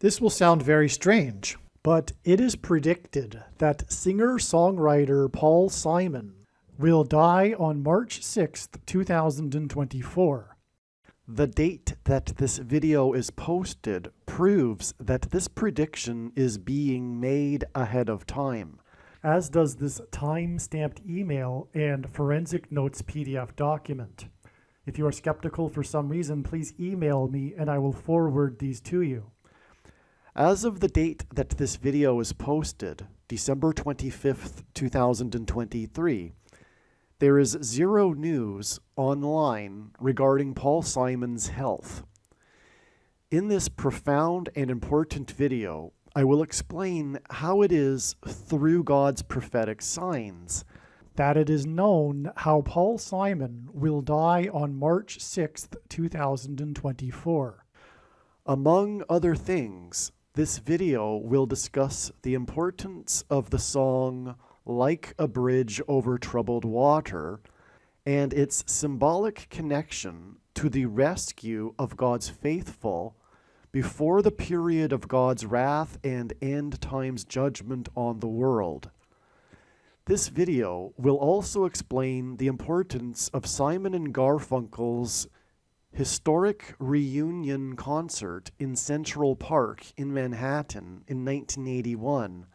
This will sound very strange, but it is predicted that singer-songwriter Paul Simon will die on March 6th, 2024. The date that this video is posted proves that this prediction is being made ahead of time, as does this time-stamped email and forensic notes PDF document. If you are skeptical for some reason, please email me and I will forward these to you. As of the date that this video is posted, December 25th, 2023, there is zero news online regarding Paul Simon's health. In this profound and important video, I will explain how it is through God's prophetic signs that it is known how Paul Simon will die on March 6th, 2024. Among other things, this video will discuss the importance of the song Like a Bridge Over Troubled Water and its symbolic connection to the rescue of God's faithful before the period of God's wrath and end times judgment on the world. This video will also explain the importance of Simon and Garfunkel's historic reunion concert in Central Park in Manhattan in 1981,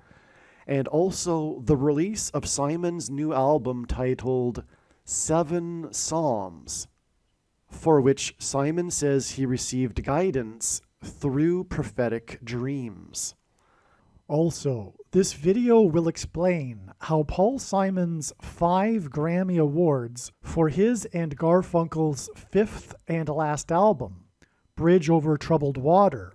and also the release of Simon's new album titled Seven Psalms, for which Simon says he received guidance through prophetic dreams. Also, this video will explain how Paul Simon's 5 Grammy Awards for his and Garfunkel's 5th and last album, Bridge Over Troubled Water,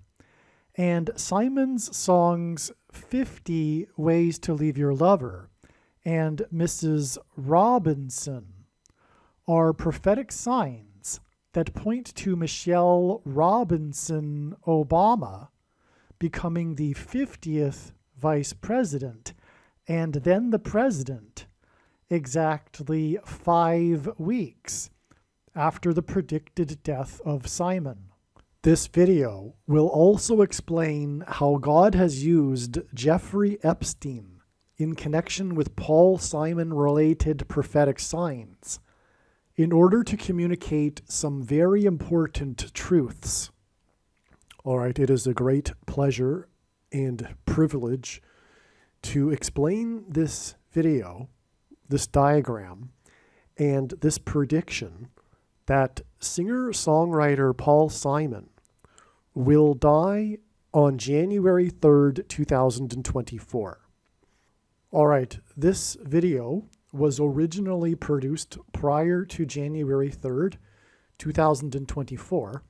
and Simon's songs 50 Ways to Leave Your Lover and Mrs. Robinson are prophetic signs that point to Michelle Robinson Obama becoming the 50th vice president and then the president exactly 5 weeks after the predicted death of Simon. This video will also explain how God has used Jeffrey Epstein in connection with Paul Simon-related prophetic signs in order to communicate some very important truths. All right, it is a great pleasure and privilege to explain this video, this diagram, and this prediction that singer-songwriter Paul Simon will die on January 3rd, 2024. All right, this video was originally produced prior to January 3rd, 2024,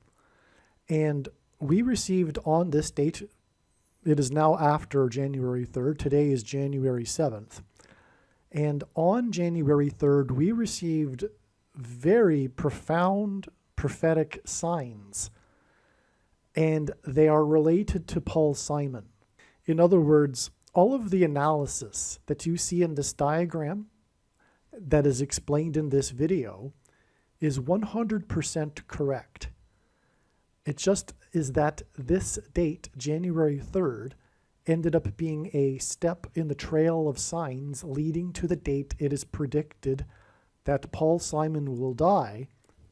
and we received on this date, it is now after January 3rd, today is January 7th, and on January 3rd, we received very profound prophetic signs, and they are related to Paul Simon. In other words, all of the analysis that you see in this diagram that is explained in this video is 100% correct. It just is that this date, January 3rd, ended up being a step in the trail of signs leading to the date it is predicted that Paul Simon will die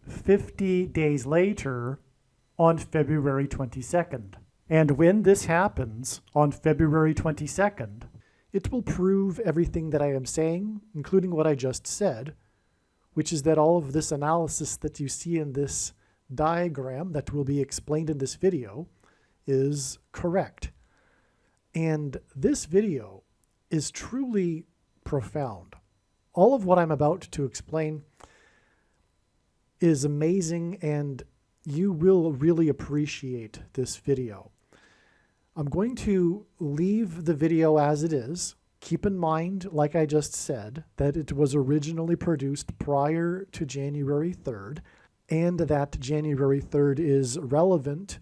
50 days later on February 22nd. And when this happens on February 22nd, it will prove everything that I am saying, including what I just said, which is that all of this analysis that you see in this diagram that will be explained in this video is correct. And this video is truly profound. All of what I'm about to explain is amazing, and you will really appreciate this video. I'm going to leave the video as it is. Keep in mind, like I just said, that it was originally produced prior to January 3rd, and that January 3rd is relevant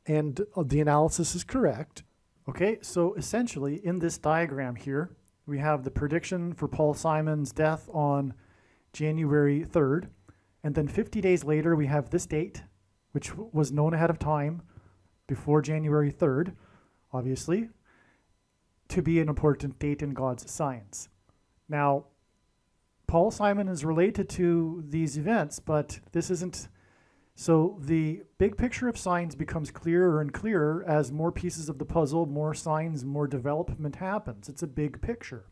and the analysis is correct. Okay, so essentially in this diagram here, we have the prediction for Paul Simon's death on January 3rd, and then 50 days later we have this date, which was known ahead of time, before January 3rd, obviously, to be an important date in God's signs. Now, Paul Simon is related to these events, but this isn't. So the big picture of signs becomes clearer and clearer as more pieces of the puzzle, more signs, more development happens. It's a big picture.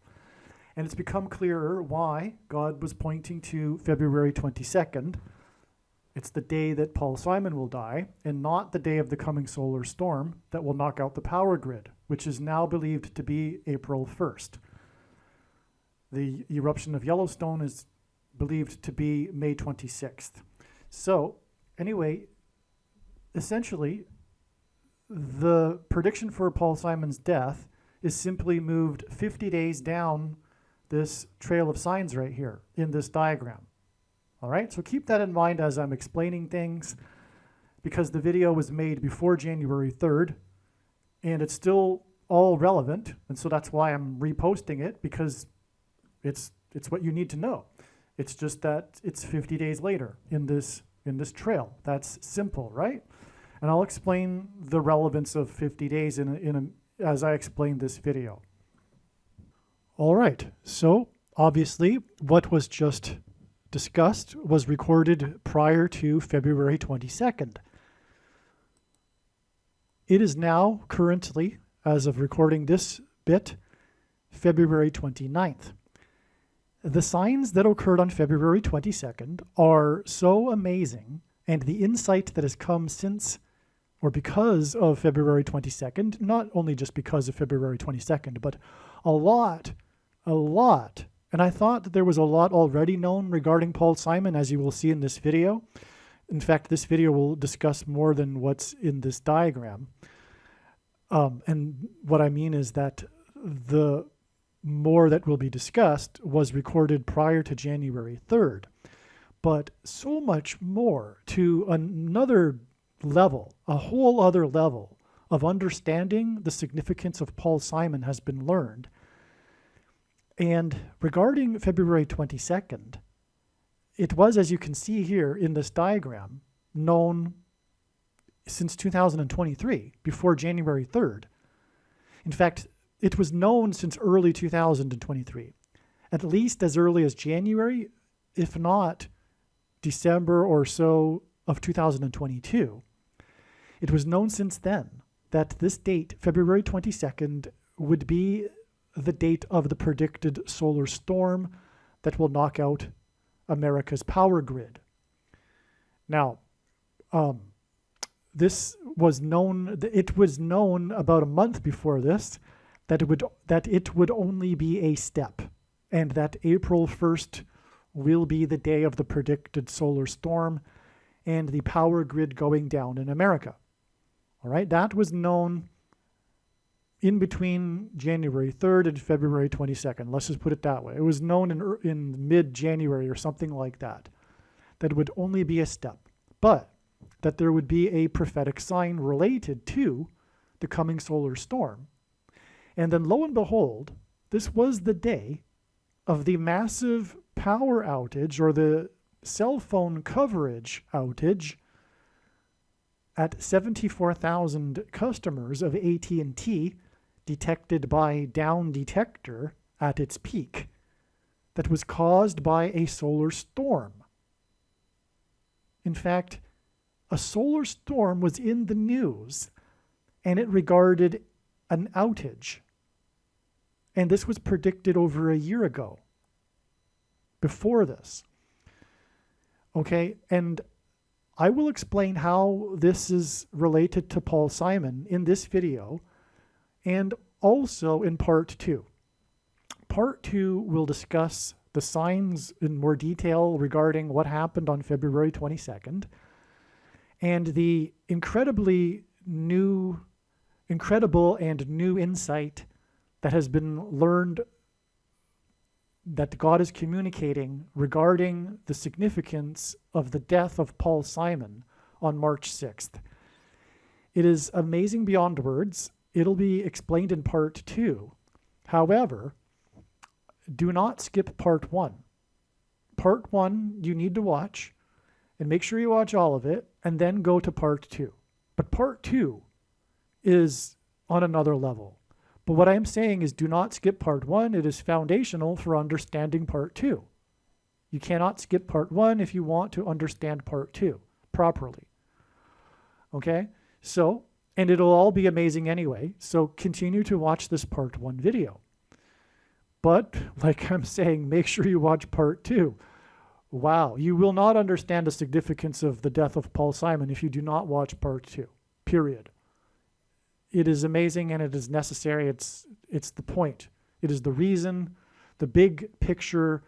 And it's become clearer why God was pointing to February 22nd. It's the day that Paul Simon will die, and not the day of the coming solar storm that will knock out the power grid, which is now believed to be April 1st. The eruption of Yellowstone is believed to be May 26th. So, anyway, essentially, the prediction for Paul Simon's death is simply moved 50 days down this trail of signs right here in this diagram. All right, so keep that in mind as I'm explaining things, because the video was made before January 3rd, and it's still all relevant, and so that's why I'm reposting it, because it's what you need to know. It's just that it's 50 days later in this trail. That's simple, right? And I'll explain the relevance of 50 days as I explain this video. All right, so obviously what was just discussed was recorded prior to February 22nd. It is now currently, as of recording this bit, February 29th. The signs that occurred on February 22nd are so amazing, and the insight that has come since or because of February 22nd, not only just because of February 22nd, but a lot, and I thought that there was a lot already known regarding Paul Simon, as you will see in this video. In fact, this video will discuss more than what's in this diagram. And what I mean is that the more that will be discussed was recorded prior to January 3rd. But so much more, to another level, a whole other level of understanding the significance of Paul Simon has been learned. And regarding February 22nd, it was, as you can see here in this diagram, known since 2023, before January 3rd. In fact, it was known since early 2023, at least as early as January, if not December or so of 2022. It was known since then that this date, February 22nd, would be the date of the predicted solar storm that will knock out America's power grid. Now, this was known, it was known about a month before this that it would only be a step, and that April 1st will be the day of the predicted solar storm and the power grid going down in America. All right, that was known in between January 3rd and February 22nd. Let's just put it that way. It was known in mid-January or something like that it would only be a step, but that there would be a prophetic sign related to the coming solar storm. And then lo and behold, this was the day of the massive power outage, or the cell phone coverage outage, at 74,000 customers of AT&T, detected by Down Detector at its peak, that was caused by a solar storm. In fact, a solar storm was in the news, and it regarded an outage. And this was predicted over a year ago, before this. Okay, and I will explain how this is related to Paul Simon in this video, and also in part 2. Part 2 will discuss the signs in more detail regarding what happened on February 22nd, and the incredible and new insight that has been learned, that God is communicating regarding the significance of the death of Paul Simon on March 6th. It is amazing beyond words. It'll be explained in part 2. However, do not skip part 1. Part 1 you need to watch, and make sure you watch all of it, and then go to part 2. But part 2 is on another level. But what I'm saying is do not skip part 1. It is foundational for understanding part 2. You cannot skip part 1 if you want to understand part 2 properly. Okay? So, and it'll all be amazing anyway. So continue to watch this part 1 video. But like I'm saying, make sure you watch part 2. Wow, you will not understand the significance of the death of Paul Simon if you do not watch part 2. Period. It is amazing and it is necessary. It's the point. It is the reason, the big picture,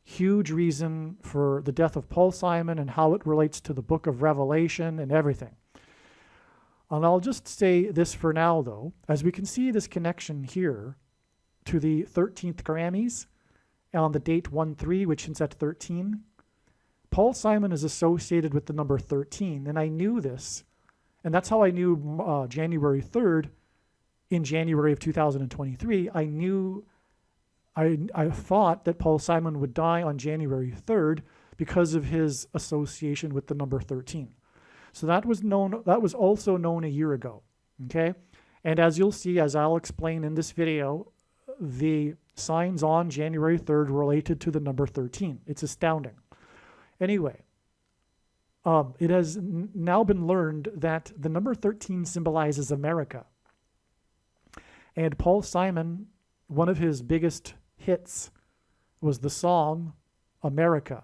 huge reason for the death of Paul Simon and how it relates to the book of Revelation and everything. And I'll just say this for now, though, as we can see this connection here to the 13th Grammys on the date 1-3, which hints at 13. Paul Simon is associated with the number 13, and I knew this. And that's how I knew January 3rd in January of 2023. I thought that Paul Simon would die on January 3rd because of his association with the number 13. So that was known. That was also known a year ago. Okay, and as you'll see, as I'll explain in this video, the signs on January 3rd related to the number 13. It's astounding. Anyway, it has now been learned that the number 13 symbolizes America. And Paul Simon, one of his biggest hits was the song America.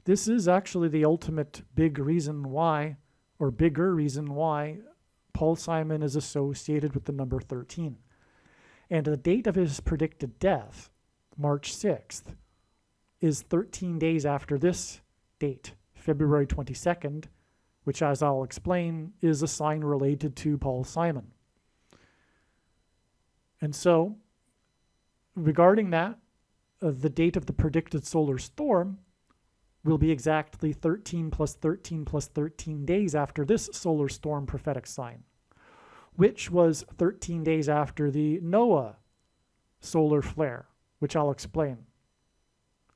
This is actually the ultimate big reason why, or bigger reason why, Paul Simon is associated with the number 13. And the date of his predicted death, March 6th, is 13 days after this date, February 22nd, which, as I'll explain, is a sign related to Paul Simon. And so, regarding that, the date of the predicted solar storm will be exactly 13 plus 13 plus 13 days after this solar storm prophetic sign, which was 13 days after the Noah solar flare, which I'll explain,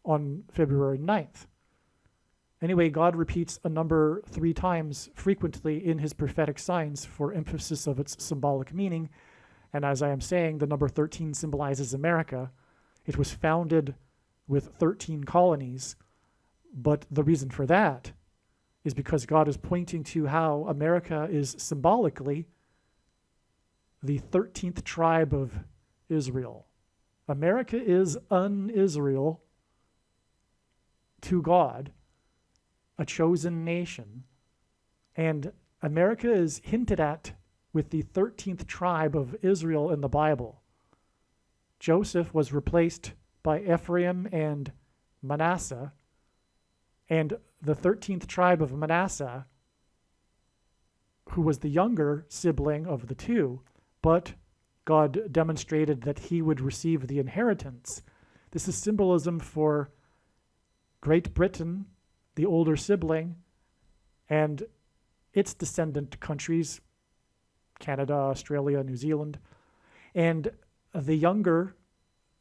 on February 9th. Anyway, God repeats a number 3 times frequently in his prophetic signs for emphasis of its symbolic meaning. And as I am saying, the number 13 symbolizes America. It was founded with 13 colonies, but the reason for that is because God is pointing to how America is symbolically the 13th tribe of Israel. America is un-Israel to God, a chosen nation, and America is hinted at with the 13th tribe of Israel in the Bible. Joseph was replaced by Ephraim and Manasseh, and the 13th tribe of Manasseh, who was the younger sibling of the two, but God demonstrated that he would receive the inheritance. This is symbolism for Great Britain, the older sibling, and its descendant countries, Canada, Australia, New Zealand, and the younger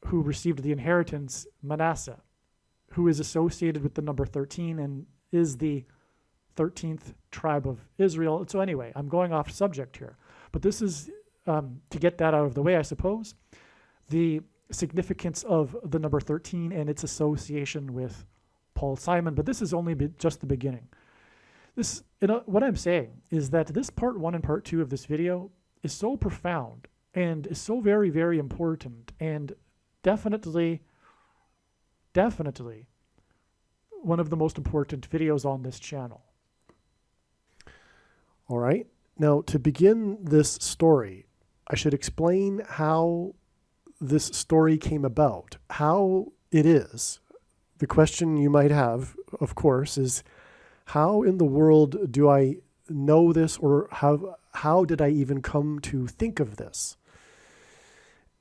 who received the inheritance, Manasseh, who is associated with the number 13 and is the 13th tribe of Israel. So anyway, I'm going off subject here, but this is, to get that out of the way, I suppose, the significance of the number 13 and its association with Paul Simon. But this is only just the beginning. What I'm saying is that this part 1 and part 2 of this video is so profound and is so very, very important, and definitely one of the most important videos on this channel. All right. Now, to begin this story, I should explain how this story came about, how it is. The question you might have, of course, is how in the world do I know this, or how did I even come to think of this?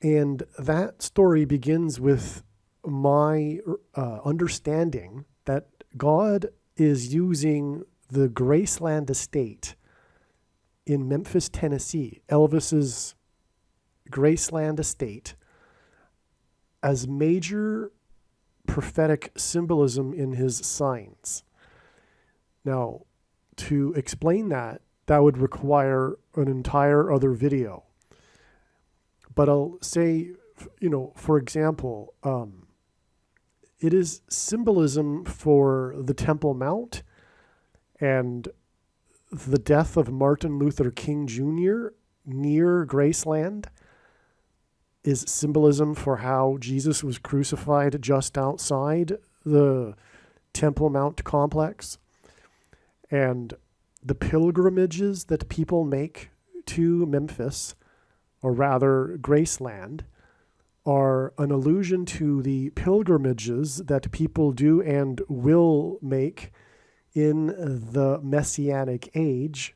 And that story begins with my understanding that God is using the Graceland estate in Memphis, Tennessee, Elvis's Graceland estate, as major prophetic symbolism in his signs. Now, to explain that, that would require an entire other video. But I'll say, for example, it is symbolism for the Temple Mount and the death of Martin Luther King Jr. near Graceland is symbolism for how Jesus was crucified just outside the Temple Mount complex. And the pilgrimages that people make to Memphis, or rather Graceland, are an allusion to the pilgrimages that people do and will make in the Messianic age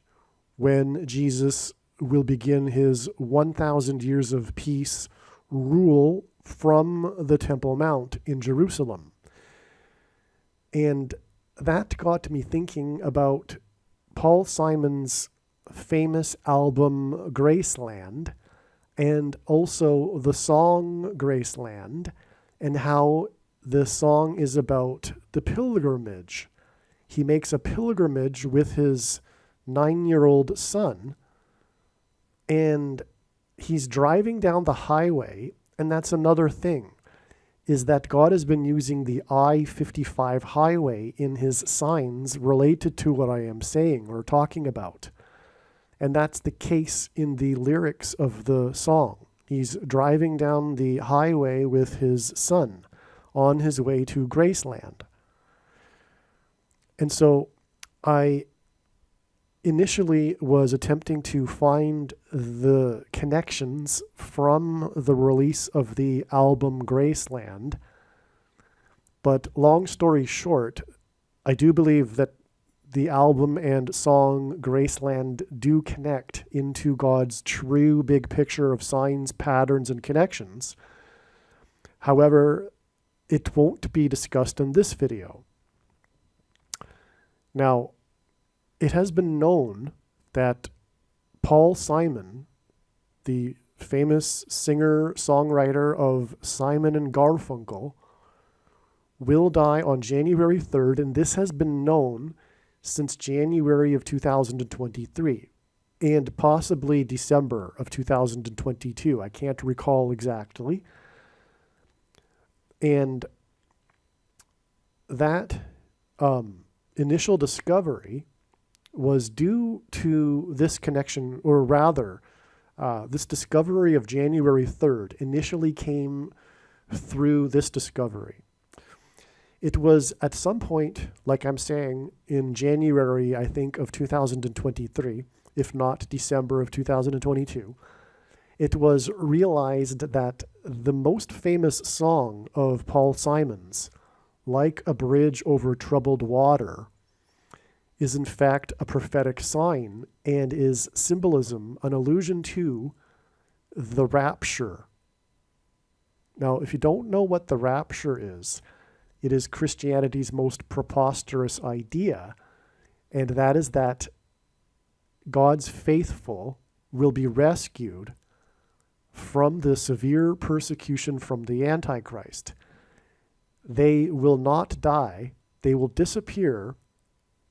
when Jesus will begin his 1,000 years of peace rule from the Temple Mount in Jerusalem. And that got me thinking about Paul Simon's famous album Graceland, and also the song Graceland, and how the song is about the pilgrimage. He makes a pilgrimage with his 9-year-old son, and he's driving down the highway, and that's another thing, is that God has been using the I-55 highway in his signs related to what I am saying or talking about. And that's the case in the lyrics of the song. He's driving down the highway with his son on his way to Graceland. And so I initially was attempting to find the connections from the release of the album Graceland. But long story short, I do believe that the album and song Graceland do connect into God's true big picture of signs, patterns, and connections. However, it won't be discussed in this video. Now, it has been known that Paul Simon, the famous singer-songwriter of Simon and Garfunkel, will die on January 3rd, and this has been known since January of 2023, and possibly December of 2022. I can't recall exactly. And that initial discovery was due to this connection, or rather, this discovery of January 3rd initially came through this discovery. It was at some point, like I'm saying, in January, I think, of 2023, if not December of 2022, it was realized that the most famous song of Paul Simon's, Like a Bridge Over Troubled Water, is in fact a prophetic sign and is symbolism, an allusion to the rapture. Now, if you don't know what the rapture is, it is Christianity's most preposterous idea, and that is that God's faithful will be rescued from the severe persecution from the Antichrist. They will not die, they will disappear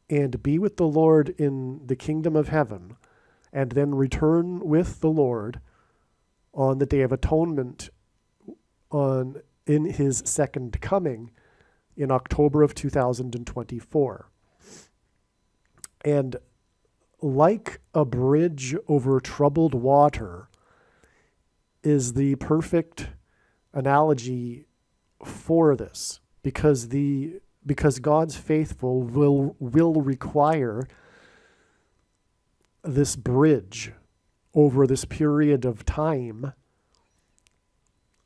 and be with the Lord in the kingdom of heaven, and then return with the Lord on the Day of Atonement in his second coming in October of 2024. And like a bridge over troubled water is the perfect analogy for this, because God's faithful will require this bridge over this period of time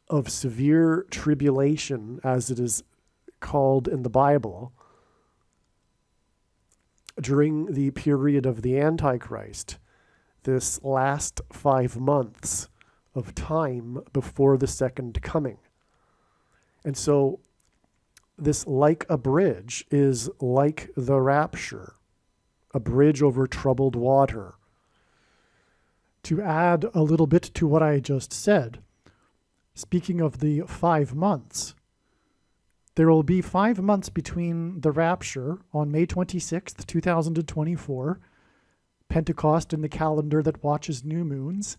of severe tribulation, as it is called in the Bible, during the period of the Antichrist, this last 5 months of time before the second coming. And so this like a bridge is like the rapture, a bridge over troubled water. To add a little bit to what I just said, speaking of the 5 months, there will be 5 months between the rapture on May 26th, 2024, Pentecost in the calendar that watches new moons,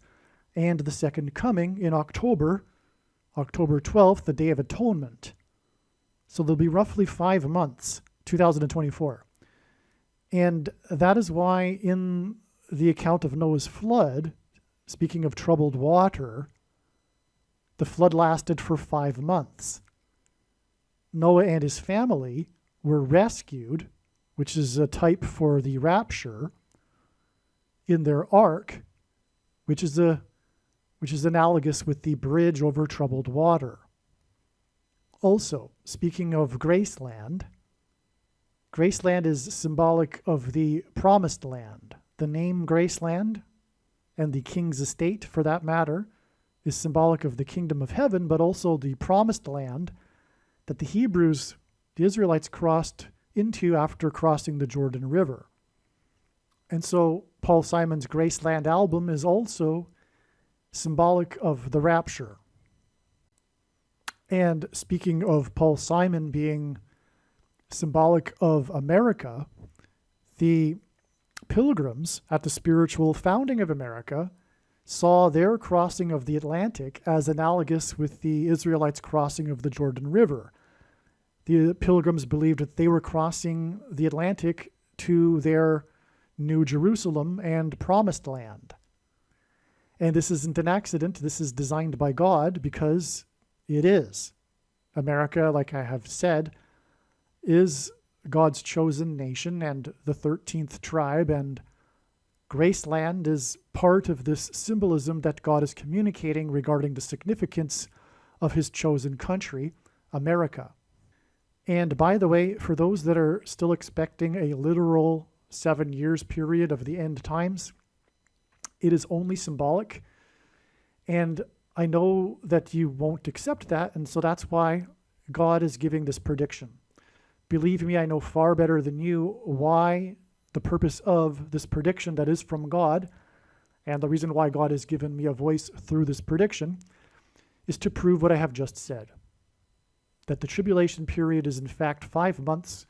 and the Second Coming in October, October 12th, the Day of Atonement. So there'll be roughly 5 months, 2024. And that is why in the account of Noah's flood, speaking of troubled water, the flood lasted for 5 months. Noah and his family were rescued, which is a type for the rapture, in their ark, which is analogous with the bridge over troubled water. Also, speaking of Graceland, Graceland is symbolic of the promised land. The name Graceland, and the king's estate for that matter, is symbolic of the kingdom of heaven, but also the promised land that the Israelites crossed into after crossing the Jordan River. And so Paul Simon's Graceland album is also symbolic of the rapture. And speaking of Paul Simon being symbolic of America, the Pilgrims at the spiritual founding of America saw their crossing of the Atlantic as analogous with the Israelites' crossing of the Jordan River. The Pilgrims believed that they were crossing the Atlantic to their New Jerusalem and Promised Land. And this isn't an accident. This is designed by God because it is. America, like I have said, is God's chosen nation and the 13th tribe, and Graceland is part of this symbolism that God is communicating regarding the significance of his chosen country, America. And by the way, for those that are still expecting a literal 7 years period of the end times, it is only symbolic. And I know that you won't accept that, and so that's why God is giving this prediction. Believe me, I know far better than you why the purpose of this prediction that is from God, and the reason why God has given me a voice through this prediction, is to prove what I have just said. That the tribulation period is in fact 5 months.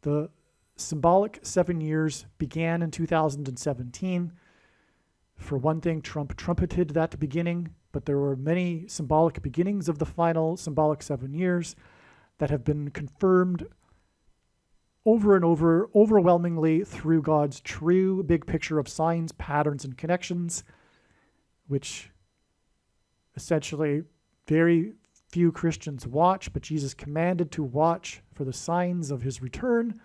The symbolic 7 years began in 2017. For one thing, Trump trumpeted that beginning, but there were many symbolic beginnings of the final symbolic 7 years that have been confirmed over and over, overwhelmingly through God's true big picture of signs, patterns, and connections, which essentially very few Christians watch, but Jesus commanded to watch for the signs of his return.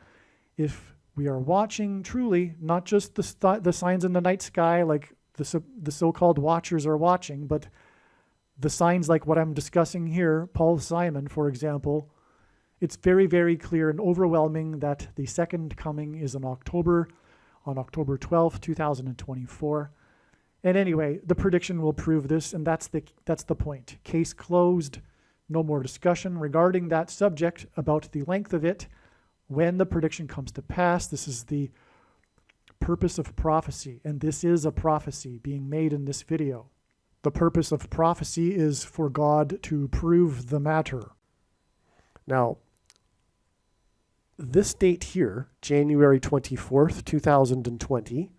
If we are watching truly, not just the signs in the night sky like the so-called watchers are watching, but the signs like what I'm discussing here, Paul Simon, for example, it's very, very clear and overwhelming that the second coming is on October 12th, 2024. And anyway, the prediction will prove this, and that's the point. Case closed. No more discussion regarding that subject about the length of it. When the prediction comes to pass, this is the purpose of prophecy, and this is a prophecy being made in this video. The purpose of prophecy is for God to prove the matter. Now, this date here, January 24th, 2020,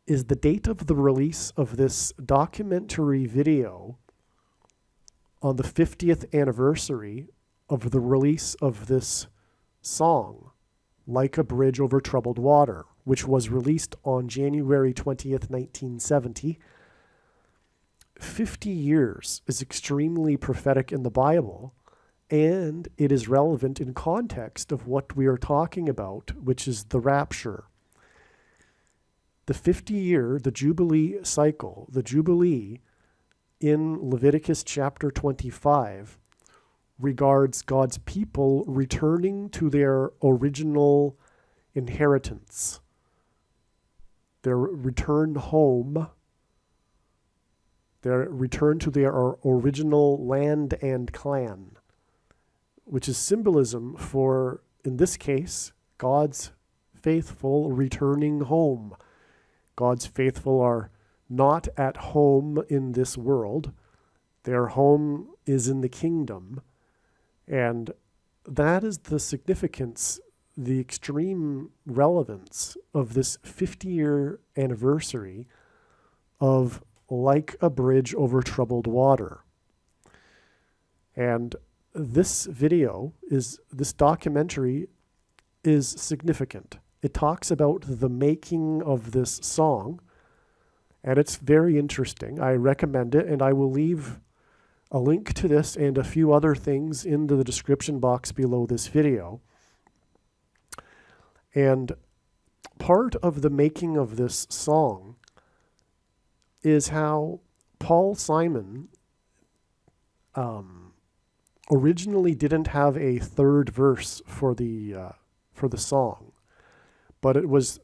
is the date of the release of this documentary video on the 50th anniversary of the release of this song, Like a Bridge Over Troubled Water, which was released on January 20th, 1970. 50 years is extremely prophetic in the Bible, and it is relevant in context of what we are talking about, which is the rapture. The 50-year, the Jubilee cycle, the Jubilee in Leviticus chapter 25 regards God's people returning to their original inheritance, their return home, their return to their original land and clan, which is symbolism for, in this case, God's faithful returning home. God's faithful are not at home in this world. Their home is in the kingdom. And that is the significance the extreme relevance of this 50-year anniversary of Like a Bridge Over Troubled Water. And this documentary is significant. It talks about the making of this song, and it's very interesting. I recommend it, and I will leave a link to this and a few other things in the description box below this video. And part of the making of this song is how Paul Simon originally didn't have a third verse for the song, but it was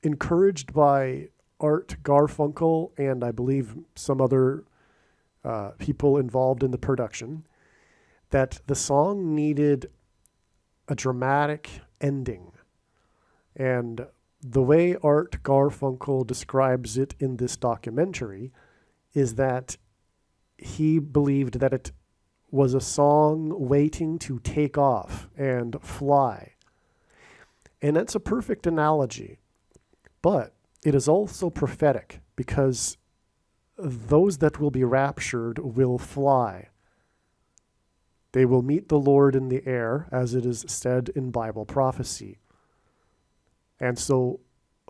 encouraged by Art Garfunkel and I believe some other people involved in the production, that the song needed a dramatic ending. And the way Art Garfunkel describes it in this documentary is that he believed that it was a song waiting to take off and fly. And that's a perfect analogy. But it is also prophetic, because those that will be raptured will fly. They will meet the Lord in the air, as it is said in Bible prophecy. And so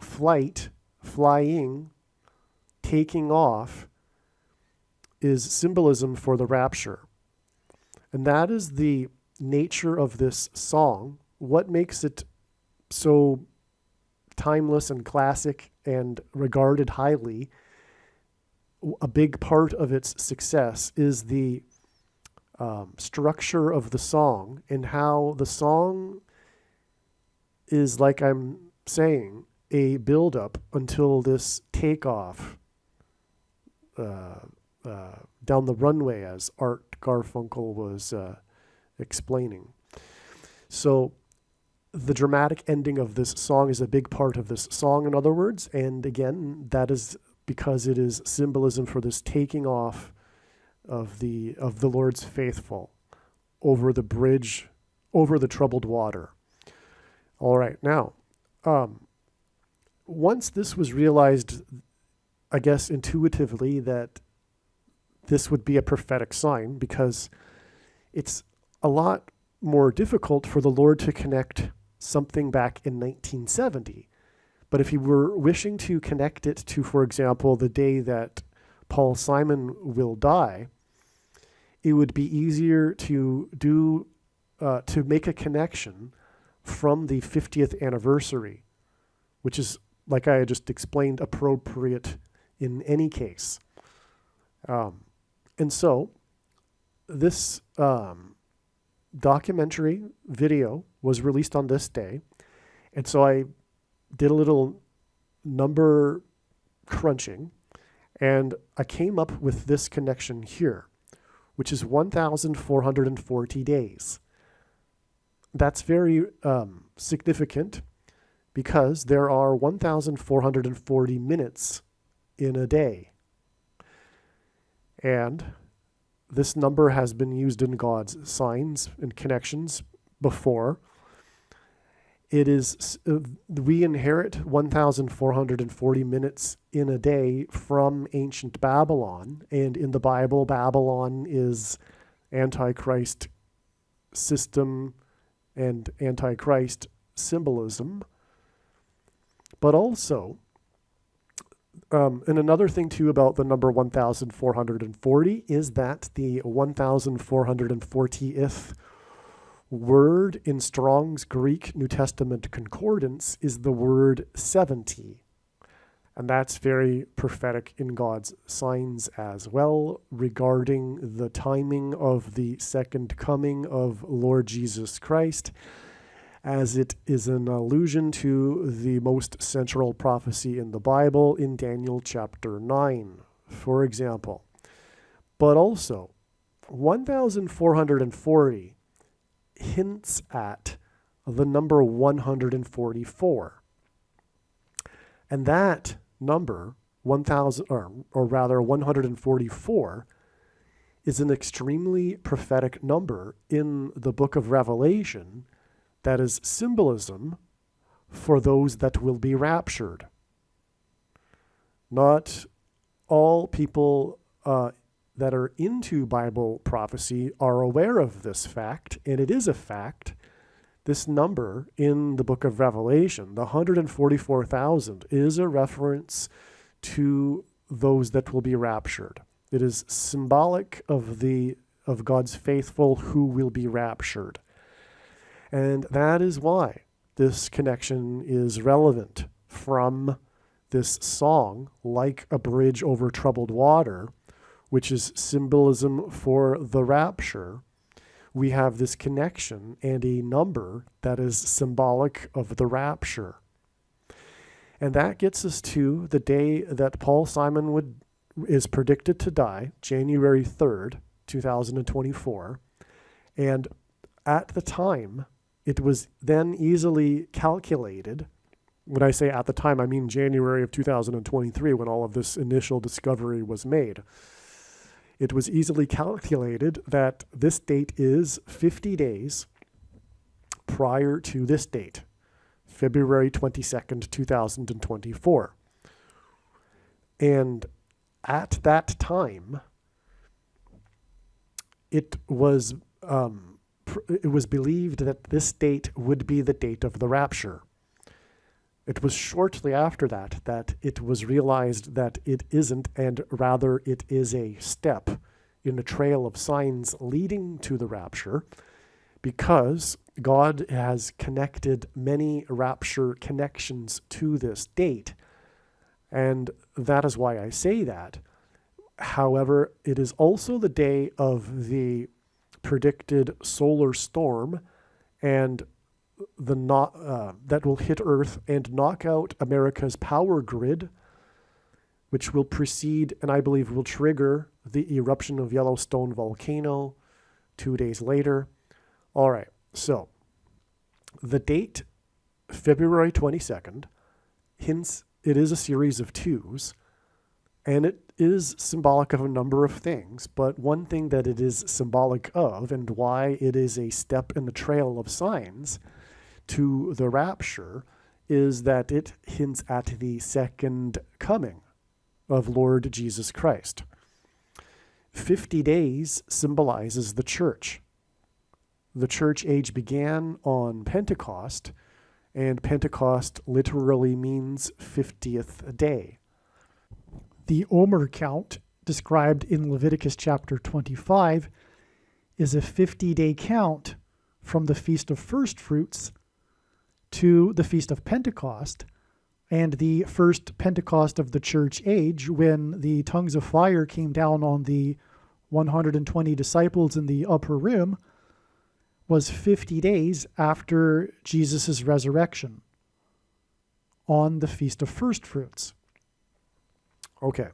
flight, flying, taking off is symbolism for the rapture. And that is the nature of this song. What makes it so timeless and classic and regarded highly, a big part of its success is the structure of the song, and how the song is, like I'm saying, a build-up until this takeoff down the runway, as Art Garfunkel was explaining. So the dramatic ending of this song is a big part of this song, in other words, and again, that is because it is symbolism for this taking off of the Lord's faithful over the bridge, over the troubled water. All right, now, once this was realized, I guess intuitively, that this would be a prophetic sign, because it's a lot more difficult for the Lord to connect something back in 1970. But if he were wishing to connect it to, for example, the day that Paul Simon will die, it would be easier to make a connection from the 50th anniversary, which is, like I just explained, appropriate in any case. And so this documentary video was released on this day. And so I did a little number crunching, and I came up with this connection here, which is 1,440 days. That's very significant, because there are 1,440 minutes in a day. And this number has been used in God's signs and connections before. It is, we inherit 1,440 minutes in a day from ancient Babylon. And in the Bible, Babylon is Antichrist system and Antichrist symbolism. But also, and another thing too about the number 1,440 is that the 1,440th word in Strong's Greek New Testament Concordance is the word 70. And that's very prophetic in God's signs as well, regarding the timing of the second coming of Lord Jesus Christ, as it is an allusion to the most central prophecy in the Bible in Daniel chapter 9, for example. But also, 1,440 hints at the number 144. And that number, 144, is an extremely prophetic number in the book of Revelation that is symbolism for those that will be raptured. Not all people that are into Bible prophecy are aware of this fact, and it is a fact. This number in the book of Revelation, the 144,000, is a reference to those that will be raptured. It is symbolic of God's faithful who will be raptured. And that is why this connection is relevant from this song, Like a Bridge Over Troubled Water, which is symbolism for the rapture. We have this connection and a number that is symbolic of the rapture. And that gets us to the day that Paul Simon is predicted to die, January 3rd, 2024. And at the time, it was then easily calculated. When I say at the time, I mean January of 2023, when all of this initial discovery was made. It was easily calculated that this date is 50 days prior to this date, February 22nd, 2024. And at that time, it was believed that this date would be the date of the rapture. It was shortly after that it was realized that it isn't, and rather it is a step in a trail of signs leading to the rapture, because God has connected many rapture connections to this date. And that is why I say that. However, it is also the day of the predicted solar storm and that will hit Earth and knock out America's power grid, which will precede and I believe will trigger the eruption of Yellowstone volcano 2 days later. All right, so the date, February 22nd, hints it is a series of twos, and it is symbolic of a number of things, but one thing that it is symbolic of, and why it is a step in the trail of signs to the rapture, is that it hints at the second coming of Lord Jesus Christ. 50 days symbolizes the church. The church age began on Pentecost, and Pentecost literally means 50th day. The Omer count, described in Leviticus chapter 25, is a 50-day count from the Feast of First Fruits to the Feast of Pentecost, and the first Pentecost of the church age, when the tongues of fire came down on the 120 disciples in the upper room, was 50 days after Jesus' resurrection on the Feast of First Fruits. Okay,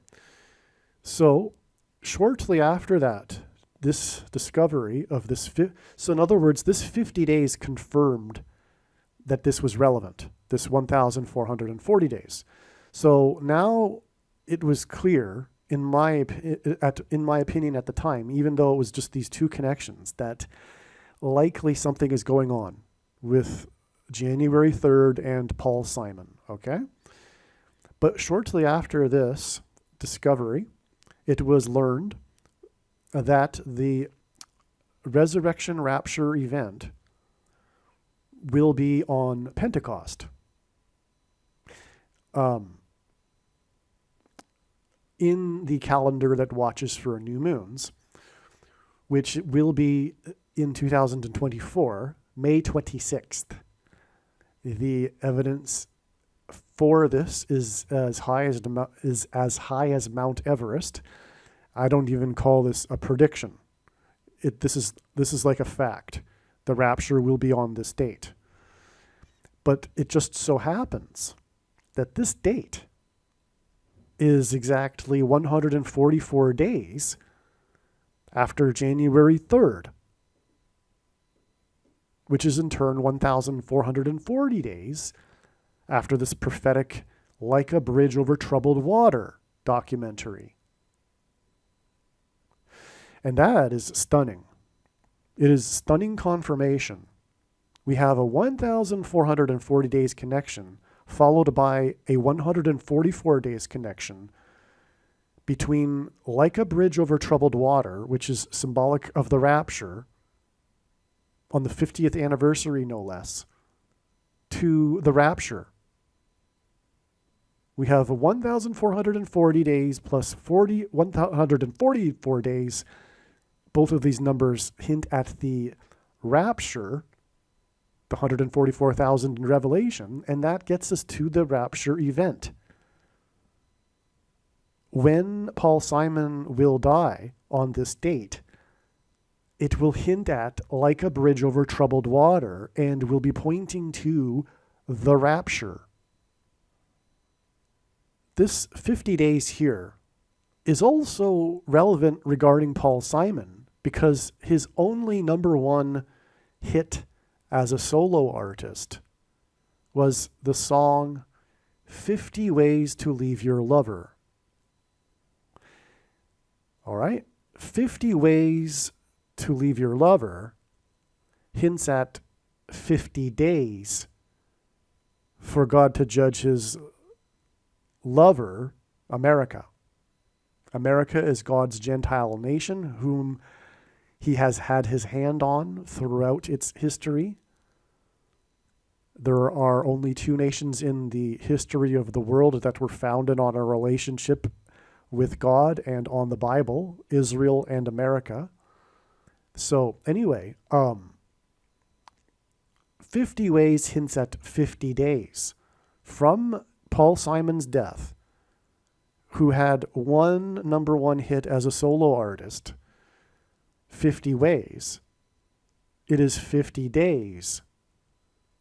so shortly after that, this discovery of this, so in other words, this 50 days confirmed that this was relevant, this 1,440 days. So now it was clear, in my opinion at the time, even though it was just these two connections, that likely something is going on with January 3rd and Paul Simon, okay? But shortly after this discovery, it was learned that the resurrection rapture event will be on Pentecost. In the calendar that watches for new moons, which will be in 2024, May 26th. The evidence for this is as high as Mount Everest. I don't even call this a prediction. This is like a fact. The rapture will be on this date. But it just so happens that this date is exactly 144 days after January 3rd, which is in turn 1,440 days after this prophetic Like a Bridge Over Troubled Water documentary. And that is stunning. It is stunning confirmation we have a 1,440 days connection followed by a 144 days connection between like a bridge over troubled water, which is symbolic of the rapture, on the 50th anniversary, no less, to the rapture. We have 1,440 days plus 144 days. Both of these numbers hint at the rapture, the 144,000 in Revelation, and that gets us to the rapture event. When Paul Simon will die on this date, it will hint at like a bridge over troubled water and will be pointing to the rapture. This 50 days here is also relevant regarding Paul Simon because his only number one hit as a solo artist was the song 50 Ways to Leave Your Lover. All right, 50 Ways to Leave Your Lover hints at 50 days for God to judge his lover, America. America is God's Gentile nation, whom he has had his hand on throughout its history. There are only two nations in the history of the world that were founded on a relationship with God and on the Bible, Israel and America. So anyway, 50 Ways hints at 50 days. From Paul Simon's death, who had one number one hit as a solo artist, 50 Ways, it is 50 days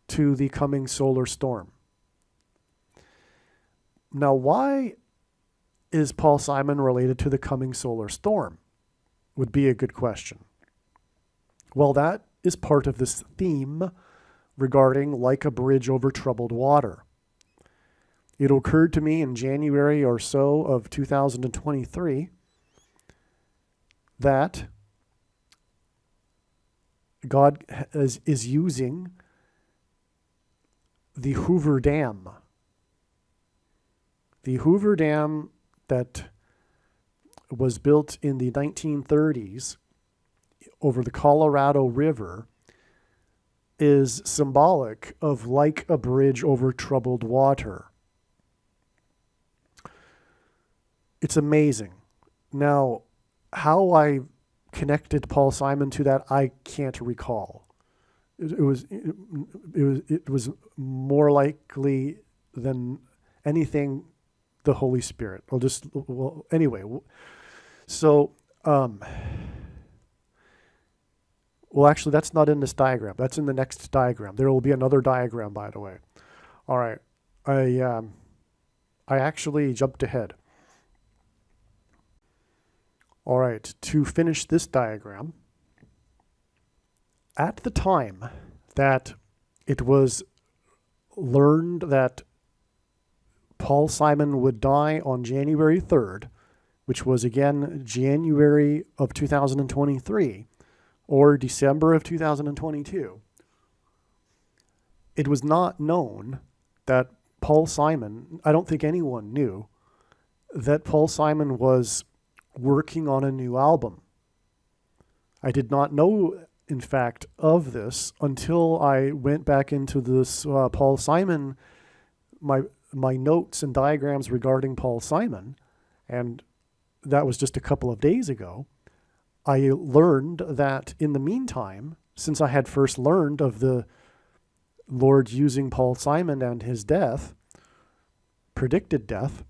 to the coming solar storm. Now, why is Paul Simon related to the coming solar storm? Would be a good question. Well, that is part of this theme regarding like a bridge over troubled water. It occurred to me in January or so of 2023 that God is using the Hoover Dam. The Hoover Dam that was built in the 1930s over the Colorado River is symbolic of like a bridge over troubled water. It's amazing. Now, how I connected Paul Simon to that, I can't recall. It was more likely than anything the Holy Spirit. Anyway. So, actually, that's not in this diagram. That's in the next diagram. There will be another diagram, by the way. All right. I actually jumped ahead. All right. To finish this diagram, at the time that it was learned that Paul Simon would die on January 3rd, which was again January of 2023 or December of 2022, it was not known that Paul Simon, I don't think anyone knew, that Paul Simon was working on a new album. I did not know, in fact, of this until I went back into this Paul Simon, my notes and diagrams regarding Paul Simon, and that was just a couple of days ago. I learned that in the meantime, since I had first learned of the Lord using Paul Simon and his death, predicted death,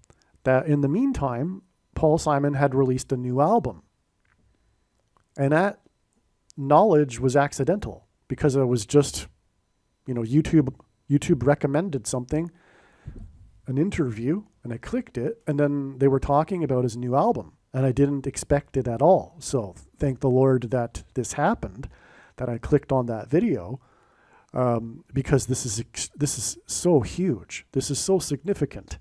that in the meantime, Paul Simon had released a new album. And that knowledge was accidental because it was just, YouTube recommended something, an interview, and I clicked it, and then they were talking about his new album, and I didn't expect it at all. So thank the Lord that this happened, that I clicked on that video, because this is so huge. This is so significant.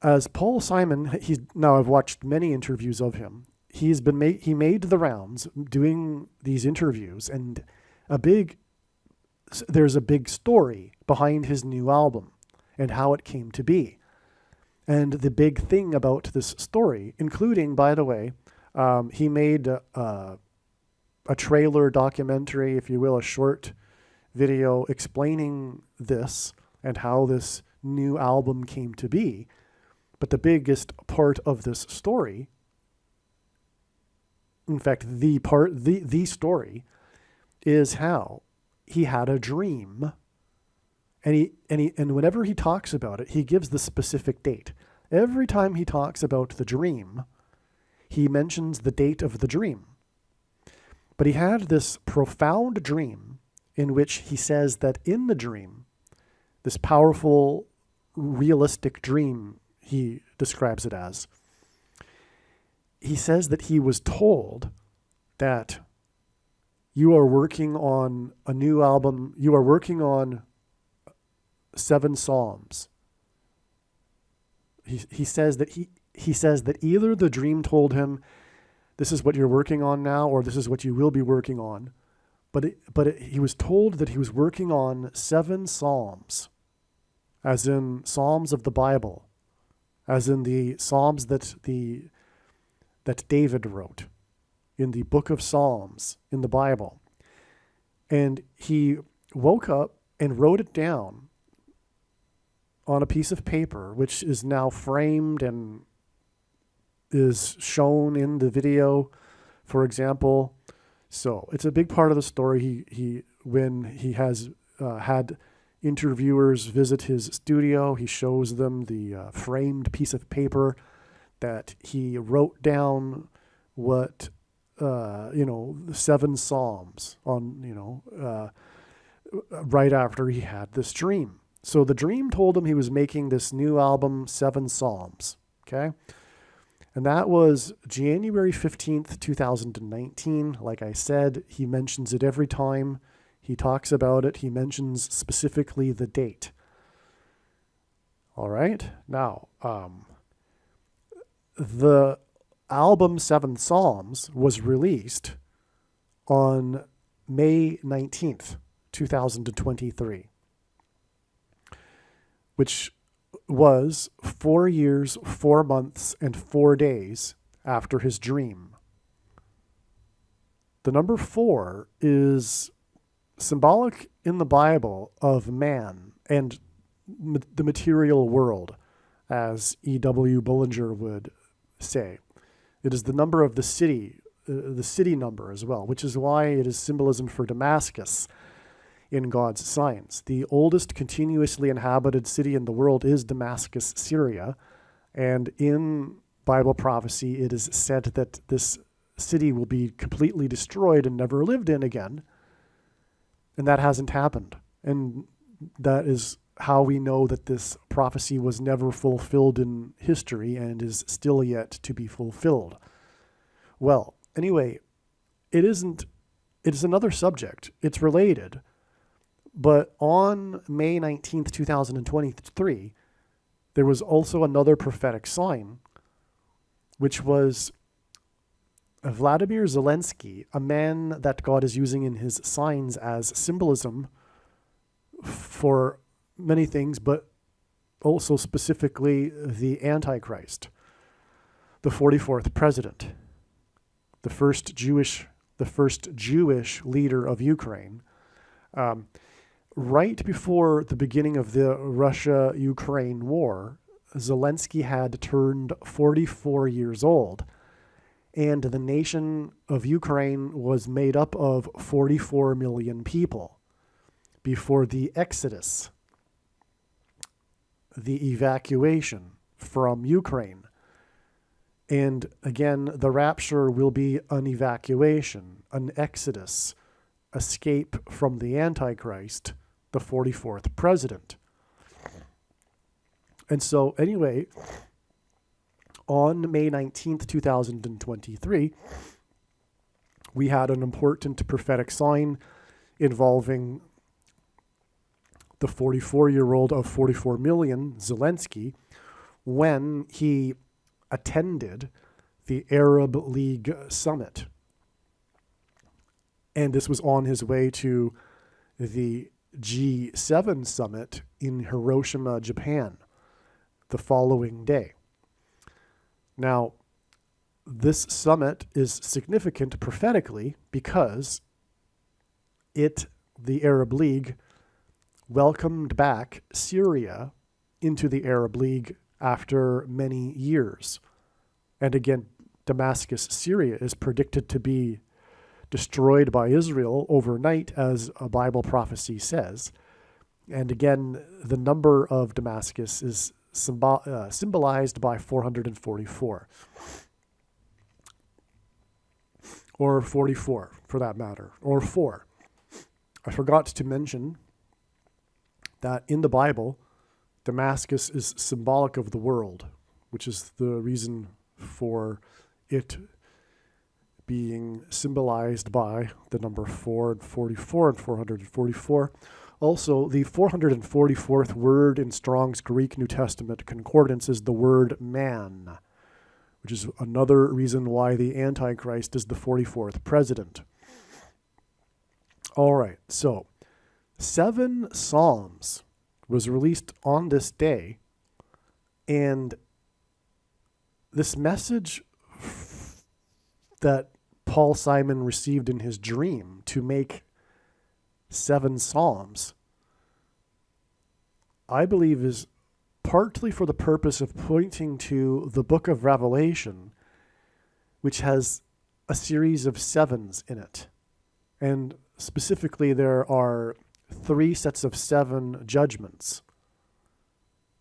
As Paul Simon, now I've watched many interviews of him. He made the rounds doing these interviews, and a big there's a big story behind his new album and how it came to be. And the big thing about this story, including, by the way, he made a trailer documentary, if you will, a short video explaining this and how this new album came to be. But the biggest part of this story, in fact, the story, is how he had a dream. And whenever he talks about it, he gives the specific date. Every time he talks about the dream, he mentions the date of the dream. But he had this profound dream in which he says that in the dream, this powerful, realistic dream, he describes it as, he says that he was told that you are working on a new album, you are working on 7 Psalms. He says that either the dream told him this is what you're working on now, or this is what you will be working on. But he was told that he was working on 7 Psalms, as in Psalms of the Bible, as in the Psalms that David wrote in the book of Psalms in the Bible. And he woke up and wrote it down on a piece of paper, which is now framed and is shown in the video, for example. So it's a big part of the story. When he has had interviewers visit his studio, he shows them the framed piece of paper that he wrote down what, 7 Psalms on, right after he had this dream. So the dream told him he was making this new album, 7 Psalms, okay? And that was January 15th, 2019. Like I said, he mentions it every time he talks about it. He mentions specifically the date. All right? Now, the album 7 Psalms was released on May 19th, 2023. Which was 4 years, 4 months, and 4 days after his dream. The number 4 is symbolic in the Bible of man and the material world, as E.W. Bullinger would say. It is the number of the city number as well, which is why it is symbolism for Damascus in God's science. The oldest continuously inhabited city in the world is Damascus, Syria. And in Bible prophecy, it is said that this city will be completely destroyed and never lived in again. And that hasn't happened. And that is how we know that this prophecy was never fulfilled in history and is still yet to be fulfilled. Well, anyway, it's another subject. It's related. But on May 19th, 2023, there was also another prophetic sign, which was Vladimir Zelensky, a man that God is using in his signs as symbolism for many things, but also specifically the Antichrist, the 44th president, the first Jewish leader of Ukraine. Right before the beginning of the Russia-Ukraine war, Zelensky had turned 44 years old, and the nation of Ukraine was made up of 44 million people before the exodus, the evacuation from Ukraine. And again, the rapture will be an evacuation, an exodus, escape from the Antichrist, the 44th president. And so anyway, on May 19th, 2023, we had an important prophetic sign involving the 44-year-old of 44 million, Zelensky, when he attended the Arab League summit. And this was on his way to the G7 summit in Hiroshima, Japan, the following day. Now, this summit is significant prophetically because the Arab League, welcomed back Syria into the Arab League after many years. And again, Damascus, Syria is predicted to be destroyed by Israel overnight, as a Bible prophecy says. And again, the number of Damascus is symbolized by 444. Or 44, for that matter, or 4. I forgot to mention that in the Bible, Damascus is symbolic of the world, which is the reason for it being symbolized by the number 4 and 44 and 444. Also, the 444th word in Strong's Greek New Testament Concordance is the word man, which is another reason why the Antichrist is the 44th president. All right, so 7 Psalms was released on this day, and this message that Paul Simon received in his dream to make 7 Psalms, I believe is partly for the purpose of pointing to the book of Revelation, which has a series of 7s in it. And specifically, there are 3 sets of 7 judgments.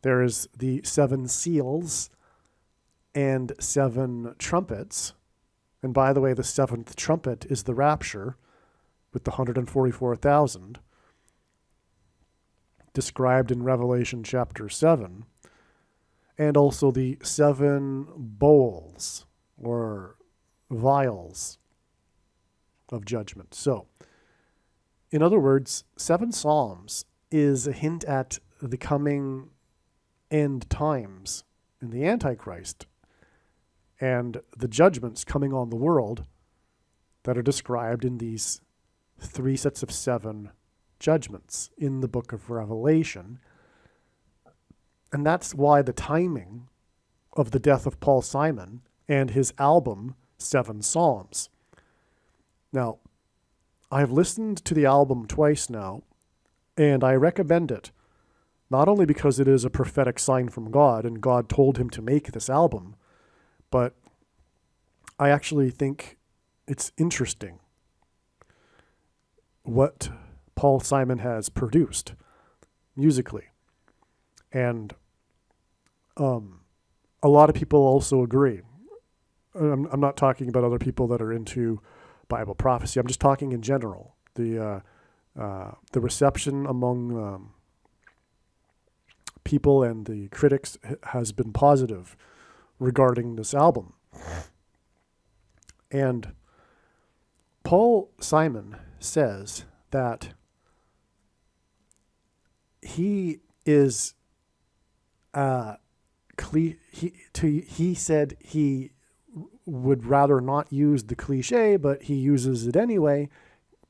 There is the 7 seals and 7 trumpets. And by the way, the 7th trumpet is the rapture with the 144,000 described in Revelation chapter 7. And also the 7 bowls or vials of judgment. So, in other words, 7 Psalms is a hint at the coming end times in the Antichrist and the judgments coming on the world that are described in these 3 sets of 7 judgments in the book of Revelation. And that's why the timing of the death of Paul Simon and his album, 7 Psalms. Now, I've listened to the album twice now, and I recommend it, not only because it is a prophetic sign from God, and God told him to make this album, but I actually think it's interesting what Paul Simon has produced musically. And a lot of people also agree. I'm not talking about other people that are into Bible prophecy. I'm just talking in general. The reception among people and the critics has been positive regarding this album. And Paul Simon says that he is he said he would rather not use the cliche, but he uses it anyway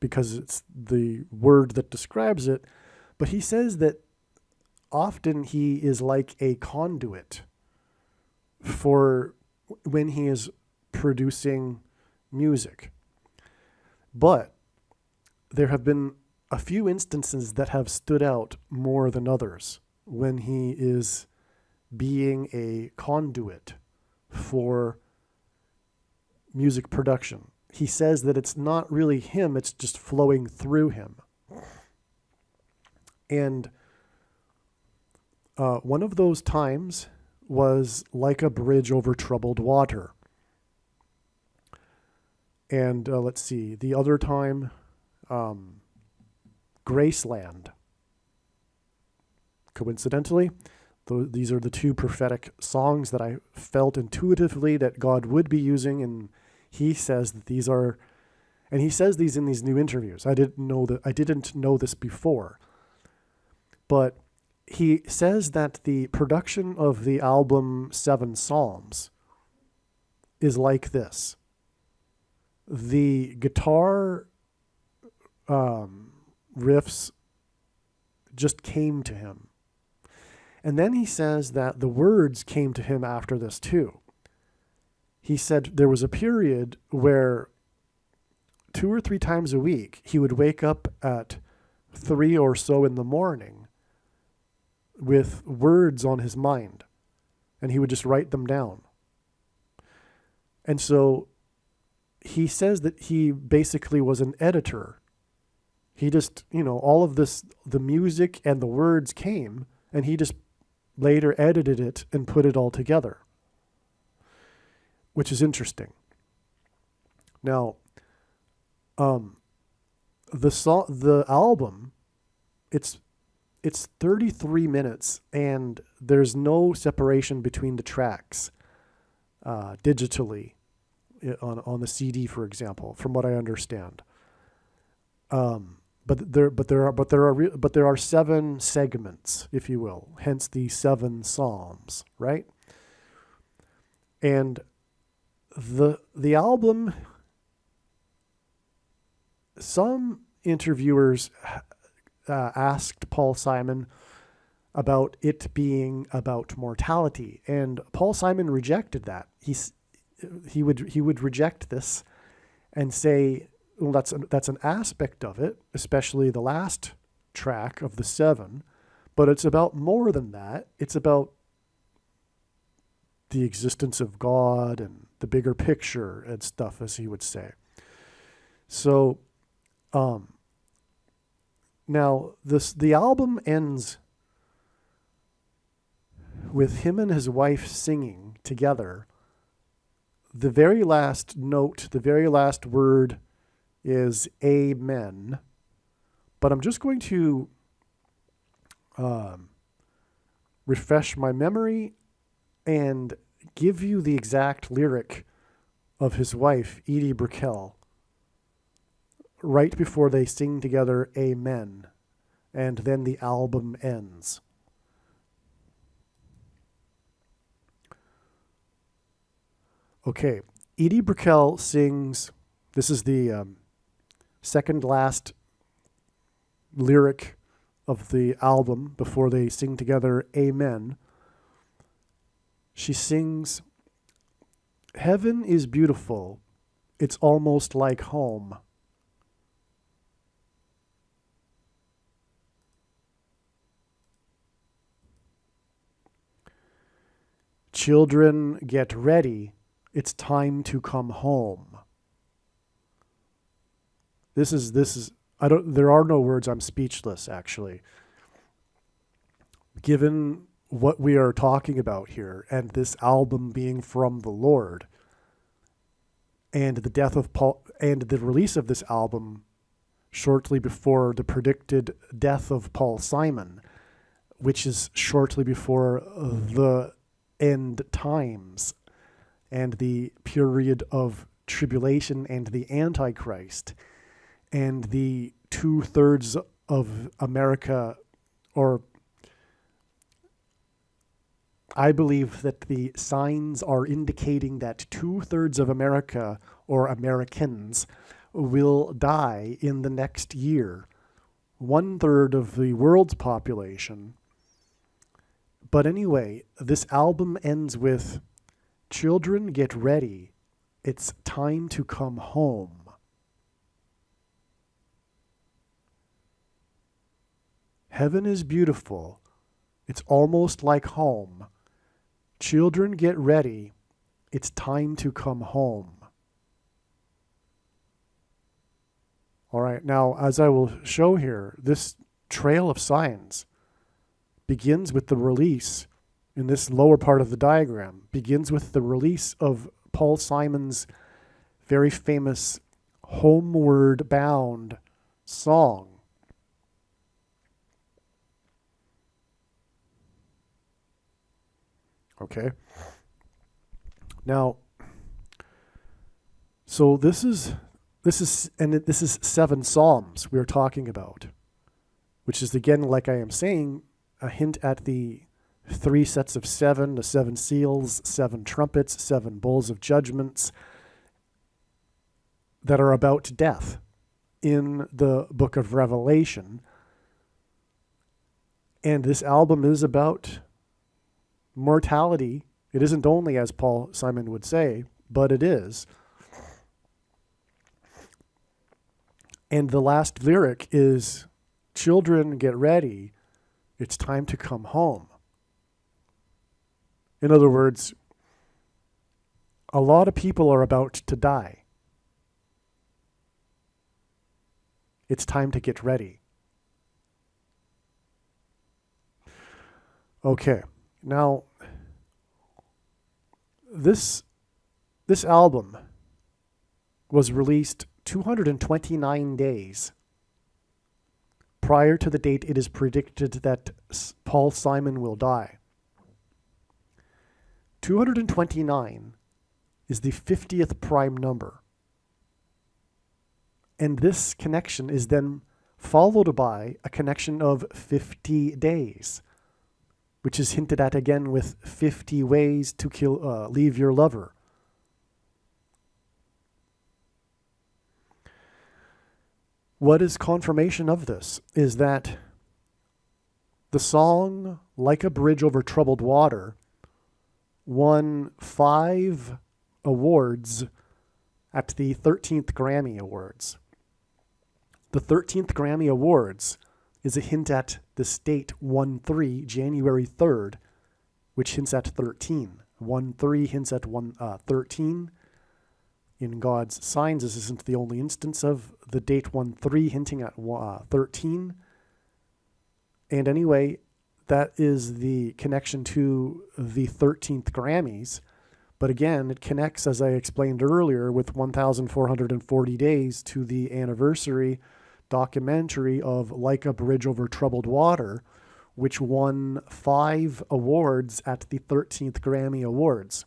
because it's the word that describes it. But he says that often he is like a conduit for when he is producing music. But there have been a few instances that have stood out more than others when he is being a conduit for music production. He says that it's not really him, it's just flowing through him. And one of those times was Like a Bridge Over Troubled Water. And let's see, the other time, Graceland. Coincidentally, these are the 2 prophetic songs that I felt intuitively that God would be using, and he says that these are, and he says these in these new interviews. I didn't know this before, but he says that the production of the album 7 Psalms is like this. The guitar riffs just came to him. And then he says that the words came to him after this too. He said there was a period where 2 or 3 times a week he would wake up at 3 or so in the morning with words on his mind, and he would just write them down. And so he says that he basically was an editor. He just, all of this, the music and the words came, and he just later edited it and put it all together, which is interesting. Now, the album, it's 33 minutes, and there's no separation between the tracks digitally on the CD, for example, from what I understand. But there are 7 segments, if you will, hence the 7 Psalms, right? And the album, some interviewers asked Paul Simon about it being about mortality, and Paul Simon rejected that. He would reject this and say, well, that's an aspect of it, especially the last track of the 7, but it's about more than that. It's about the existence of God and the bigger picture and stuff, as he would say. So, now the album ends with him and his wife singing together. The very last note, the very last word is Amen. But I'm just going to refresh my memory and give you the exact lyric of his wife, Edie Brickell, right before they sing together Amen, and then the album ends. Okay, Edie Brickell sings, this is the second last lyric of the album before they sing together Amen. She sings, "Heaven is beautiful, it's almost like home. Children, get ready, it's time to come home." This is there are no words, I'm speechless actually. Given what we are talking about here and this album being from the Lord and the death of Paul and the release of this album shortly before the predicted death of Paul Simon, which is shortly before the end times and the period of tribulation and the Antichrist and the 2/3 of America, or I believe that the signs are indicating that 2/3 of America, or Americans, will die in the next year. 1/3 of the world's population. But anyway, this album ends with, "Children, get ready. It's time to come home." Heaven is beautiful. It's almost like home. Children, get ready. It's time to come home. All right, now, as I will show here, this trail of signs begins with the release, in this lower part of the diagram, begins with the release of Paul Simon's very famous Homeward Bound song. Okay. Now, so this is 7 Psalms we're talking about, which is, again, like I am saying, a hint at the 3 sets of 7, the 7 seals, 7 trumpets, 7 bowls of judgments that are about death in the book of Revelation. And this album is about mortality. It isn't only, as Paul Simon would say, but it is. And the last lyric is, "Children, get ready. It's time to come home." In other words, a lot of people are about to die. It's time to get ready. Okay, now this album was released 229 days prior to the date it is predicted that Paul Simon will die. 229 is the 50th prime number. And this connection is then followed by a connection of 50 days, which is hinted at again with 50 ways to leave your lover. What is confirmation of this is that the song Like a Bridge Over Troubled Water won 5 awards at the 13th Grammy Awards. The 13th Grammy Awards is a hint at the date 1-3, January 3rd, which hints at 13. 1-3 hints at 13. In God's signs, this isn't the only instance of the date 1-3 hinting at 13. And anyway, that is the connection to the 13th Grammys. But again, it connects, as I explained earlier, with 1,440 days to the anniversary documentary of Like a Bridge Over Troubled Water, which won 5 awards at the 13th Grammy Awards.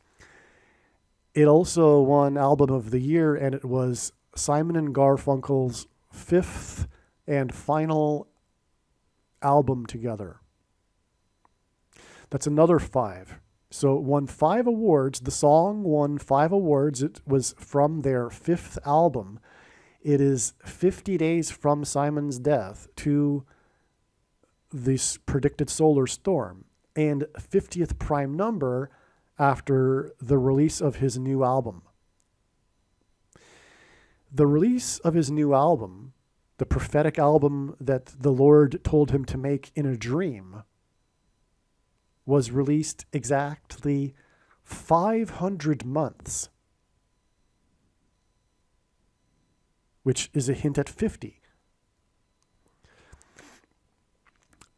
It also won Album of the Year, and it was Simon and Garfunkel's 5th and final album together. That's another 5. So it won 5 awards. The song won 5 awards. It was from their 5th album. It is 50 days from Simon's death to this predicted solar storm, and 50th prime number after the release of his new album. The release of his new album, the prophetic album that the Lord told him to make in a dream, was released exactly 500 months, which is a hint at 50.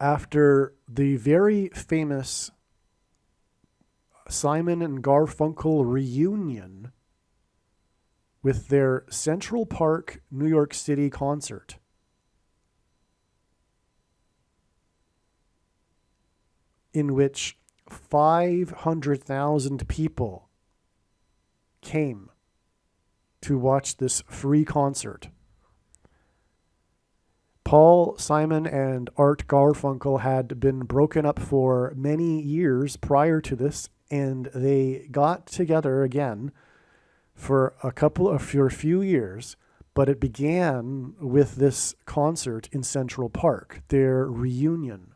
After the very famous Simon and Garfunkel reunion with their Central Park, New York City concert, in which 500,000 people came to watch this free concert. Paul Simon and Art Garfunkel had been broken up for many years prior to this, and they got together again for a few years, but it began with this concert in Central Park, their reunion.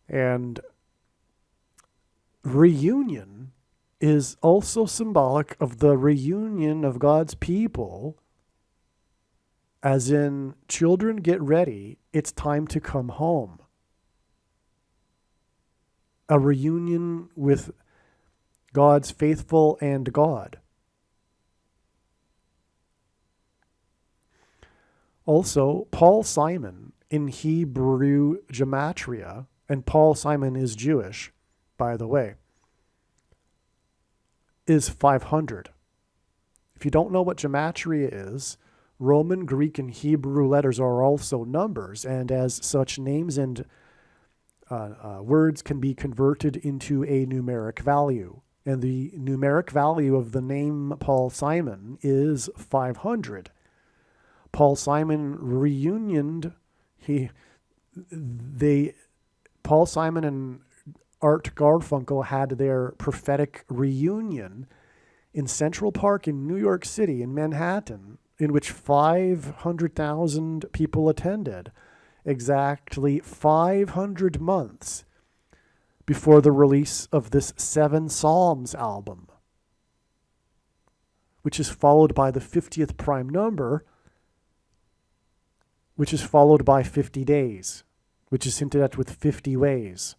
And reunion is also symbolic of the reunion of God's people, as in, children, get ready, it's time to come home. A reunion with God's faithful and God. Also, Paul Simon in Hebrew gematria, and Paul Simon is Jewish, by the way, is 500. If you don't know what gematria is, Roman, Greek, and Hebrew letters are also numbers, and as such, names and words can be converted into a numeric value. And the numeric value of the name Paul Simon is 500. Paul Simon reunioned. Paul Simon and Art Garfunkel had their prophetic reunion in Central Park in New York City, in Manhattan, in which 500,000 people attended. exactly 500 months before the release of this Seven Psalms album, which is followed by the 50th prime number, which is followed by 50 days, which is hinted at with 50 ways.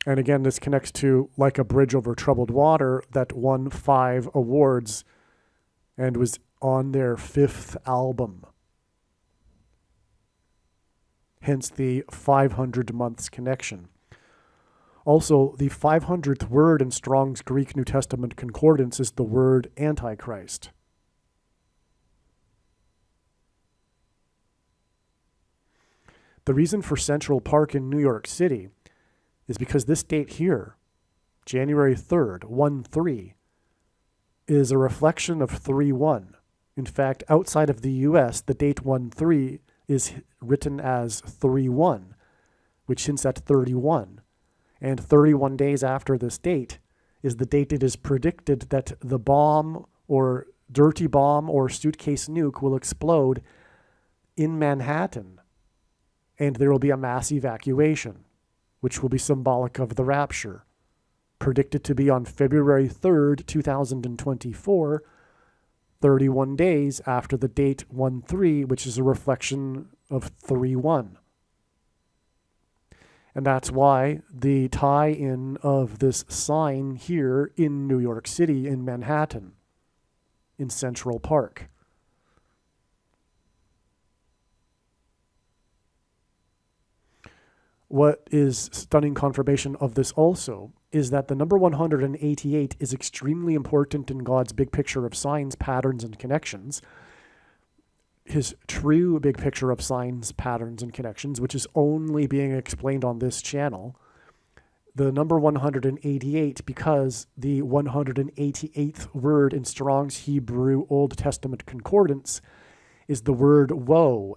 And again, this connects to Like a Bridge Over Troubled Water that won 5 awards and was on their 5th album. Hence the 500 months connection. Also, the 500th word in Strong's Greek New Testament Concordance is the word Antichrist. The reason for Central Park in New York City is because this date here, January 3rd, 1-3, is a reflection of 3-1. In fact, outside of the US, the date 1-3 is written as 3-1, which hints at 31. And 31 days after this date is the date it is predicted that the bomb or dirty bomb or suitcase nuke will explode in Manhattan, and there will be a mass evacuation, which will be symbolic of the rapture, predicted to be on February 3rd, 2024, 31 days after the date 1-3, which is a reflection of 3-1. And that's why the tie-in of this sign here in New York City, in Manhattan, in Central Park. What is stunning confirmation of this also is that the number 188 is extremely important in God's big picture of signs, patterns, and connections. His true big picture of signs, patterns, and connections, which is only being explained on this channel. The number 188 because the 188th word in Strong's Hebrew Old Testament Concordance is the word woe, !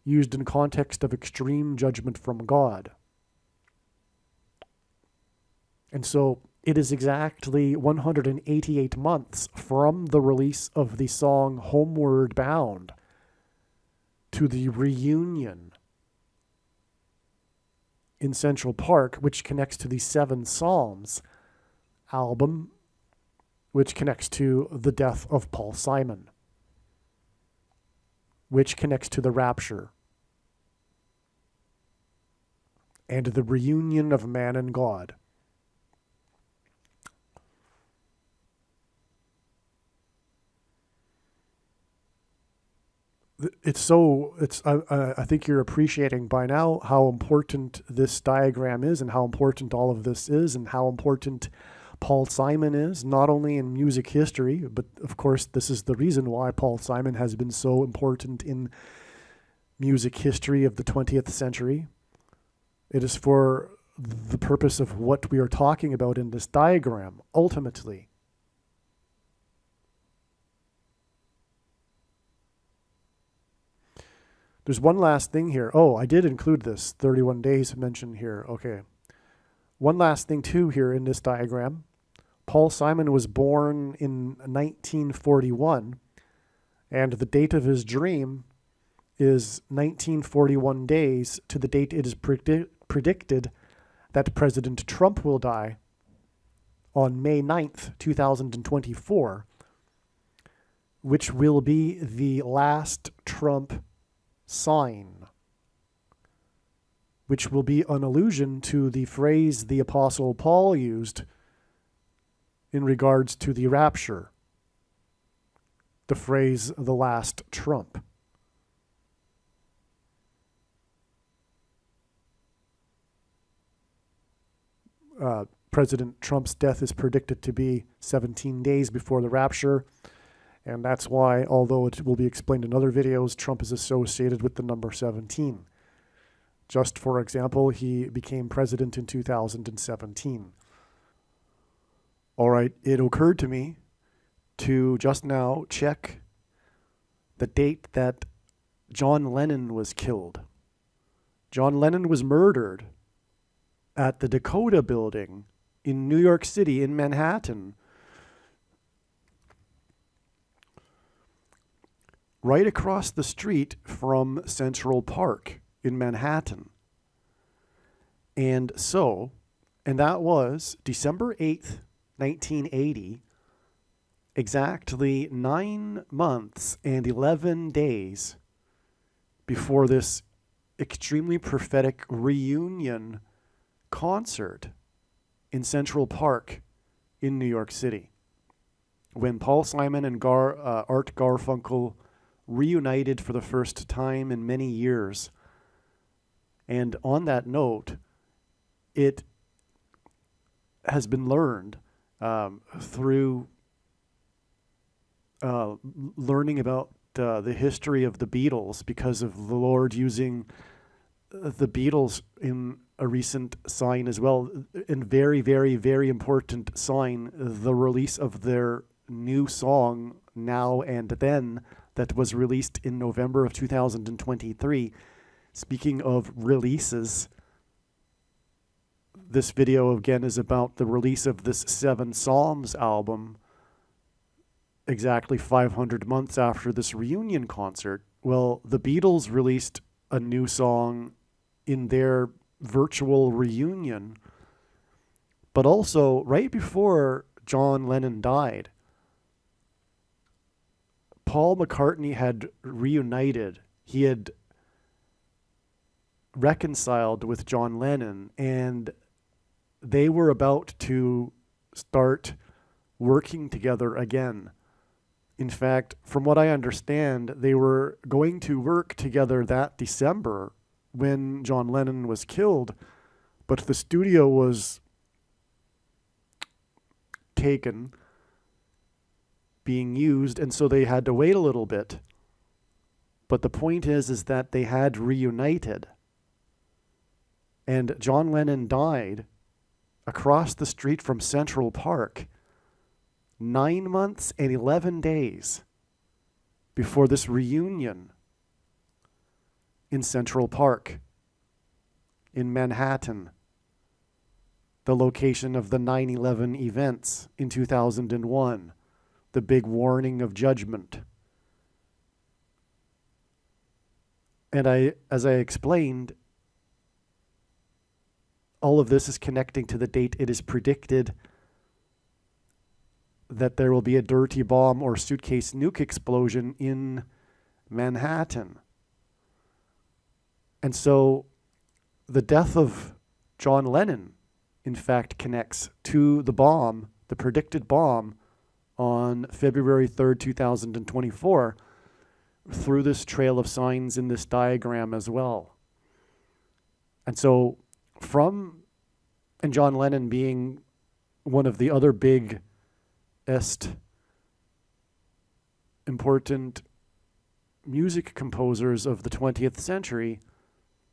Used in context of extreme judgment from God. And so it is exactly 188 months from the release of the song Homeward Bound to the reunion in Central Park, which connects to the Seven Psalms album, which connects to the death of Paul Simon, which connects to the rapture and the reunion of man and God. I think you're appreciating by now how important this diagram is and how important all of this is and how important Paul Simon is, not only in music history, but of course this is the reason why Paul Simon has been so important in music history of the 20th century. It is for the purpose of what we are talking about in this diagram, ultimately. There's one last thing here. Oh, I did include this 31 days mentioned here. Okay. One last thing too here in this diagram. Paul Simon was born in 1941, and the date of his dream is 1941 days to the date it is predicted that President Trump will die on May 9th, 2024, which will be the last Trump sign, which will be an allusion to the phrase the Apostle Paul used in regards to the rapture, the phrase the last trump. President Trump's death is predicted to be 17 days before the rapture. And that's why, although it will be explained in other videos, Trump is associated with the number 17. Just for example, he became president in 2017. All right, it occurred to me to just now check the date that John Lennon was killed. John Lennon was murdered at the Dakota Building in New York City, in Manhattan, right across the street from Central Park in Manhattan. And that was December 8th, 1980, exactly 9 months and 11 days before this extremely prophetic reunion concert in Central Park in New York City, when Paul Simon and Art Garfunkel reunited for the first time in many years. And on that note, it has been learned through learning about the history of the Beatles, because of the Lord using the Beatles in a recent sign as well, and very, very, very important sign, the release of their new song, Now and Then, that was released in November of 2023. Speaking of releases, this video again is about the release of this Seven Psalms album exactly 500 months after this reunion concert. Well, the Beatles released a new song in their virtual reunion, but also right before John Lennon died, Paul McCartney had reunited. He had reconciled with John Lennon, and they were about to start working together again. In fact, from what I understand, they were going to work together that December when John Lennon was killed, but the studio was taken, being used, and so they had to wait a little bit. But the point is that they had reunited. And John Lennon died across the street from Central Park 9 months and 11 days before this reunion in Central Park in Manhattan, the location of the 9/11 events in 2001, the big warning of judgment. And as I explained, all of this is connecting to the date it is predicted that there will be a dirty bomb or suitcase nuke explosion in Manhattan. And so the death of John Lennon, in fact, connects to the bomb, the predicted bomb, on February 3rd, 2024, through this trail of signs in this diagram as well. And so and John Lennon being one of the other big important music composers of the 20th century,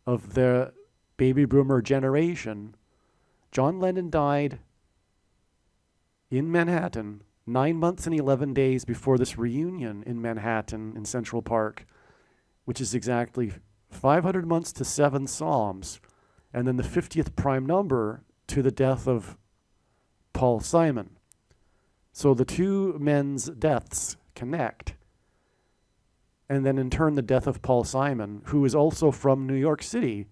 of the baby boomer generation, John Lennon died in Manhattan 9 months and 11 days before this reunion in Manhattan in Central Park, which is exactly 500 months to Seven Psalms, and then the 50th prime number to the death of Paul Simon. So the two men's deaths connect. And then in turn, the death of Paul Simon, who is also from New York City,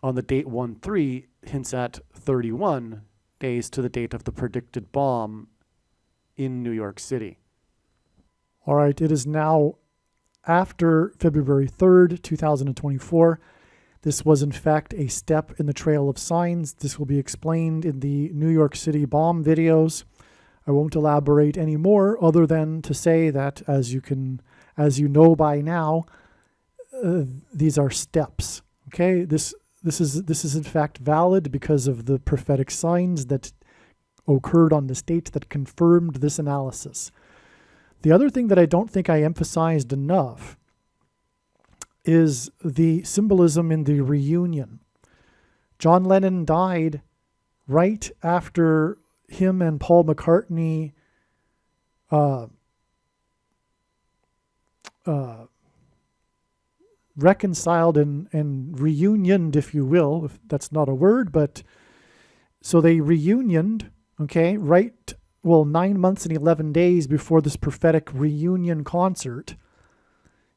on the date 1/3, hints at 31 days to the date of the predicted bomb in New York City. All right, it is now after February 3rd, 2024. This was in fact a step in the trail of signs. This will be explained in the New York City bomb videos. I won't elaborate any more other than to say that, as you know by now, these are steps. Okay, this is in fact valid because of the prophetic signs that occurred on this date that confirmed this analysis. The other thing that I don't think I emphasized enough is the symbolism in the reunion. John Lennon died right after him and Paul McCartney reconciled and reunioned, if you will, if that's not a word, but so they reunioned, okay, right 9 months and 11 days before this prophetic reunion concert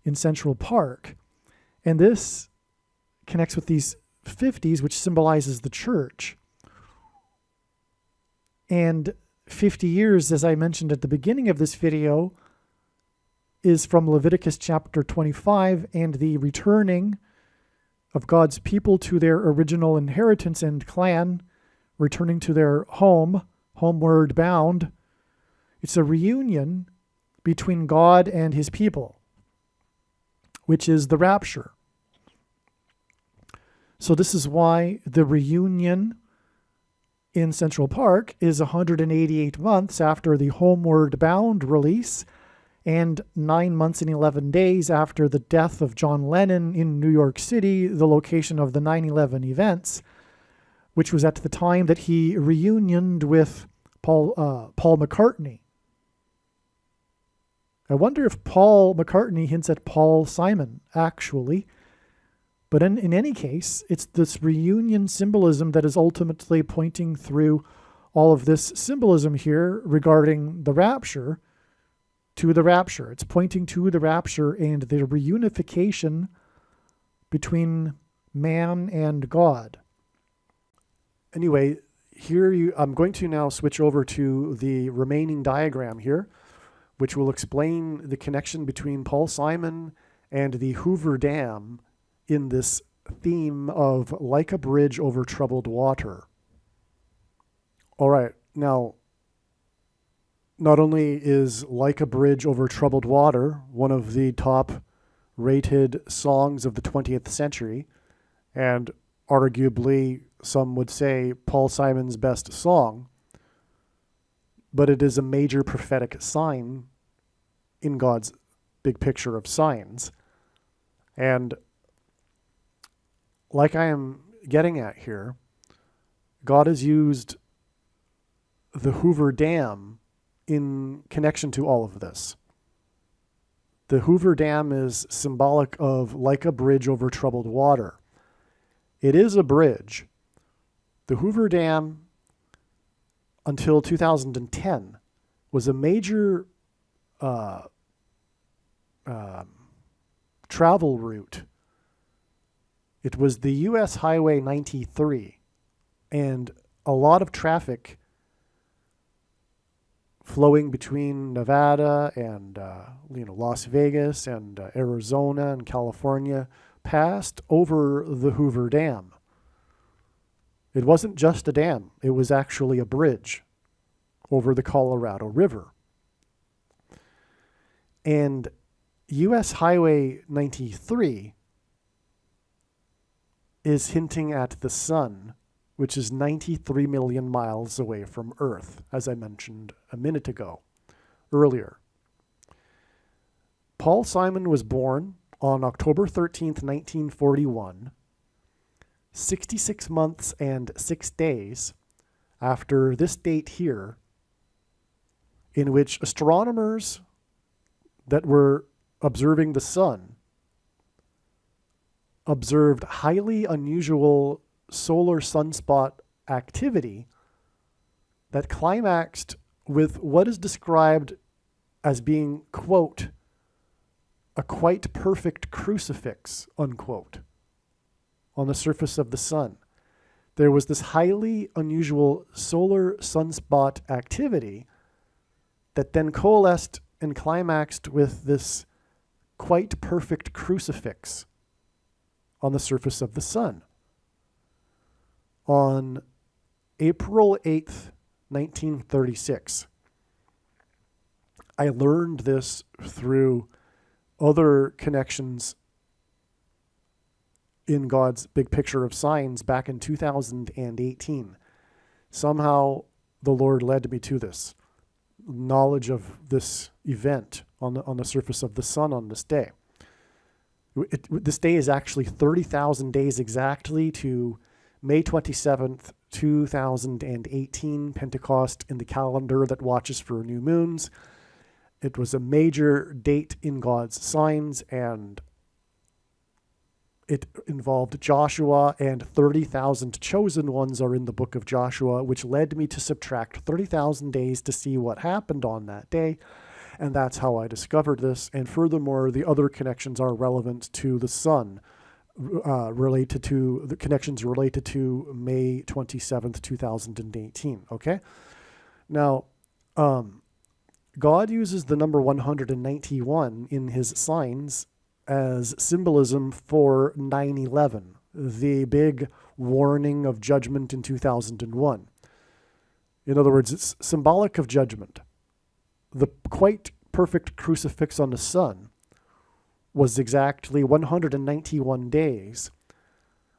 in Central Park. And this connects with these 50s, which symbolizes the church. And 50 years, as I mentioned at the beginning of this video, is from Leviticus chapter 25 and the returning of God's people to their original inheritance and clan, returning to their home, homeward bound. It's a reunion between God and his people, which is the rapture. So this is why the reunion in Central Park is 188 months after the Homeward Bound release and 9 months and 11 days after the death of John Lennon in New York City, the location of the 9/11 events, which was at the time that he reunioned with Paul McCartney. I wonder if Paul McCartney hints at Paul Simon, actually. But in any case, it's this reunion symbolism that is ultimately pointing through all of this symbolism here regarding the rapture to the rapture. It's pointing to the rapture and the reunification between man and God. Anyway, I'm going to now switch over to the remaining diagram here, which will explain the connection between Paul Simon and the Hoover Dam in this theme of like a bridge over troubled water. All right, now, not only is Like a Bridge Over Troubled Water one of the top rated songs of the 20th century, and arguably some would say Paul Simon's best song, but it is a major prophetic sign in God's big picture of signs. And like I am getting at here, God has used the Hoover Dam in connection to all of this. The Hoover Dam is symbolic of like a bridge over troubled water. It is a bridge. The Hoover Dam, until 2010, was a major travel route. It was the U.S. Highway 93, and a lot of traffic flowing between Nevada and Las Vegas and Arizona and California passed over the Hoover Dam. It wasn't just a dam, it was actually a bridge over the Colorado River. And U.S. Highway 93 is hinting at the sun, which is 93 million miles away from Earth, as I mentioned a minute ago, earlier. Paul Simon was born on October 13th, 1941, 66 months and 6 days after this date here, in which astronomers that were observing the sun observed highly unusual solar sunspot activity that climaxed with what is described as being, quote, a quite perfect crucifix, unquote, on the surface of the sun. There was this highly unusual solar sunspot activity that then coalesced and climaxed with this quite perfect crucifix on the surface of the sun. On April 8th, 1936, I learned this through other connections in God's big picture of signs back in 2018. Somehow the Lord led me to this knowledge of this event on the surface of the sun on this day. This day is actually 30,000 days exactly to May 27th, 2018, Pentecost in the calendar that watches for new moons. It was a major date in God's signs, and it involved Joshua, and 30,000 chosen ones are in the book of Joshua, which led me to subtract 30,000 days to see what happened on that day. And that's how I discovered this. And furthermore, the other connections are relevant to the sun, related to the connections related to May 27th, 2018. Okay. Now, God uses the number 191 in his signs as symbolism for 9/11, the big warning of judgment in 2001. In other words, it's symbolic of judgment. The quite perfect crucifix on the sun was exactly 191 days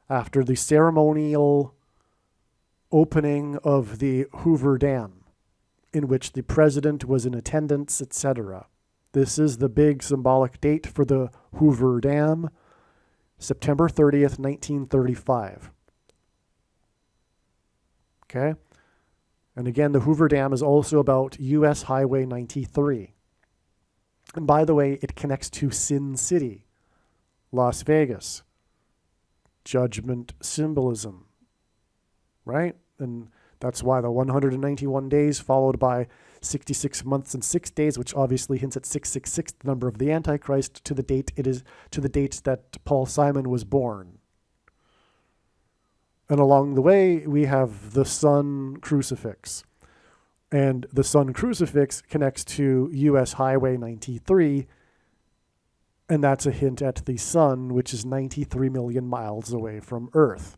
after the ceremonial opening of the Hoover Dam, in which the president was in attendance, etc. This is the big symbolic date for the Hoover Dam, September 30th, 1935. Okay? And again, the Hoover Dam is also about U.S. Highway 93. And by the way, it connects to Sin City, Las Vegas. Judgment symbolism, right? And that's why the 191 days followed by 66 months and 6 days, which obviously hints at 666, the number of the Antichrist, to the date that Paul Simon was born. And along the way, we have the sun crucifix. And the sun crucifix connects to U.S. Highway 93, and that's a hint at the sun, which is 93 million miles away from Earth.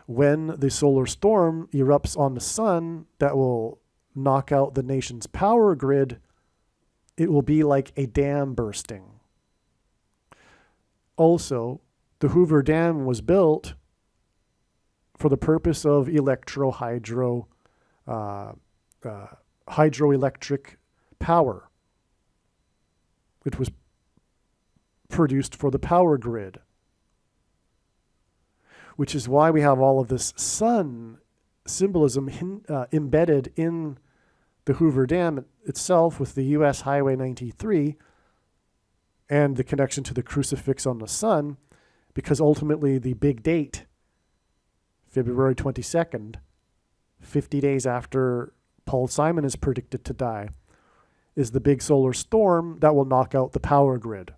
When the solar storm erupts on the sun that will knock out the nation's power grid, it will be like a dam bursting. Also, the Hoover Dam was built for the purpose of hydroelectric power. It was produced for the power grid, which is why we have all of this sun symbolism embedded in the Hoover Dam itself, with the U.S. Highway 93 and the connection to the crucifix on the sun, because ultimately the big date, February 22nd, 50 days after Paul Simon is predicted to die, is the big solar storm that will knock out the power grid.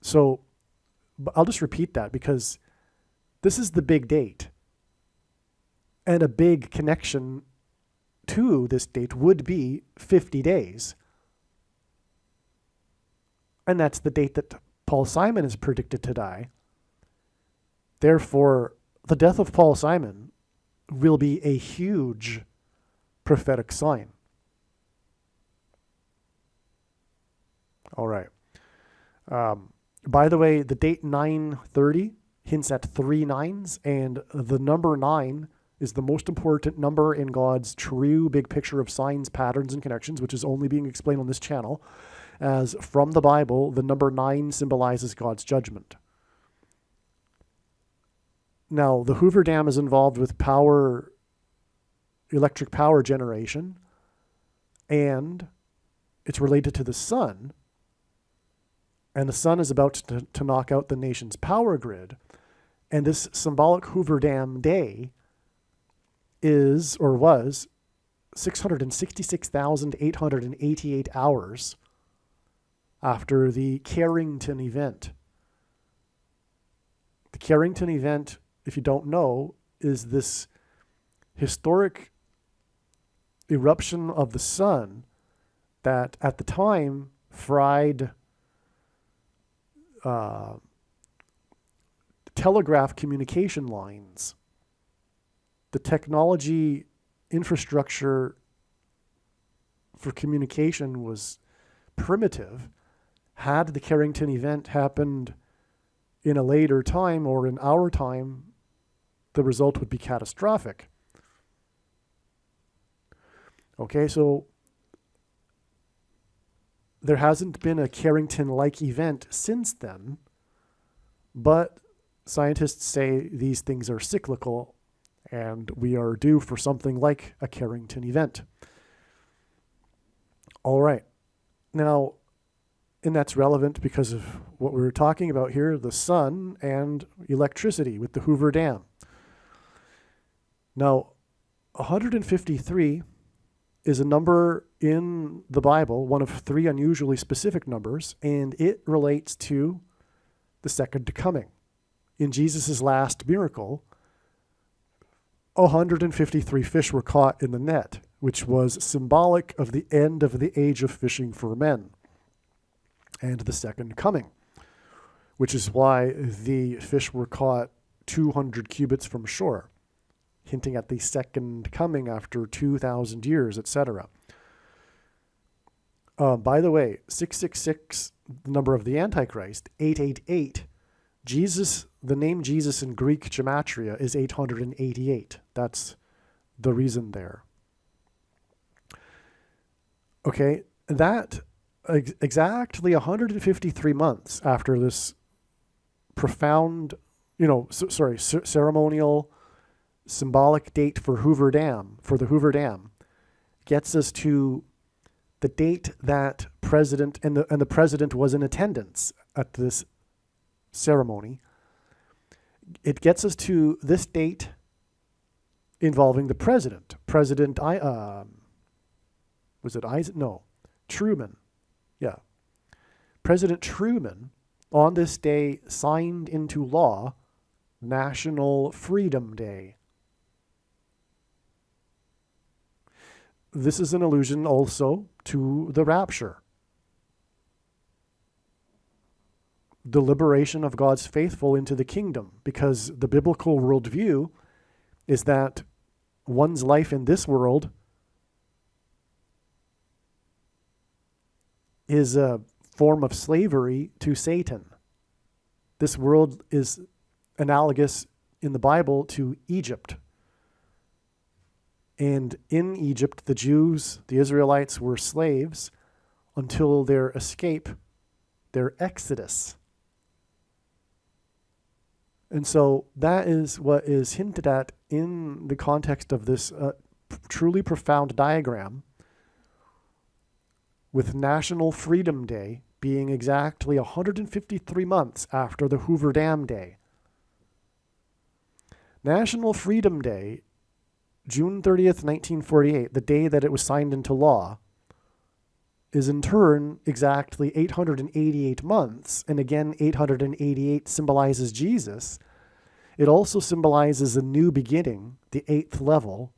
So I'll just repeat that, because this is the big date. And a big connection to this date would be 50 days. And that's the date that Paul Simon is predicted to die. Therefore, the death of Paul Simon will be a huge prophetic sign. All right. By the way, the date 9/30 hints at 3 9s, and the number 9 is the most important number in God's true big picture of signs, patterns, and connections, which is only being explained on this channel, as from the Bible, the number 9 symbolizes God's judgment. Now, the Hoover Dam is involved with electric power generation, and it's related to the sun. And the sun is about to knock out the nation's power grid. And this symbolic Hoover Dam day is, or was, 666,888 hours after the Carrington event. The Carrington event, if you don't know, is this historic eruption of the sun that at the time fried telegraph communication lines. The technology infrastructure for communication was primitive. Had the Carrington event happened in a later time or in our time, the result would be catastrophic. Okay, so there hasn't been a Carrington-like event since then, but scientists say these things are cyclical and we are due for something like a Carrington event. All right. Now, And that's relevant because of what we were talking about here, the sun and electricity with the Hoover Dam. Now, 153 is a number in the Bible, one of 3 unusually specific numbers, and it relates to the second coming. In Jesus' last miracle, 153 fish were caught in the net, which was symbolic of the end of the age of fishing for men and the second coming, which is why the fish were caught 200 cubits from shore, hinting at the second coming after 2,000 years, etc. By the way, 666, the number of the Antichrist, 888, Jesus, the name Jesus in Greek gematria is 888. That's the reason there. Okay, that exactly 153 months after this profound, ceremonial, symbolic date for the Hoover Dam, gets us to the date that the president was in attendance at this ceremony. It gets us to this date involving the president. Was it Isaac? No, Truman. Yeah. President Truman, on this day, signed into law National Freedom Day. This is an allusion also to the rapture, the liberation of God's faithful into the kingdom, because the biblical worldview is that one's life in this world is a form of slavery to Satan. This world is analogous in the Bible to Egypt. And in Egypt, the Jews, the Israelites, were slaves until their escape, their exodus. And so that is what is hinted at in the context of this truly profound diagram, with National Freedom Day being exactly 153 months after the Hoover Dam Day. National Freedom Day, June 30th, 1948, the day that it was signed into law, is in turn exactly 888 months, and again 888 symbolizes Jesus. It also symbolizes a new beginning, the 8th level.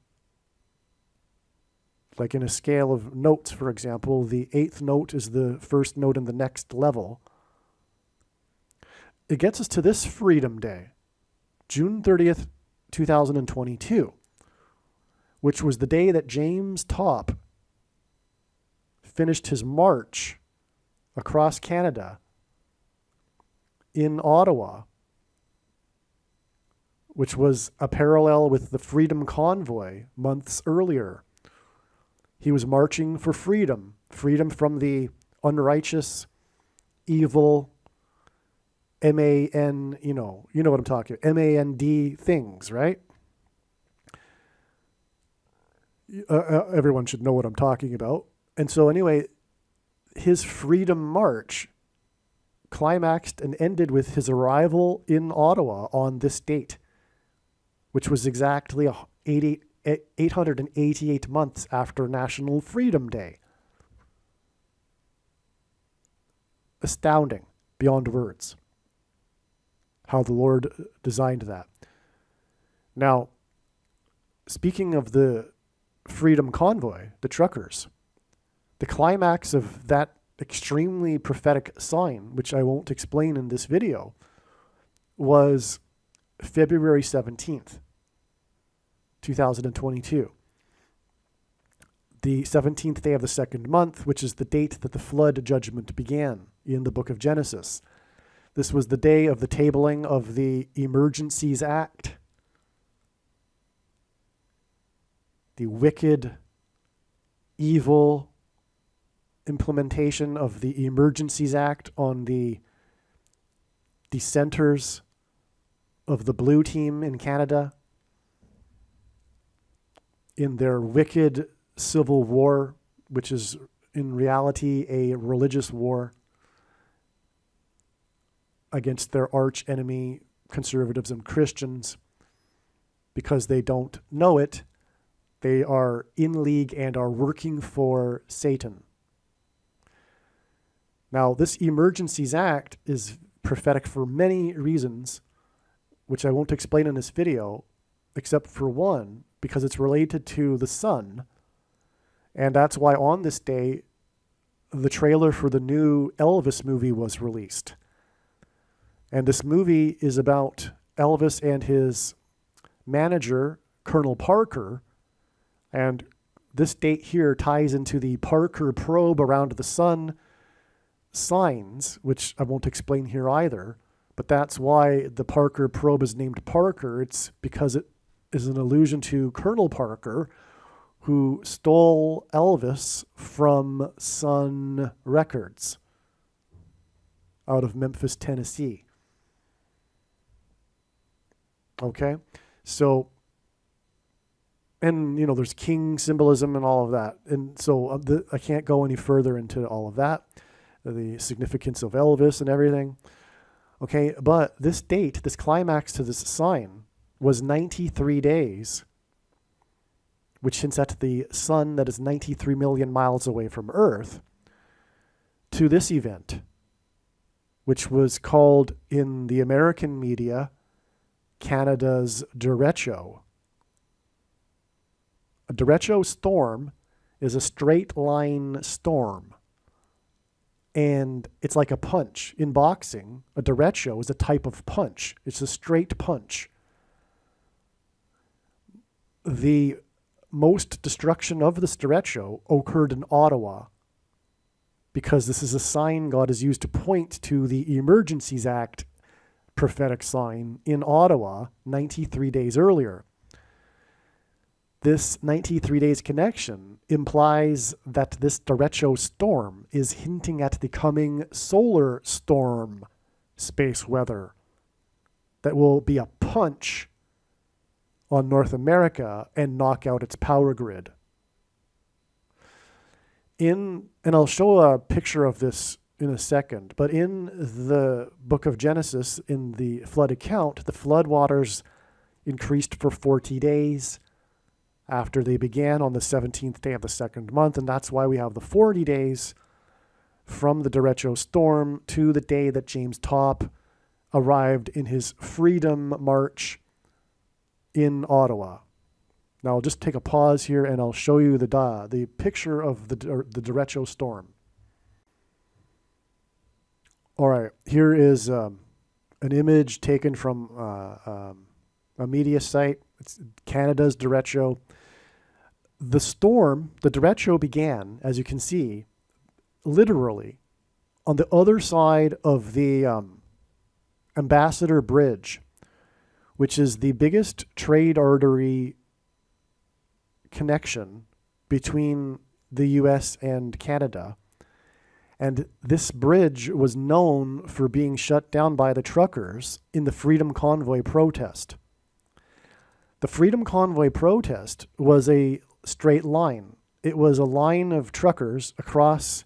Like in a scale of notes, for example, the 8th note is the first note in the next level. It gets us to this Freedom Day, June 30th, 2022, which was the day that James Topp finished his march across Canada in Ottawa, which was a parallel with the Freedom Convoy months earlier. He was marching for freedom, freedom from the unrighteous, evil, M-A-N, you know what I'm talking about, M-A-N-D things, right? Everyone should know what I'm talking about. And so anyway, his freedom march climaxed and ended with his arrival in Ottawa on this date, which was exactly 888 months after National Freedom Day. Astounding, beyond words, how the Lord designed that. Now, speaking of the Freedom Convoy, the truckers, the climax of that extremely prophetic sign, which I won't explain in this video, was February 17th, 2022. The 17th day of the second month, which is the date that the flood judgment began in the book of Genesis. This was the day of the tabling of the Emergencies Act, the wicked, evil implementation of the Emergencies Act on the dissenters of the Blue Team in Canada in their wicked civil war, which is in reality a religious war. against their arch enemy, conservatives and Christians. Because they don't know it, they are in league and are working for Satan. Now, this Emergencies Act is prophetic for many reasons, which I won't explain in this video, except for one, because it's related to the sun. And that's why on this day, the trailer for the new Elvis movie was released. And this movie is about Elvis and his manager, Colonel Parker. And this date here ties into the Parker probe around the sun signs, which I won't explain here either. But that's why the Parker probe is named Parker. It's because it is an allusion to Colonel Parker, who stole Elvis from Sun Records out of Memphis, Tennessee. Okay, so, and there's king symbolism and all of that. And so I can't go any further into all of that, the significance of Elvis and everything. Okay, but this date, this climax to this sign was 93 days, which hints at the sun that is 93 million miles away from Earth, to this event, which was called in the American media Canada's derecho. A derecho storm is a straight line storm, and it's like a punch. In boxing, a derecho is a type of punch. It's a straight punch. The most destruction of this derecho occurred in Ottawa, because this is a sign God has used to point to the Emergencies Act prophetic sign in Ottawa 93 days earlier. This 93 days connection implies that this derecho storm is hinting at the coming solar storm space weather that will be a punch on North America and knock out its power grid. And I'll show a picture of this in a second, but in the book of Genesis, in the flood account, the flood waters increased for 40 days after they began on the 17th day of the second month, and that's why we have the 40 days from the derecho storm to the day that James Topp arrived in his Freedom March in Ottawa. Now I'll just take a pause here and I'll show you the picture of the derecho storm. All right, here is an image taken from a media site. It's Canada's derecho. The storm, the derecho began, as you can see, literally on the other side of the Ambassador Bridge, which is the biggest trade artery connection between the US and Canada. And this bridge was known for being shut down by the truckers in the Freedom Convoy protest. The Freedom Convoy protest was a straight line. It was a line of truckers across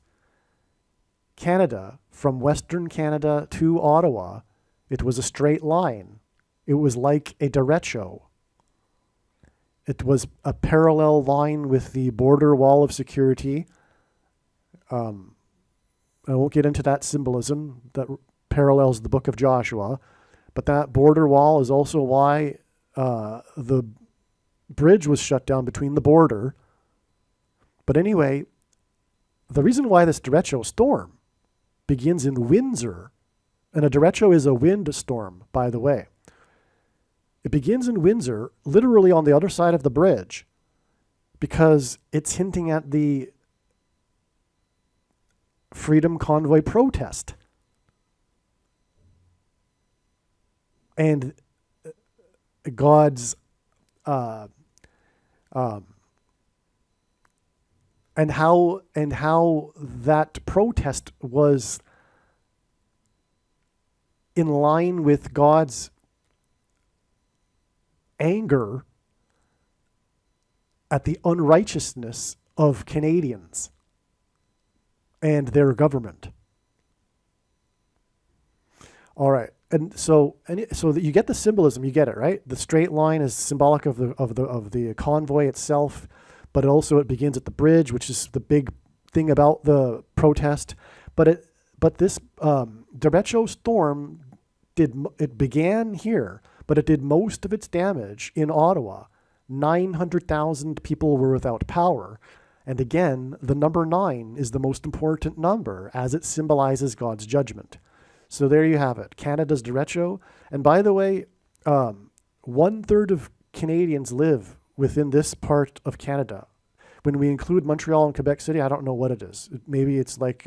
Canada, from Western Canada to Ottawa. It was a straight line. It was like a derecho. It was a parallel line with the border wall of security. I won't get into that symbolism that parallels the book of Joshua, but that border wall is also why the bridge was shut down between the border. But anyway, the reason why this derecho storm begins in Windsor, and a derecho is a wind storm, by the way. It begins in Windsor, literally on the other side of the bridge, because it's hinting at the Freedom Convoy protest. And God's and how that protest was in line with God's anger at the unrighteousness of Canadians and their government. All right. So that you get the symbolism, you get it, right? The straight line is symbolic of the convoy itself, but also it begins at the bridge, which is the big thing about the protest. But this derecho storm it began here, but it did most of its damage in Ottawa. 900,000 people were without power. And again, the number 9 is the most important number as it symbolizes God's judgment. So there you have it, Canada's derecho. And by the way, 1/3 of Canadians live within this part of Canada. When we include Montreal and Quebec City, I don't know what it is. Maybe it's like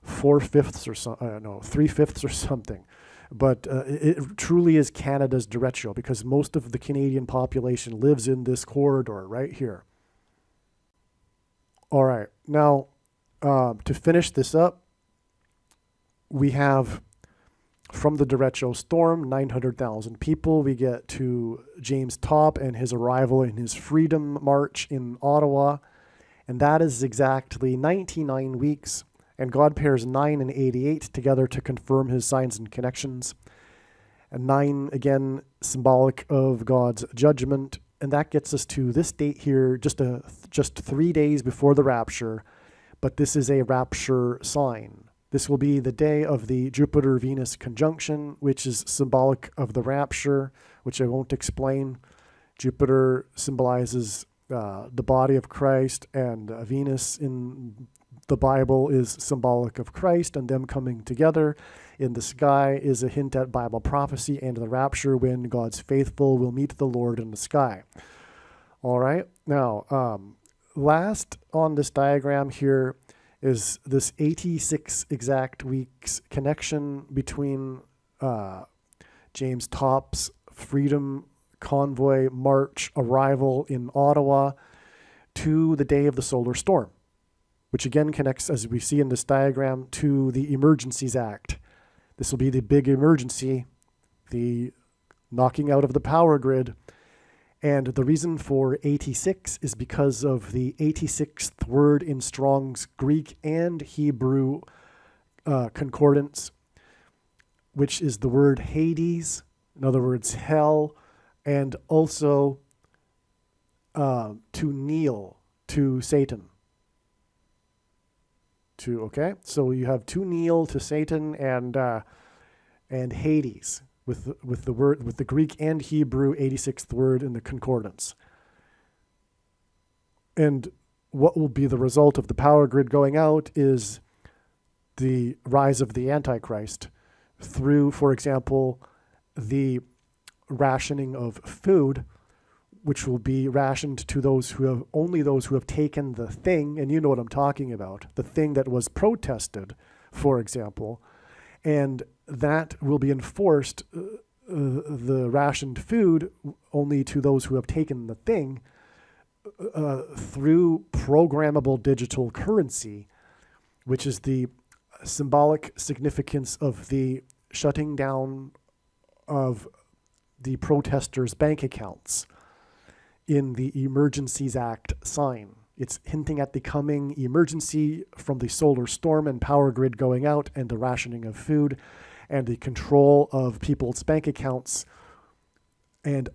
4/5 or so, no, 3/5 or something. But it truly is Canada's derecho because most of the Canadian population lives in this corridor right here. All right, now to finish this up, we have from the derecho storm, 900,000 people. We get to James Topp and his arrival in his Freedom March in Ottawa. And that is exactly 99 weeks. And God pairs 9 and 88 together to confirm his signs and connections. And 9, again, symbolic of God's judgment. And that gets us to this date here, just 3 days before the rapture. But this is a rapture sign. This will be the day of the Jupiter-Venus conjunction, which is symbolic of the rapture, which I won't explain. Jupiter symbolizes the body of Christ, and Venus in the Bible is symbolic of Christ and them coming together in the sky is a hint at Bible prophecy and the rapture when God's faithful will meet the Lord in the sky. All right. Now, last on this diagram here is this 86 exact weeks connection between James Topp's Freedom Convoy March arrival in Ottawa to the day of the solar storm, which again connects, as we see in this diagram, to the Emergencies Act. This will be the big emergency, the knocking out of the power grid. And the reason for 86 is because of the 86th word in Strong's Greek and Hebrew concordance, which is the word Hades, in other words, hell, and also to kneel to Satan. Okay, so you have to kneel to Satan and Hades with the Greek and Hebrew 86th word in the concordance. And what will be the result of the power grid going out is the rise of the Antichrist through, for example, the rationing of food, which will be rationed to those who have taken the thing, and you know what I'm talking about, the thing that was protested, for example, and that will be enforced, the rationed food, only to those who have taken the thing through programmable digital currency, which is the symbolic significance of the shutting down of the protesters' bank accounts in the Emergencies Act sign. It's hinting at the coming emergency from the solar storm and power grid going out and the rationing of food and the control of people's bank accounts and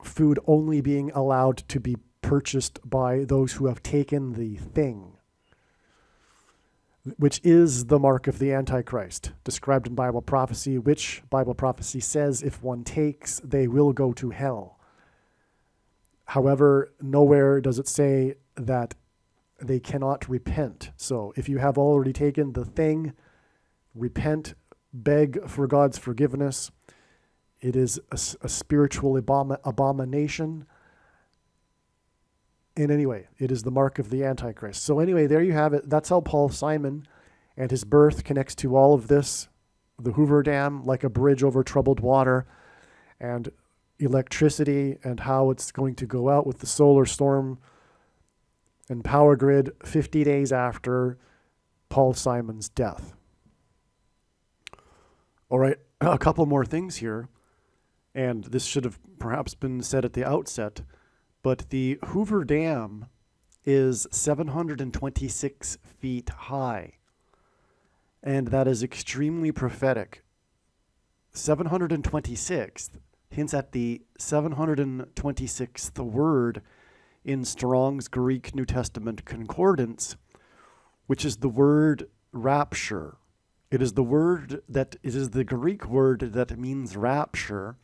food only being allowed to be purchased by those who have taken the thing, which is the mark of the Antichrist, described in Bible prophecy, which Bible prophecy says if one takes, they will go to hell. However, nowhere does it say that they cannot repent. So if you have already taken the thing, repent, beg for God's forgiveness. It is a spiritual abomination. And anyway, it is the mark of the Antichrist. So anyway, there you have it. That's how Paul Simon and his birth connects to all of this. The Hoover Dam, like a bridge over troubled water, and electricity, and how it's going to go out with the solar storm and power grid 50 days after Paul Simon's death. All right, a couple more things here, and this should have perhaps been said at the outset, but the Hoover Dam is 726 feet high. and that is extremely prophetic. 726th hints at the 726th word in Strong's Greek New Testament Concordance, which is the word rapture. It is the Greek word that means rapture.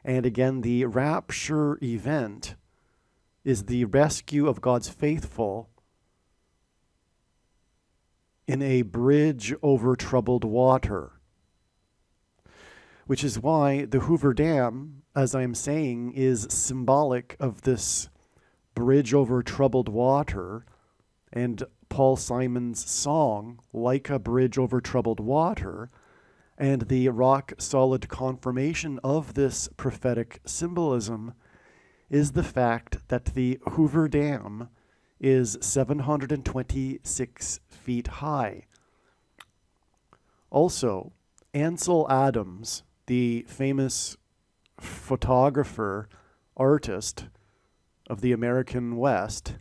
And again, the rapture event is the rescue of God's faithful in a bridge over troubled water. Which is why the Hoover Dam, as I'm saying, is symbolic of this bridge over troubled water, and Paul Simon's song, Like a Bridge Over Troubled Water, and the rock-solid confirmation of this prophetic symbolism is the fact that the Hoover Dam is 726 feet high. Also, Ansel Adams, the famous photographer, artist of the American West,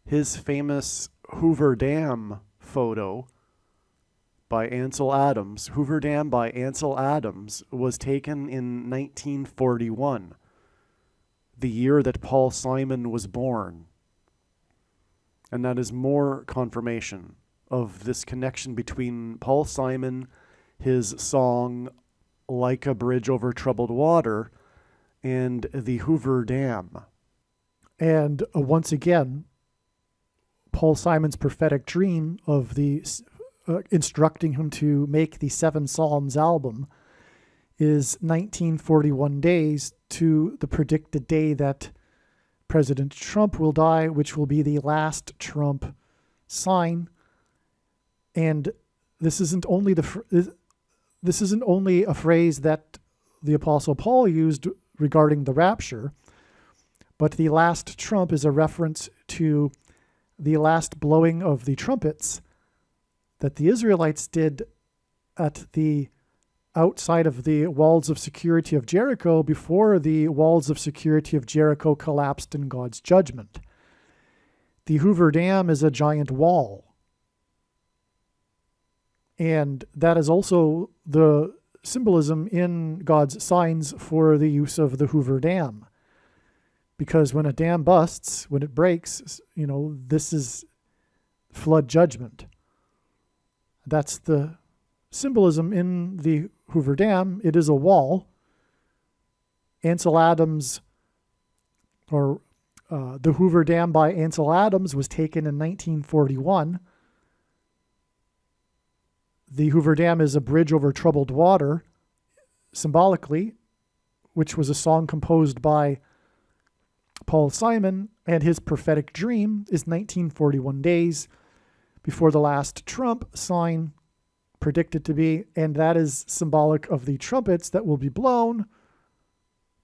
his famous Hoover Dam photo by Ansel Adams, Hoover Dam by Ansel Adams, was taken in 1941, the year that Paul Simon was born. And that is more confirmation of this connection between Paul Simon, his song Like a Bridge Over Troubled Water, and the Hoover Dam. And once again, Paul Simon's prophetic dream of the instructing him to make the Seven Psalms album is 1941 days to the predicted day that President Trump will die, which will be the last Trump sign. And this isn't only a phrase that the Apostle Paul used regarding the rapture, but the last trump is a reference to the last blowing of the trumpets that the Israelites did at the outside of the walls of security of Jericho before the walls of security of Jericho collapsed in God's judgment. The Hoover Dam is a giant wall. And that is also the symbolism in God's signs for the use of the Hoover Dam. Because when a dam busts, when it breaks, this is flood judgment. That's the symbolism in the Hoover Dam. It is a wall. Ansel Adams, or the Hoover Dam by Ansel Adams, was taken in 1941. The Hoover Dam is a bridge over troubled water, symbolically, which was a song composed by Paul Simon, and his prophetic dream is 1941 days before the last Trump sign predicted to be, and that is symbolic of the trumpets that will be blown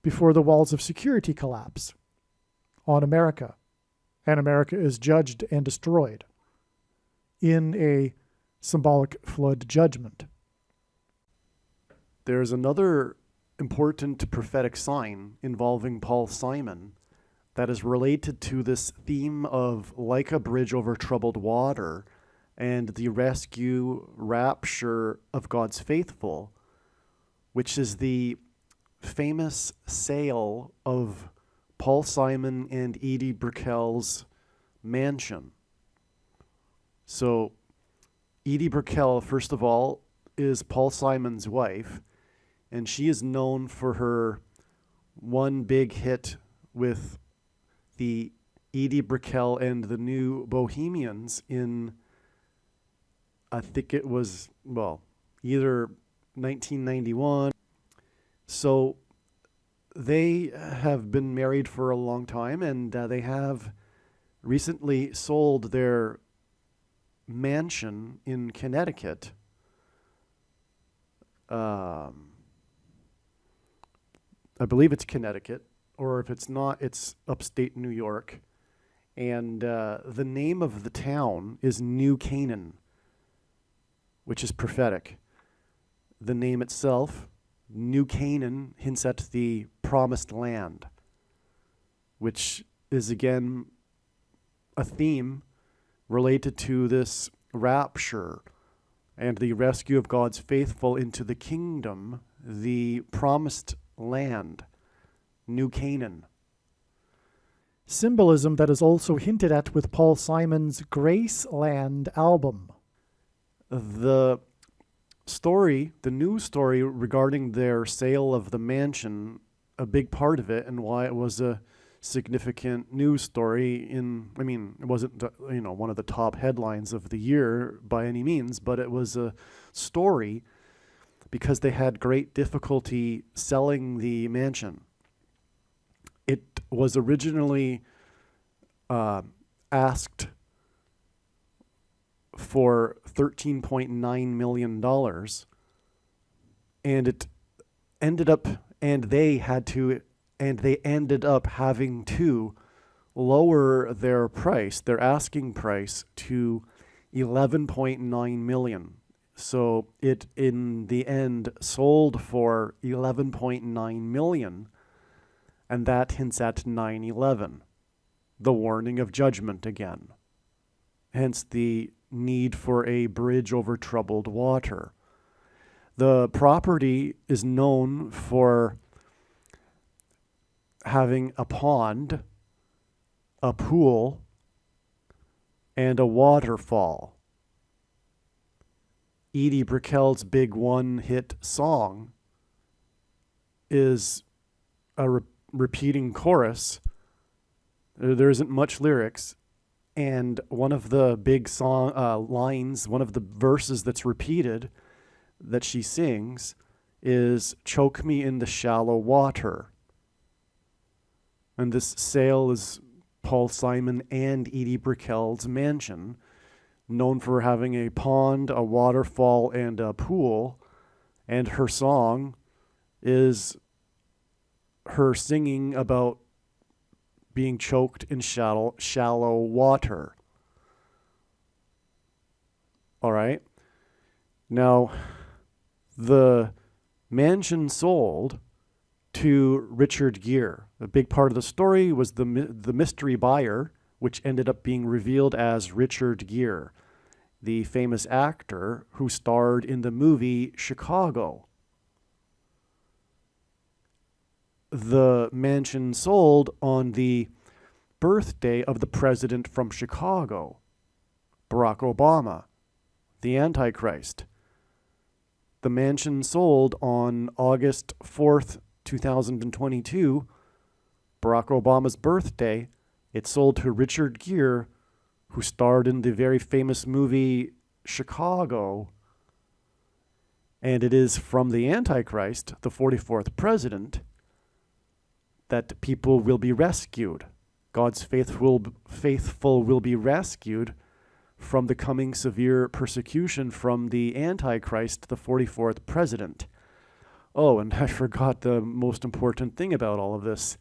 before the walls of security collapse on America, and America is judged and destroyed in a symbolic flood judgment. There's another important prophetic sign involving Paul Simon that is related to this theme of like a bridge over troubled water and the rescue, rapture of God's faithful, which is the famous sale of Paul Simon and Edie Brickell's mansion. So Edie Brickell, first of all, is Paul Simon's wife, and she is known for her one big hit with the Edie Brickell and the New Bohemians in, I think it was, either 1991. So they have been married for a long time, and they have recently sold their mansion in Connecticut. I believe it's Connecticut, or if it's not, it's upstate New York. And the name of the town is New Canaan, which is prophetic. The name itself, New Canaan, hints at the promised land, which is again a theme related to this rapture and the rescue of God's faithful into the kingdom, the promised land, New Canaan. Symbolism that is also hinted at with Paul Simon's Graceland album. The story, the news story regarding their sale of the mansion, a big part of it and why it was a significant news story it wasn't, one of the top headlines of the year by any means, but it was a story because they had great difficulty selling the mansion. It was originally asked for $13.9 million, and it ended up, and they ended up having to lower their price, their asking price, to $11.9 million. So it, in the end, sold for $11.9 million, and that hints at 9/11, the warning of judgment again. Hence the need for a bridge over troubled water. The property is known for having a pond, a pool, and a waterfall. Edie Brickell's big one-hit song is a repeating chorus. There isn't much lyrics, and one of the big song lines, one of the verses that's repeated that she sings is "Choke me in the shallow water." And this sale is Paul Simon and Edie Brickell's mansion, known for having a pond, a waterfall, and a pool. And her song is her singing about being choked in shallow water. All right. Now, the mansion sold to Richard Gere. A big part of the story was the mystery buyer, which ended up being revealed as Richard Gere, the famous actor who starred in the movie Chicago. The mansion sold on the birthday of the president from Chicago, Barack Obama, the Antichrist. The mansion sold on August 4th, 2022, Barack Obama's birthday. It sold to Richard Gere, who starred in the very famous movie Chicago. And it is from the Antichrist, the 44th president, that people will be rescued. God's faithful will be rescued from the coming severe persecution from the Antichrist, the 44th president. Oh, and I forgot the most important thing about all of this.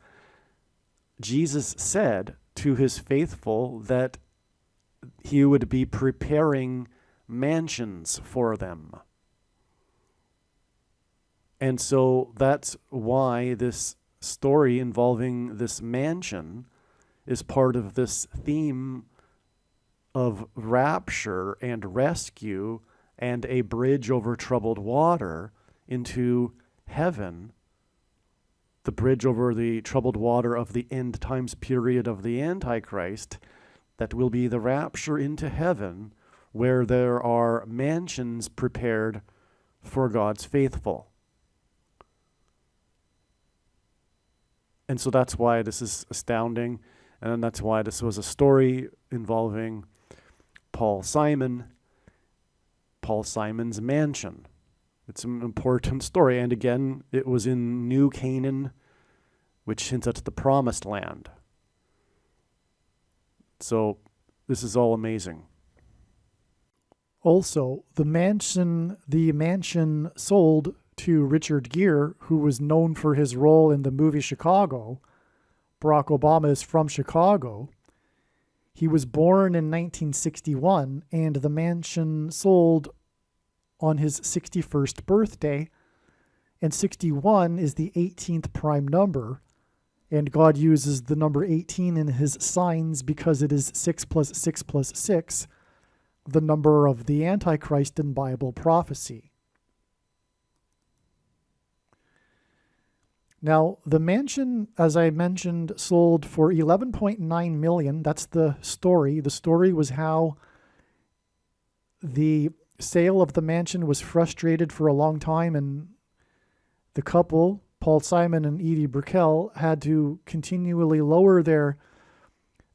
Jesus said to his faithful that he would be preparing mansions for them. And so that's why this story involving this mansion is part of this theme of rapture and rescue and a bridge over troubled water into heaven, the bridge over the troubled water of the end times period of the Antichrist, that will be the rapture into heaven, where there are mansions prepared for God's faithful. And so that's why this is astounding, and that's why this was a story involving Paul Simon, Paul Simon's mansion. It's an important story, and again, it was in New Canaan, which hints at the promised land. So this is all amazing. Also, the mansion sold to Richard Gere, who was known for his role in the movie Chicago. Barack Obama is from Chicago. He was born in 1961, and the mansion sold on his 61st birthday. And 61 is the 18th prime number, and God uses the number 18 in his signs because it is 6 plus 6 plus 6, the number of the Antichrist in Bible prophecy. Now, the mansion, as I mentioned, sold for $11.9 million. That's the story. The story was how the sale of the mansion was frustrated for a long time, and the couple, Paul Simon and Edie Brickell, had to continually lower their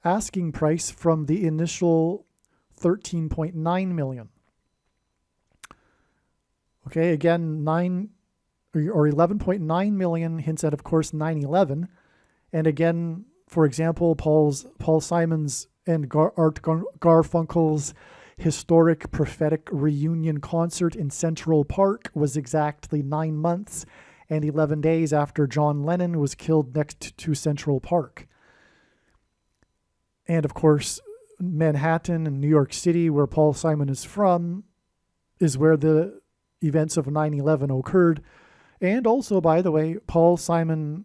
asking price from the initial $13.9 million. Okay, again, 11.9 million hints at, of course, 9/11. And again, for example, Paul Simon's and Art Garfunkel's historic prophetic reunion concert in Central Park was exactly 9 months and 11 days after John Lennon was killed next to Central Park. And of course, Manhattan and New York City, where Paul Simon is from, is where the events of 9/11 occurred. And also, by the way, Paul Simon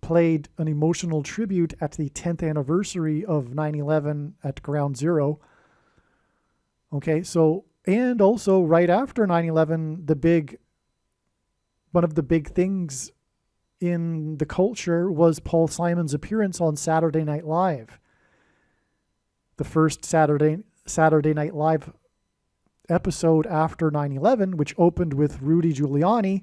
played an emotional tribute at the 10th anniversary of 9/11 at Ground Zero. Okay, so, and also right after 9/11, one of the big things in the culture was Paul Simon's appearance on Saturday Night Live. The first Saturday Night Live episode after 9/11, which opened with Rudy Giuliani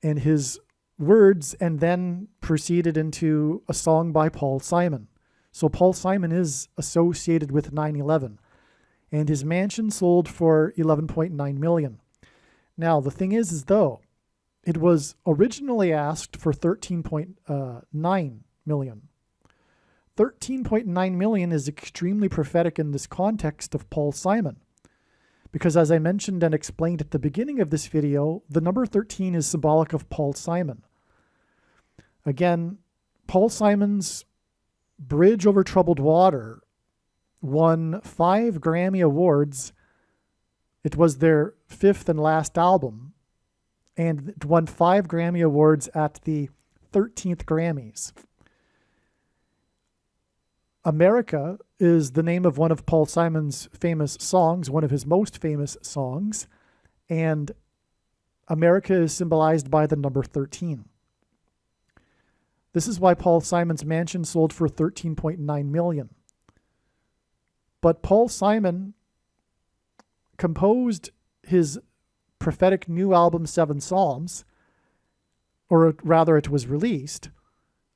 and his words, and then proceeded into a song by Paul Simon. So Paul Simon is associated with 9/11, and his mansion sold for $11.9 million. Now, the thing is though, it was originally asked for $13.9 million. $13.9 million is extremely prophetic in this context of Paul Simon, because as I mentioned and explained at the beginning of this video, the number 13 is symbolic of Paul Simon. Again, Paul Simon's Bridge Over Troubled Water won 5 Grammy Awards. It was their 5th and last album, and it won 5 Grammy Awards at the 13th Grammys. America is the name of one of Paul Simon's famous songs, one of his most famous songs, and America is symbolized by the number 13. This is why Paul Simon's mansion sold for $13.9 million. But Paul Simon composed his prophetic new album, 7 Psalms, or rather it was released,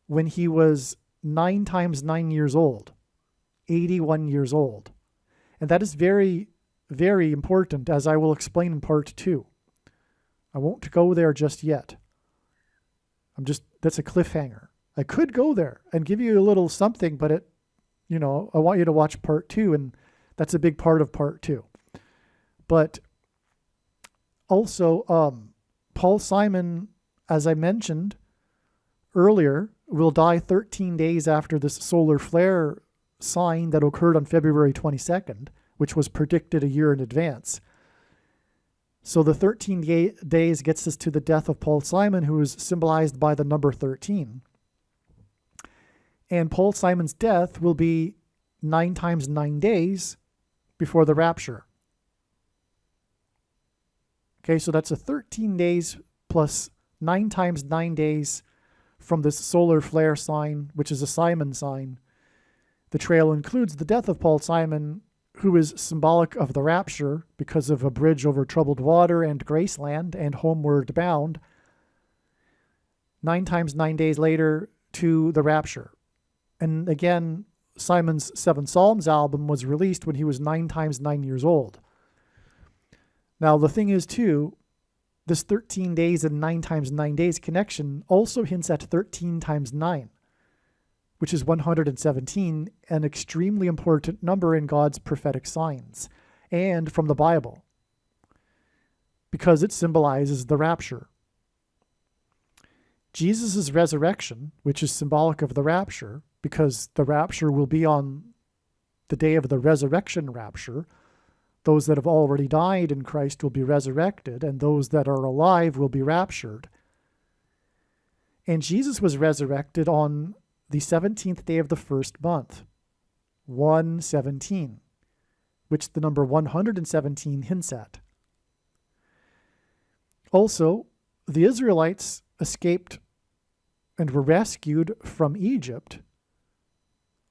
when he was 9 times 9 years old, 81 years old. And that is very, very important, as I will explain in part 2. I won't go there just yet. That's a cliffhanger. I could go there and give you a little something, but I want you to watch part 2, and that's a big part of part 2. But also, Paul Simon, as I mentioned earlier, will die 13 days after this solar flare sign that occurred on February 22nd, which was predicted a year in advance. So the 13 days gets us to the death of Paul Simon, who is symbolized by the number 13. And Paul Simon's death will be 9 times 9 days before the rapture. Okay, so that's a 13 days plus 9 times 9 days from this solar flare sign, which is a Simon sign. The trail includes the death of Paul Simon, who is symbolic of the rapture because of a bridge over troubled water and Graceland and Homeward Bound. 9 times 9 days later to the rapture. And again, Simon's 7 Psalms album was released when he was 9 times 9 years old. Now, the thing is, too, this 13 days and 9 times 9 days connection also hints at 13 times 9, which is 117, an extremely important number in God's prophetic signs and from the Bible, because it symbolizes the rapture. Jesus' resurrection, which is symbolic of the rapture, because the rapture will be on the day of the resurrection rapture. Those that have already died in Christ will be resurrected, and those that are alive will be raptured. And Jesus was resurrected on the 17th day of the first month, 1/17. which the number 117 hints at. Also, the Israelites escaped and were rescued from Egypt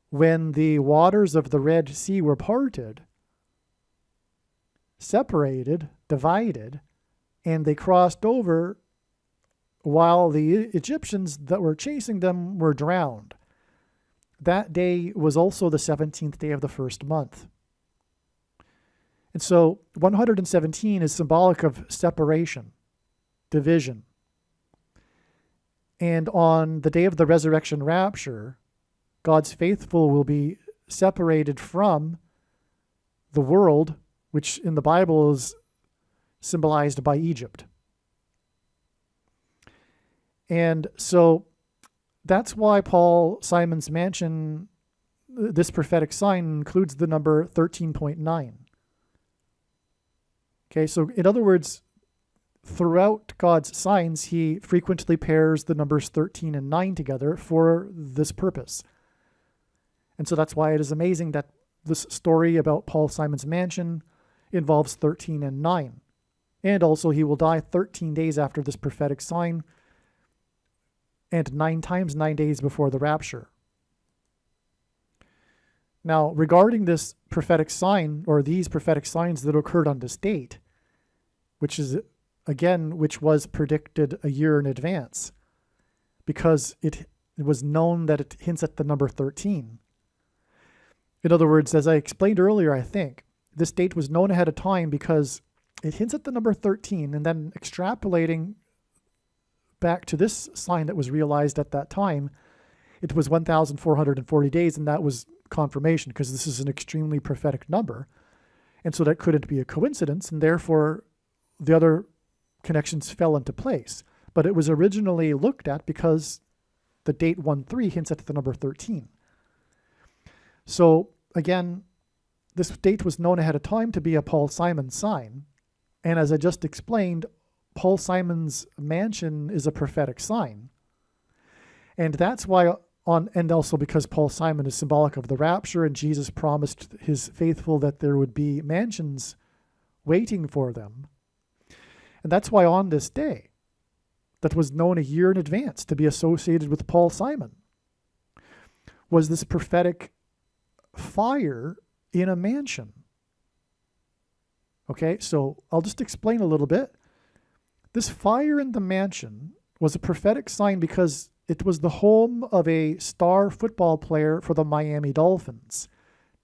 when the waters of the Red Sea were parted, separated, divided, and they crossed over while the Egyptians that were chasing them were drowned. That day was also the 17th day of the first month. And so 117 is symbolic of separation, division. And on the day of the resurrection rapture, God's faithful will be separated from the world, which in the Bible is symbolized by Egypt. And so that's why Paul Simon's Mansion, this prophetic sign, includes the number 13.9. Okay, so in other words, throughout God's signs, he frequently pairs the numbers 13 and 9 together for this purpose. And so that's why it is amazing that this story about Paul Simon's Mansion involves 13 and 9. And also he will die 13 days after this prophetic sign and 9 times 9 days before the rapture. Now, regarding this prophetic sign, or these prophetic signs that occurred on this date, which was predicted a year in advance, because it was known that it hints at the number 13. In other words, as I explained earlier, I think, this date was known ahead of time because it hints at the number 13, and then extrapolating back to this sign that was realized at that time, it was 1,440 days, and that was confirmation, because this is an extremely prophetic number. And so that couldn't be a coincidence, and therefore the other connections fell into place. But it was originally looked at because the date 1-3 hints at the number 13. So again, this date was known ahead of time to be a Paul Simon sign. And as I just explained, Paul Simon's Mansion is a prophetic sign. And that's why and also because Paul Simon is symbolic of the rapture, and Jesus promised his faithful that there would be mansions waiting for them. And that's why on this day, that was known a year in advance to be associated with Paul Simon, was this prophetic fire in a mansion. Okay, so I'll just explain a little bit. This fire in the mansion was a prophetic sign because it was the home of a star football player for the Miami Dolphins,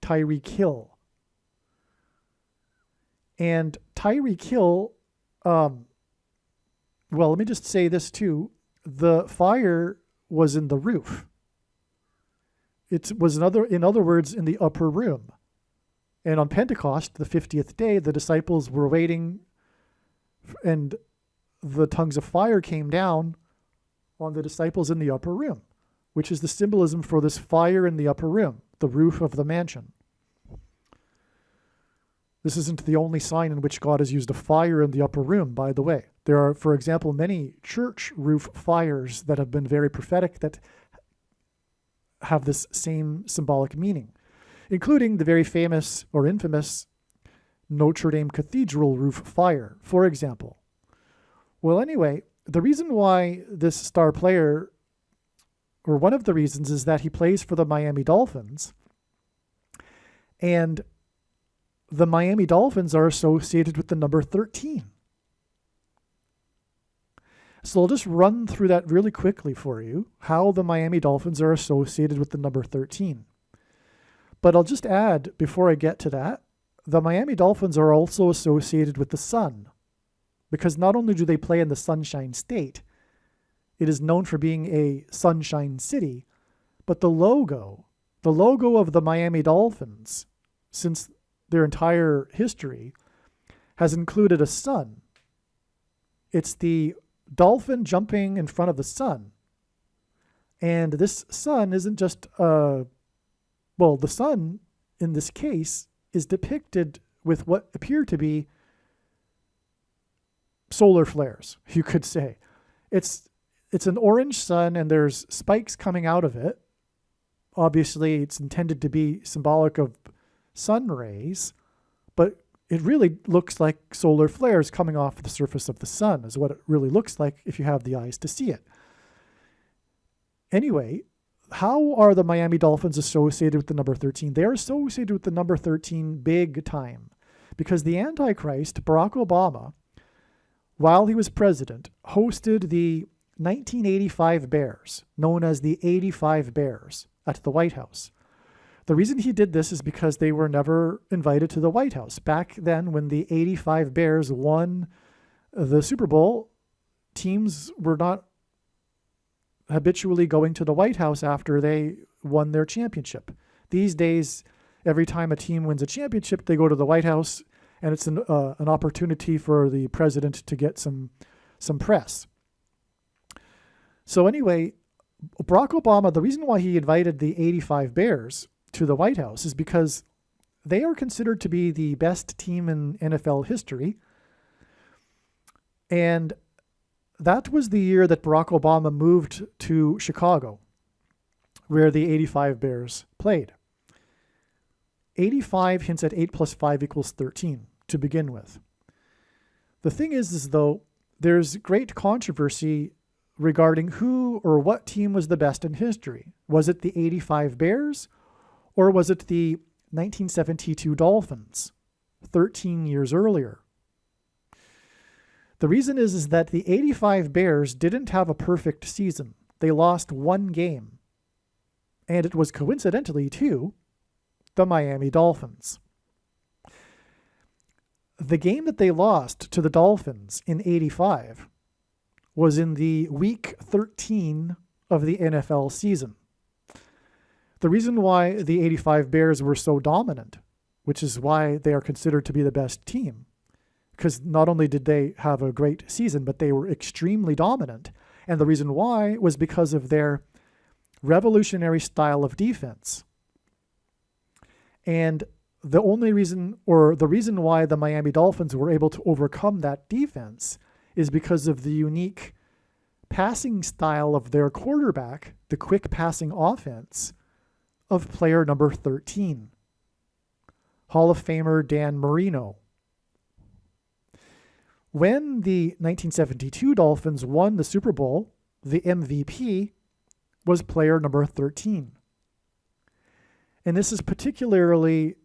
Tyreek Hill. And Tyreek Hill, well, let me just say this too. The fire was in the roof. It was, in other words, in the upper room. And on Pentecost, the 50th day, the disciples were waiting, and the tongues of fire came down on the disciples in the upper room, which is the symbolism for this fire in the upper room, the roof of the mansion. This isn't the only sign in which God has used a fire in the upper room, by the way. There are, for example, many church roof fires that have been very prophetic that have this same symbolic meaning, including the very famous or infamous Notre Dame Cathedral roof fire, for example. Well, anyway, the reason why this star player, or one of the reasons, is that he plays for the Miami Dolphins, and the Miami Dolphins are associated with the number 13. So I'll just run through that really quickly for you, how the Miami Dolphins are associated with the number 13. But I'll just add, before I get to that, the Miami Dolphins are also associated with the sun, because not only do they play in the Sunshine State, it is known for being a sunshine city, but the logo of the Miami Dolphins, since their entire history, has included a sun. It's the dolphin jumping in front of the sun. And this sun isn't just, the sun in this case is depicted with what appear to be solar flares, you could say. It's an orange sun, and there's spikes coming out of it. Obviously, it's intended to be symbolic of sun rays. it really looks like solar flares coming off the surface of the sun, is what it really looks like if you have the eyes to see it. Anyway, how are the Miami Dolphins associated with the number 13? They are associated with the number 13 big time because the Antichrist, Barack Obama, while he was president, hosted the 1985 Bears, known as the 85 Bears, at the White House. The reason he did this is because they were never invited to the White House. Back then, when the 85 Bears won the Super Bowl, teams were not habitually going to the White House after they won their championship. These days, every time a team wins a championship, they go to the White House, and it's an opportunity for the president to get some press. So anyway, Barack Obama, the reason why he invited the 85 Bears to the White House is because they are considered to be the best team in NFL history. And that was the year that Barack Obama moved to Chicago, where the 85 Bears played. 85 hints at 8 plus 5 equals 13 to begin with. The thing is though, there's great controversy regarding who or what team was the best in history. Was it the 85 Bears or was it the 1972 Dolphins, 13 years earlier? The reason is that the 85 Bears didn't have a perfect season. They lost one game. And it was coincidentally, too, the Miami Dolphins. The game that they lost to the Dolphins in 85 was in the week 13 of the NFL season. The reason why the 85 Bears were so dominant, which is why they are considered to be the best team, because not only did they have a great season, but they were extremely dominant. And the reason why was because of their revolutionary style of defense. And the only reason, or the reason why the Miami Dolphins were able to overcome that defense is because of the unique passing style of their quarterback, the quick passing offense of player number 13, Hall of Famer Dan Marino. When the 1972 Dolphins won the Super Bowl, the MVP was player number 13. And this is particularly,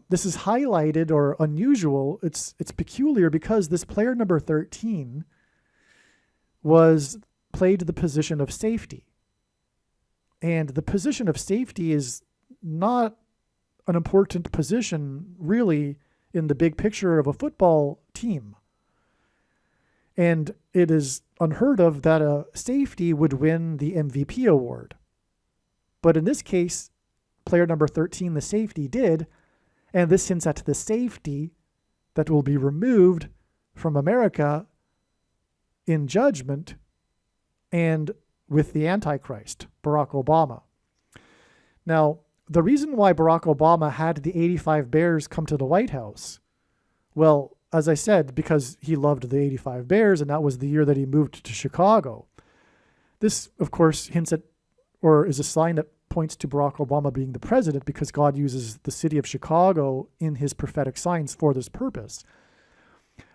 this is highlighted or unusual. It's peculiar because this player number 13 played the position of safety. And the position of safety is not an important position really in the big picture of a football team. And it is unheard of that a safety would win the MVP award. But in this case, player number 13, the safety, did, and this hints at the safety that will be removed from America in judgment and with the Antichrist, Barack Obama. Now, the reason why Barack Obama had the 85 Bears come to the White House, well, as I said, because he loved the 85 Bears, and that was the year that he moved to Chicago. This, of course, hints at, or is a sign that points to Barack Obama being the president, because God uses the city of Chicago in his prophetic signs for this purpose.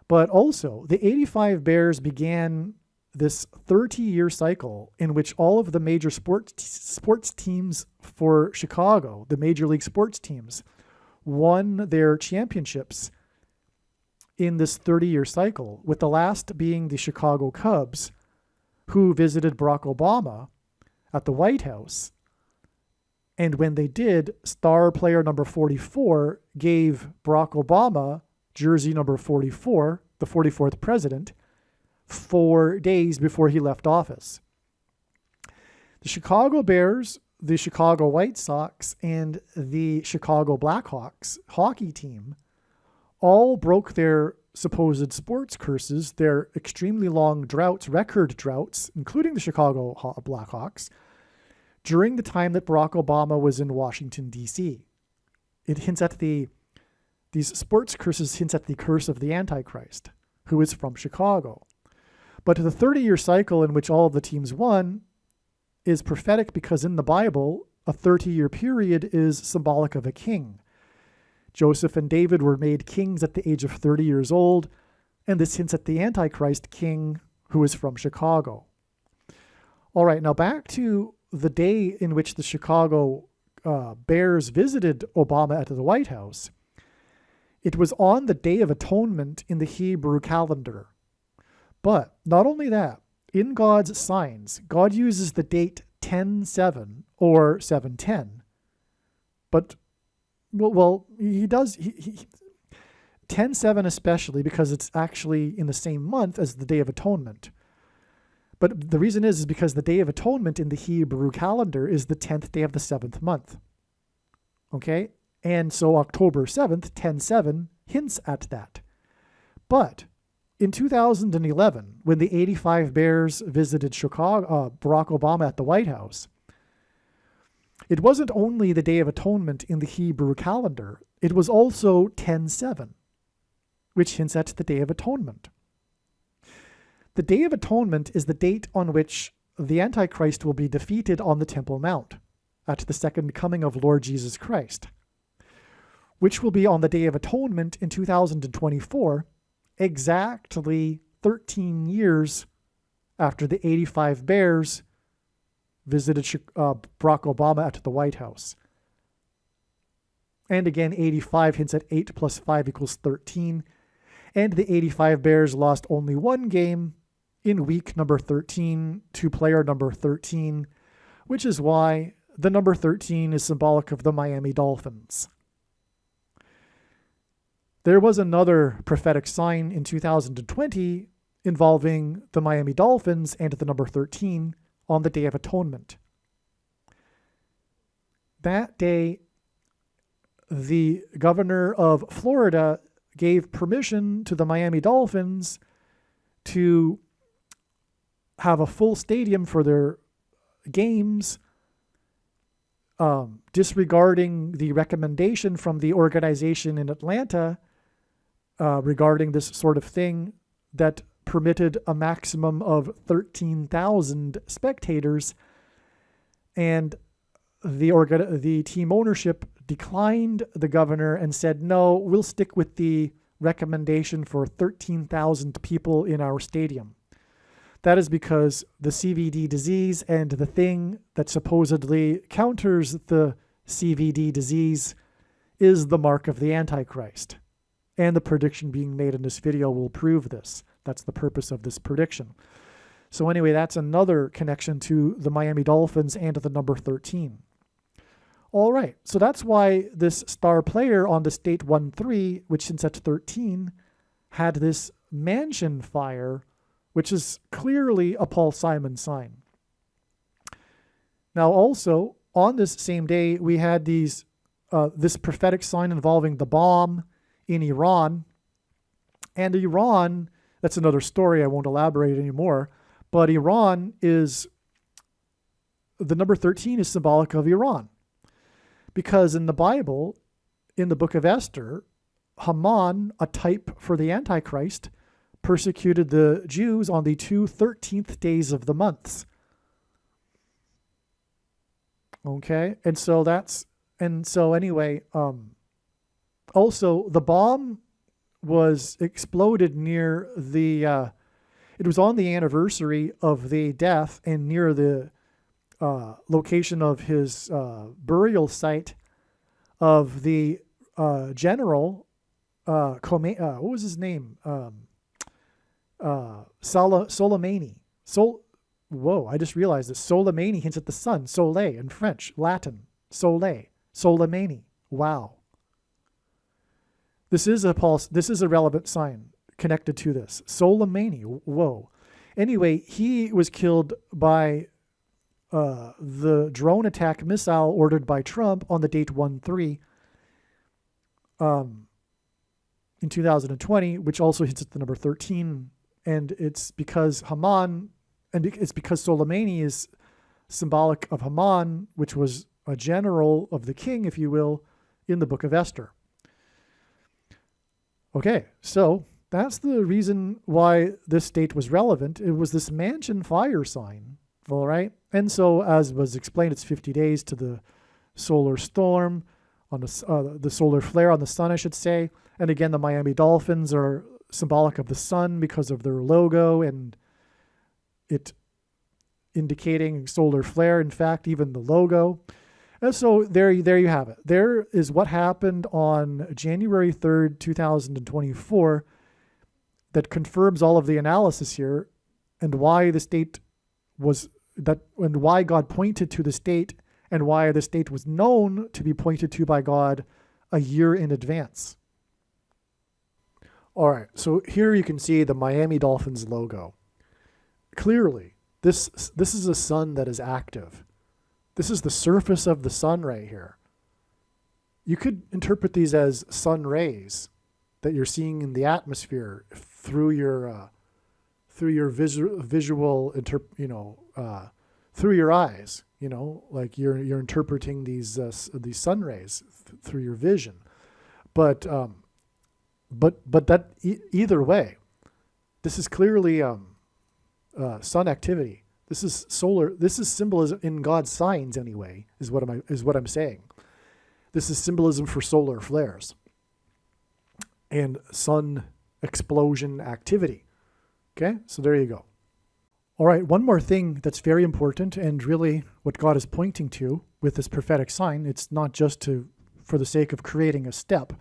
But also, the 85 Bears began this 30-year cycle in which all of the major sports teams for Chicago, the major league sports teams, won their championships in this 30-year cycle, with the last being the Chicago Cubs, who visited Barack Obama at the White House. And when they did, star player number 44 gave Barack Obama jersey number 44, the 44th president, 4 days before he left office. The Chicago Bears, the Chicago White Sox, and the Chicago Blackhawks hockey team all broke their supposed sports curses, their extremely long droughts, record droughts, including the Chicago Blackhawks, during the time that Barack Obama was in Washington, D.C. It hints at these sports curses hints at the curse of the Antichrist, who is from Chicago. But the 30-year cycle in which all of the teams won is prophetic because in the Bible, a 30-year period is symbolic of a king. Joseph and David were made kings at the age of 30 years old, and this hints at the Antichrist king who is from Chicago. All right, now back to the day in which the Chicago Bears visited Obama at the White House. It was on the Day of Atonement in the Hebrew calendar. But not only that, in God's signs, God uses the date 10-7 or 7-10. But, well, he does, 10-7 especially because it's actually in the same month as the Day of Atonement. But the reason is because the Day of Atonement in the Hebrew calendar is the 10th day of the 7th month. Okay? And so October 7th, 10-7, hints at that. But in 2011, when the 85 Bears visited Barack Obama at the White House, it wasn't only the Day of Atonement in the Hebrew calendar, it was also 10-7, which hints at the Day of Atonement. The Day of Atonement is the date on which the Antichrist will be defeated on the Temple Mount at the second coming of Lord Jesus Christ, which will be on the Day of Atonement in 2024, exactly 13 years after the 85 Bears visited Barack Obama at the White House. And again, 85 hints at 8 plus 5 equals 13. And the 85 Bears lost only one game in week number 13 to player number 13, which is why the number 13 is symbolic of the Miami Dolphins. There was another prophetic sign in 2020 involving the Miami Dolphins and the number 13 on the Day of Atonement. That day, the governor of Florida gave permission to the Miami Dolphins to have a full stadium for their games, disregarding the recommendation from the organization in Atlanta regarding this sort of thing that permitted a maximum of 13,000 spectators, and the team ownership declined the governor and said, no, we'll stick with the recommendation for 13,000 people in our stadium. That is because the CVD disease and the thing that supposedly counters the CVD disease is the mark of the Antichrist. And the prediction being made in this video will prove this. That's the purpose of this prediction. So anyway, that's another connection to the Miami Dolphins and the number 13. All right, so that's why this star player on the State 1-3, which since at 13, had this mansion fire, which is clearly a Paul Simon sign. Now also, on this same day, we had this prophetic sign involving the bomb in Iran. And Iran, that's another story, I won't elaborate anymore, but Iran is, the number 13 is symbolic of Iran. Because in the Bible, in the book of Esther, Haman, a type for the Antichrist, persecuted the Jews on the 2 13th days of the months. Okay, and so anyway, also the bomb was exploded near it was on the anniversary of the death and near the location of his burial site of the general, what was his name? Soleimani. Whoa, I just realized that Soleimani hints at the sun. Soleil in French, Latin. Soleil. Soleimani. Wow. This is a relevant sign connected to this. Soleimani. Whoa. Anyway, he was killed by the drone attack missile ordered by Trump on the date 1-3 in 2020, which also hits at the number 13. And it's because Haman, and it's because Soleimani is symbolic of Haman, which was a general of the king, if you will, in the book of Esther. Okay, so that's the reason why this date was relevant. It was this mansion fire sign, all right? And so, as was explained, it's 50 days to the solar storm. on the solar flare on the sun, I should say. And again, the Miami Dolphins are symbolic of the sun because of their logo and it indicating solar flare. In fact, even the logo. And so there you have it. There is what happened on January 3rd, 2024 that confirms all of the analysis here and why the state was that and why God pointed to the state and why the state was known to be pointed to by God a year in advance. All right, so here you can see the Miami Dolphins logo. Clearly, this is a sun that is active. This is the surface of the sun right here. You could interpret these as sun rays that you're seeing in the atmosphere through your visual through your eyes. Like you're interpreting these sun rays through your vision. But that either way, this is clearly sun activity. This is solar. This is symbolism in God's signs anyway. Is what I'm saying. This is symbolism for solar flares and sun explosion activity. Okay, so there you go. All right, one more thing that's very important and really what God is pointing to with this prophetic sign. It's not just for the sake of creating a step.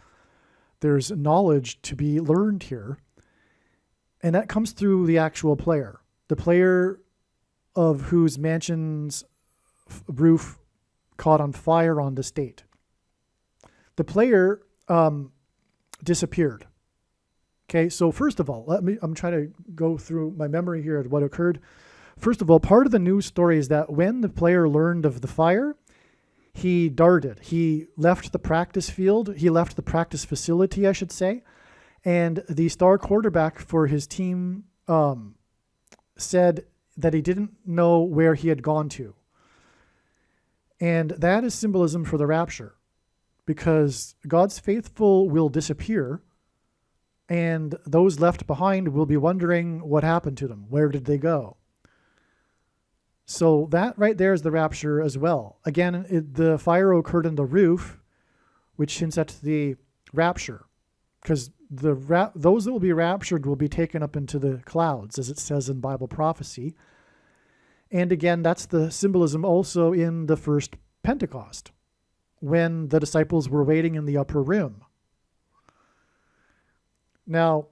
There's knowledge to be learned here, and that comes through the actual player. The player of whose mansion's roof caught on fire on the state. The player disappeared. Okay, so first of all, I'm trying to go through my memory here at what occurred. First of all, part of the news story is that when the player learned of the fire, he darted. He left the practice field. He left the practice facility, I should say. And the star quarterback for his team said that he didn't know where he had gone to. And that is symbolism for the rapture, because God's faithful will disappear, and those left behind will be wondering what happened to them. Where did they go? So that right there is the rapture as well. Again, the fire occurred in the roof, which hints at the rapture, because those that will be raptured will be taken up into the clouds, as it says in Bible prophecy. And again, that's the symbolism also in the first Pentecost, when the disciples were waiting in the upper room. Now,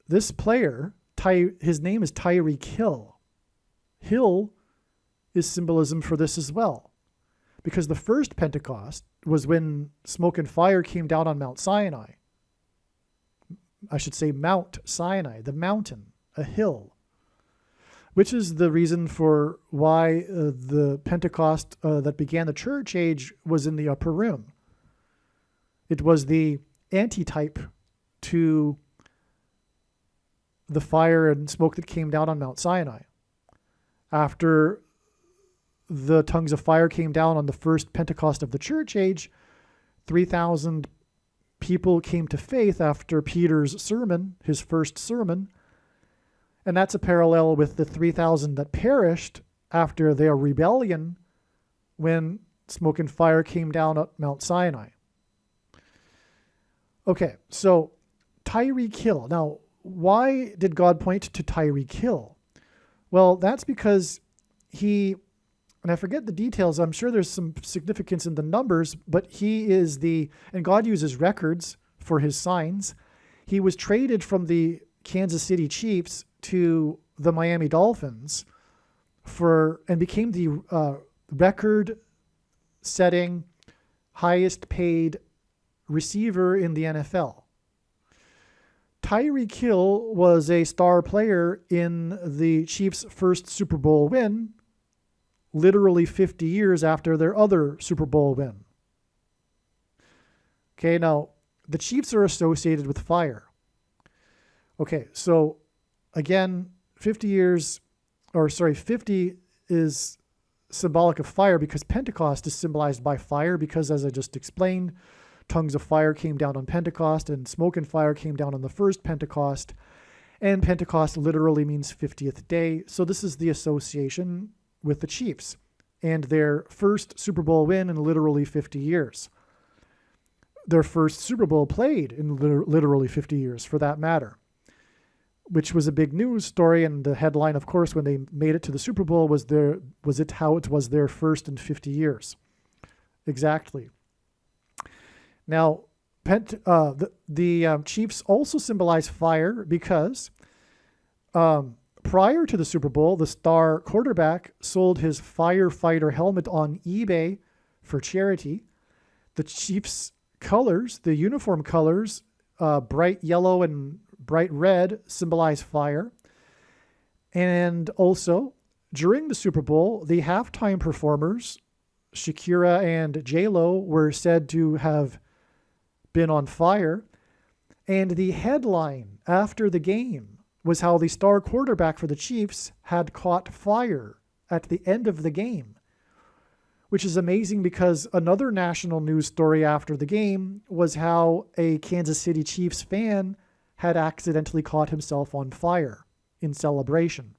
this player, his name is Tyreek Hill. Hill is symbolism for this as well, because the first Pentecost was when smoke and fire came down on Mount Sinai. I should say Mount Sinai, the mountain, a hill, which is the reason for why the Pentecost that began the church age was in the upper room. It was the antitype to the fire and smoke that came down on Mount Sinai. After the tongues of fire came down on the first Pentecost of the church age, 3,000 people came to faith after Peter's sermon, his first sermon. And that's a parallel with the 3,000 that perished after their rebellion when smoke and fire came down at Mount Sinai. Okay, so Tyreek Hill. Now, why did God point to Tyreek Hill? Well, that's because and I forget the details, I'm sure there's some significance in the numbers, but he is and God uses records for his signs. He was traded from the Kansas City Chiefs to the Miami Dolphins and became the record-setting, highest paid receiver in the NFL. Tyreek Hill was a star player in the Chiefs' first Super Bowl win, literally 50 years after their other Super Bowl win. Okay, now, the Chiefs are associated with fire. Okay, so again, 50 is symbolic of fire because Pentecost is symbolized by fire because, as I just explained, tongues of fire came down on Pentecost and smoke and fire came down on the first Pentecost. And Pentecost literally means 50th day. So this is the association with the Chiefs. and their first Super Bowl win in literally 50 years. Their first Super Bowl played in literally 50 years, for that matter, which was a big news story. And the headline, of course, when they made it to the Super Bowl was how it was their first in 50 years. Exactly. Now, the Chiefs also symbolize fire because prior to the Super Bowl, the star quarterback sold his firefighter helmet on eBay for charity. The Chiefs' colors, the uniform colors, bright yellow and bright red, symbolize fire. And also, during the Super Bowl, the halftime performers, Shakira and J-Lo, were said to have been on fire. And the headline after the game was how the star quarterback for the Chiefs had caught fire at the end of the game, which is amazing because another national news story after the game was how a Kansas City Chiefs fan had accidentally caught himself on fire in celebration.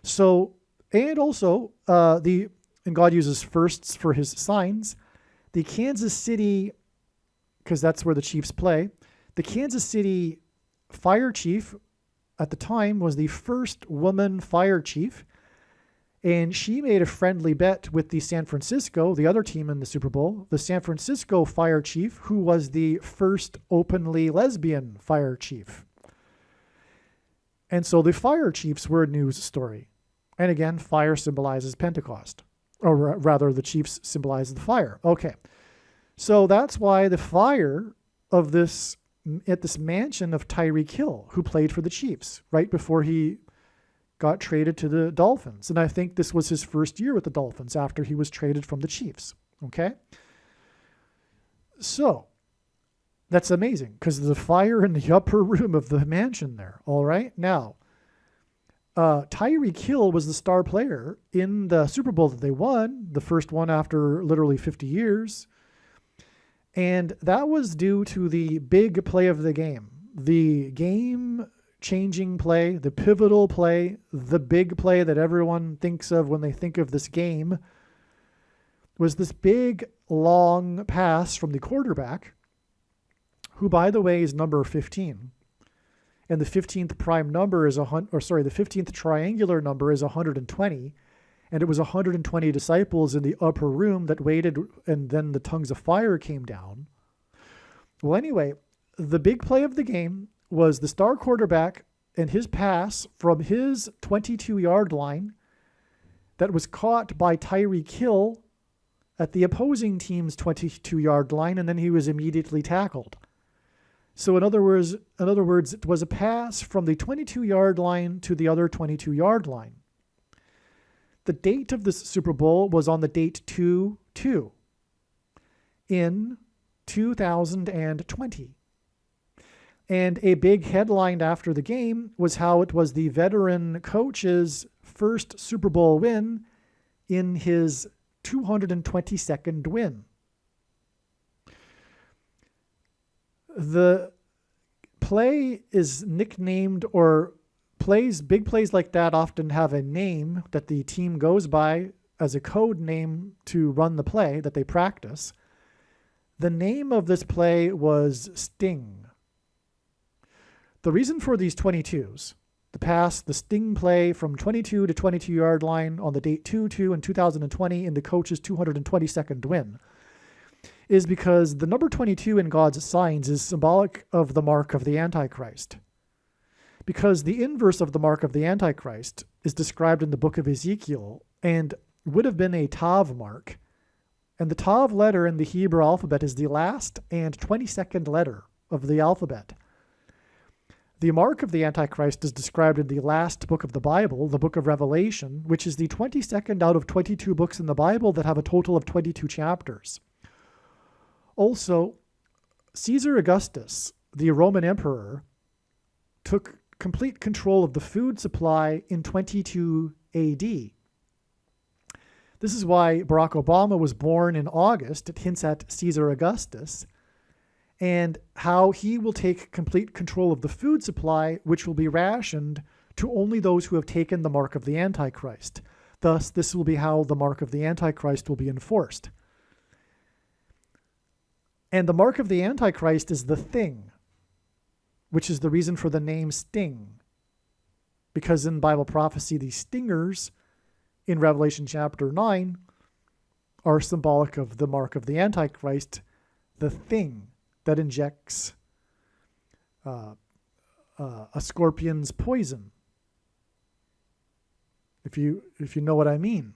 So, and also, and God uses firsts for his signs, the Kansas City, because that's where the Chiefs play, the Kansas City fire chief at the time was the first woman fire chief, and she made a friendly bet with the San Francisco, the other team in the Super Bowl, the San Francisco fire chief, who was the first openly lesbian fire chief. And so the fire chiefs were a news story. And again, fire symbolizes Pentecost. Or rather, the chiefs symbolize the fire. Okay. So that's why the fire of this, at this mansion of Tyreek Hill, who played for the Chiefs right before he got traded to the Dolphins. And I think this was his first year with the Dolphins after he was traded from the Chiefs. Okay? So, that's amazing because the fire in the upper room of the mansion there. All right? Now, Tyreek Hill was the star player in the Super Bowl that they won, the first one after literally 50 years. And that was due to the big play of the game. The game-changing play, the pivotal play, the big play that everyone thinks of when they think of this game was this big, long pass from the quarterback, who, by the way, is number 15. And the 15th prime number is the 15th triangular number is 120. And it was 120 disciples in the upper room that waited, and then the tongues of fire came down. Well, anyway, the big play of the game was the star quarterback and his pass from his 22-yard line that was caught by Tyreek Hill at the opposing team's 22-yard line, and then he was immediately tackled. So in other words, it was a pass from the 22-yard line to the other 22-yard line. The date of this Super Bowl was on the date 2/2 in 2020. And a big headline after the game was how it was the veteran coach's first Super Bowl win in his 222nd win. The play is nicknamed, or big plays like that often have a name that the team goes by as a code name to run the play that they practice. The name of this play was Sting. The reason for these 22s, the Sting play from 22 to 22-yard line on the date 2/2 in 2020 in the coach's 222nd win, is because the number 22 in God's signs is symbolic of the mark of the Antichrist. Because the inverse of the mark of the Antichrist is described in the book of Ezekiel and would have been a Tav mark. And the Tav letter in the Hebrew alphabet is the last and 22nd letter of the alphabet. The mark of the Antichrist is described in the last book of the Bible, the book of Revelation, which is the 22nd out of 22 books in the Bible that have a total of 22 chapters. Also, Caesar Augustus, the Roman emperor, took complete control of the food supply in 22 AD. This is why Barack Obama was born in August. It hints at Caesar Augustus and how he will take complete control of the food supply, which will be rationed to only those who have taken the mark of the Antichrist. Thus, this will be how the mark of the Antichrist will be enforced. And the mark of the Antichrist is the thing, which is the reason for the name sting. Because in Bible prophecy, these stingers in Revelation chapter 9 are symbolic of the mark of the Antichrist, the thing that injects a scorpion's poison. If you know what I mean.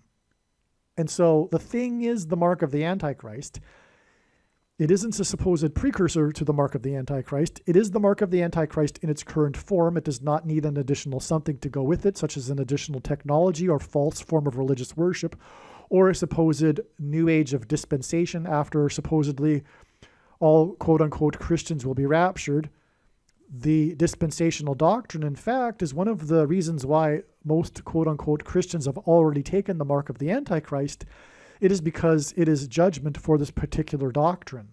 And so the thing is the mark of the Antichrist. It isn't a supposed precursor to the mark of the Antichrist. It is the mark of the Antichrist in its current form. It does not need an additional something to go with it, such as an additional technology or false form of religious worship, or a supposed new age of dispensation after supposedly all quote-unquote Christians will be raptured. The dispensational doctrine, in fact, is one of the reasons why most quote-unquote Christians have already taken the mark of the Antichrist. It is because it is judgment for this particular doctrine,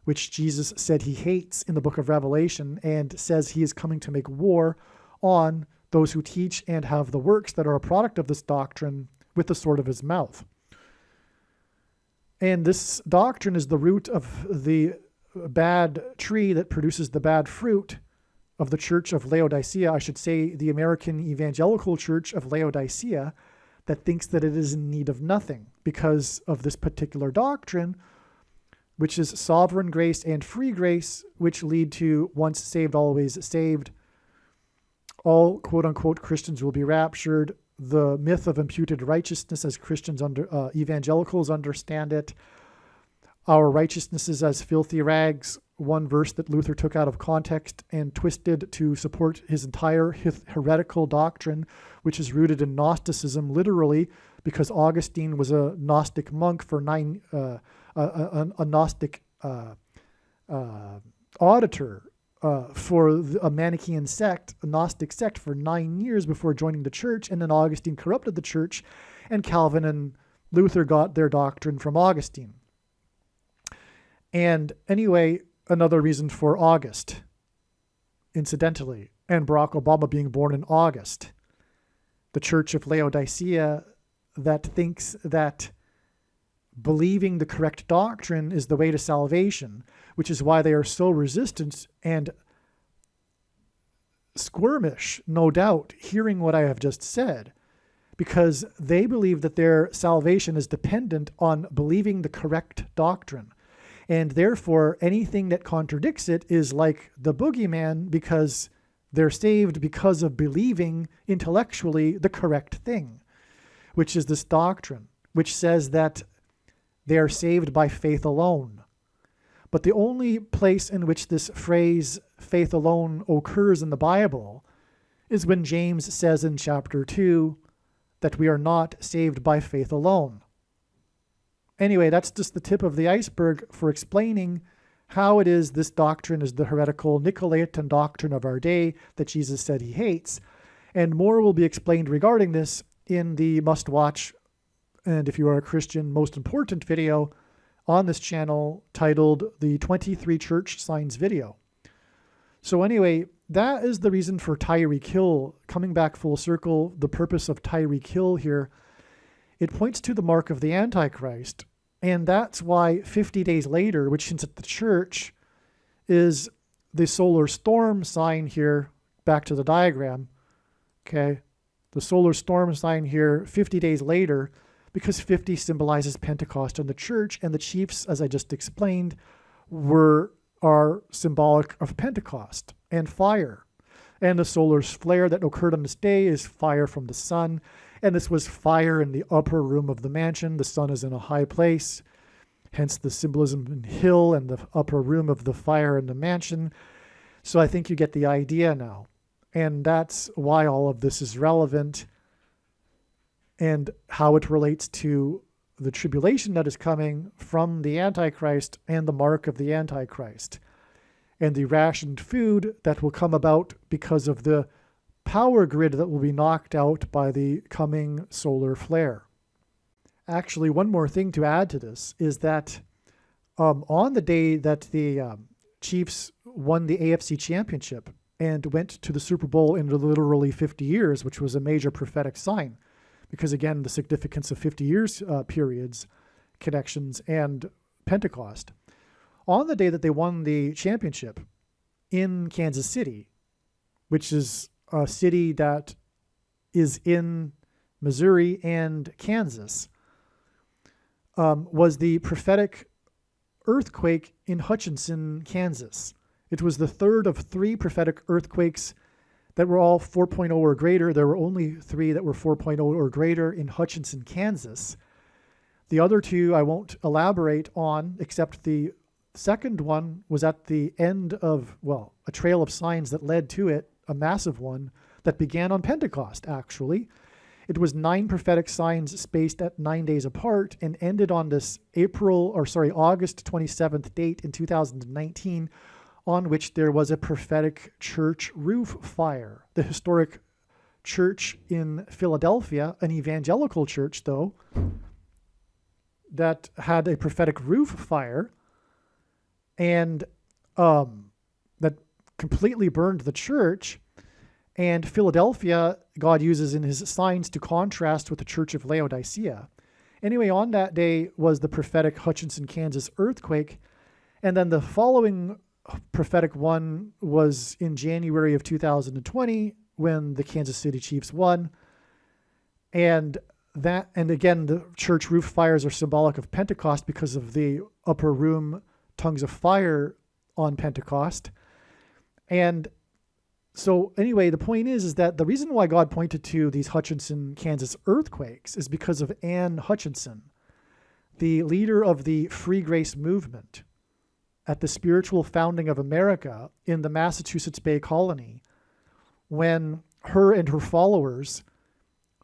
which Jesus said he hates in the book of Revelation and says he is coming to make war on those who teach and have the works that are a product of this doctrine with the sword of his mouth. And this doctrine is the root of the bad tree that produces the bad fruit of the Church of Laodicea, I should say the American Evangelical Church of Laodicea, that thinks that it is in need of nothing because of this particular doctrine, which is sovereign grace and free grace, which lead to once saved, always saved. All quote-unquote Christians will be raptured. The myth of imputed righteousness as Christians, evangelicals understand it. Our righteousness is as filthy rags, one verse that Luther took out of context and twisted to support his entire heretical doctrine, which is rooted in Gnosticism, literally, because Augustine was a Gnostic monk for a Gnostic auditor for a Manichaean sect, a Gnostic sect, for 9 years before joining the church, and then Augustine corrupted the church, and Calvin and Luther got their doctrine from Augustine. And anyway, another reason for August, incidentally, and Barack Obama being born in August. The Church of Laodicea that thinks that believing the correct doctrine is the way to salvation, which is why they are so resistant and squirmish, no doubt, hearing what I have just said, because they believe that their salvation is dependent on believing the correct doctrine. And therefore, anything that contradicts it is like the boogeyman, because they're saved because of believing intellectually the correct thing, which is this doctrine, which says that they are saved by faith alone. But the only place in which this phrase, faith alone, occurs in the Bible is when James says in chapter 2 that we are not saved by faith alone. Anyway, that's just the tip of the iceberg for explaining how it is this doctrine is the heretical Nicolaitan doctrine of our day that Jesus said he hates. And more will be explained regarding this in the must-watch, and if you are a Christian, most important video on this channel titled the 23 Church Signs video. So anyway, that is the reason for Tyreek Hill, coming back full circle, the purpose of Tyreek Hill here. It points to the mark of the Antichrist. And that's why 50 days later, which hints at the church, is the solar storm sign here, back to the diagram, okay? The solar storm sign here 50 days later, because 50 symbolizes Pentecost and the church, and the chiefs, as I just explained, are symbolic of Pentecost and fire. And the solar flare that occurred on this day is fire from the sun. And this was fire in the upper room of the mansion. The sun is in a high place, hence the symbolism in hill and the upper room of the fire in the mansion. So I think you get the idea now. And that's why all of this is relevant and how it relates to the tribulation that is coming from the Antichrist and the mark of the Antichrist, and the rationed food that will come about because of the power grid that will be knocked out by the coming solar flare. Actually, one more thing to add to this is that on the day that the Chiefs won the AFC Championship and went to the Super Bowl in literally 50 years, which was a major prophetic sign, because again, the significance of 50 years periods, connections, and Pentecost. On the day that they won the championship in Kansas City, which is a city that is in Missouri and Kansas, was the prophetic earthquake in Hutchinson, Kansas. It was the third of 3 prophetic earthquakes that were all 4.0 or greater. There were only 3 that were 4.0 or greater in Hutchinson, Kansas. The other 2 I won't elaborate on, except the second one was at the end of, well, a trail of signs that led to it, a massive one that began on Pentecost, actually. It was 9 prophetic signs spaced at 9 days apart and ended on this August 27th date in 2019, on which there was a prophetic church roof fire. The historic church in Philadelphia, an evangelical church though, that had a prophetic roof fire and that completely burned the church. And Philadelphia, God uses in his signs to contrast with the church of Laodicea. Anyway, on that day was the prophetic Hutchinson, Kansas earthquake. And then the following prophetic one was in January of 2020 when the Kansas City Chiefs won. And again, the church roof fires are symbolic of Pentecost because of the upper room tongues of fire on Pentecost. And so anyway, the point is that the reason why God pointed to these Hutchinson, Kansas earthquakes is because of Anne Hutchinson, the leader of the Free Grace movement at the spiritual founding of America in the Massachusetts Bay Colony, when her and her followers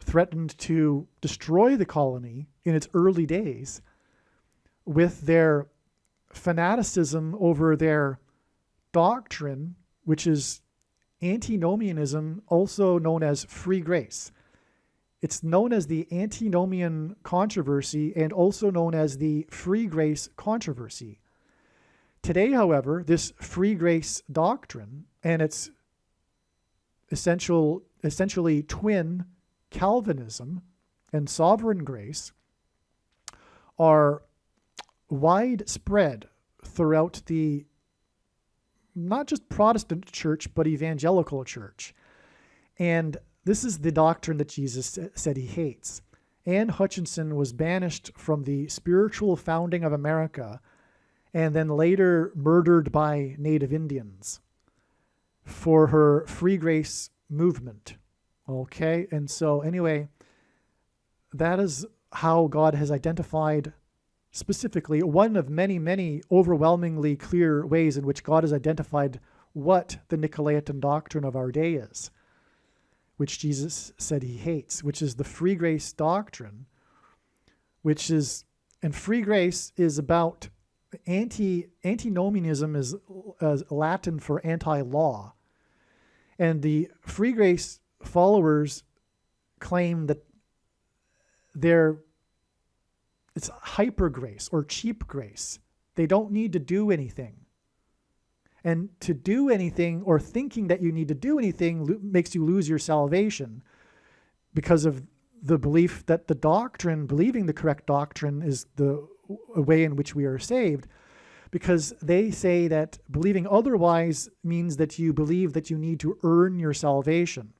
threatened to destroy the colony in its early days with their fanaticism over their doctrine, which is antinomianism, also known as free grace. It's known as the antinomian controversy and also known as the free grace controversy. Today, however, this free grace doctrine and its essentially twin Calvinism and sovereign grace are widespread throughout the not just Protestant church, but evangelical church. And this is the doctrine that Jesus said he hates. Anne Hutchinson was banished from the spiritual founding of America and then later murdered by Native Indians for her free grace movement. Okay, and so anyway, that is how God has identified specifically one of many, many overwhelmingly clear ways in which God has identified what the Nicolaitan doctrine of our day is, which Jesus said he hates, which is the free grace doctrine, and free grace is about antinomianism is Latin for anti-law. And the free grace followers claim that it's hyper grace or cheap grace. They don't need to do anything. And to do anything or thinking that you need to do anything makes you lose your salvation because of the belief that the doctrine, believing the correct doctrine, is the way in which we are saved. Because they say that believing otherwise means that you believe that you need to earn your salvation.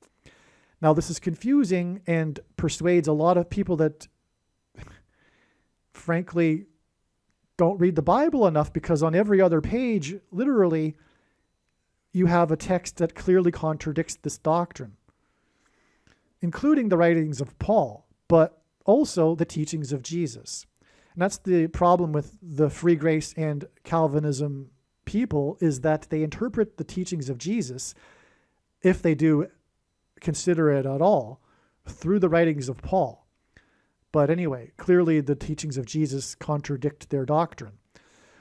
Now, this is confusing and persuades a lot of people that frankly don't read the Bible enough, because on every other page, literally, you have a text that clearly contradicts this doctrine, including the writings of Paul, but also the teachings of Jesus. And that's the problem with the free grace and Calvinism people, is that they interpret the teachings of Jesus, if they do consider it at all, through the writings of Paul. But anyway, clearly the teachings of Jesus contradict their doctrine.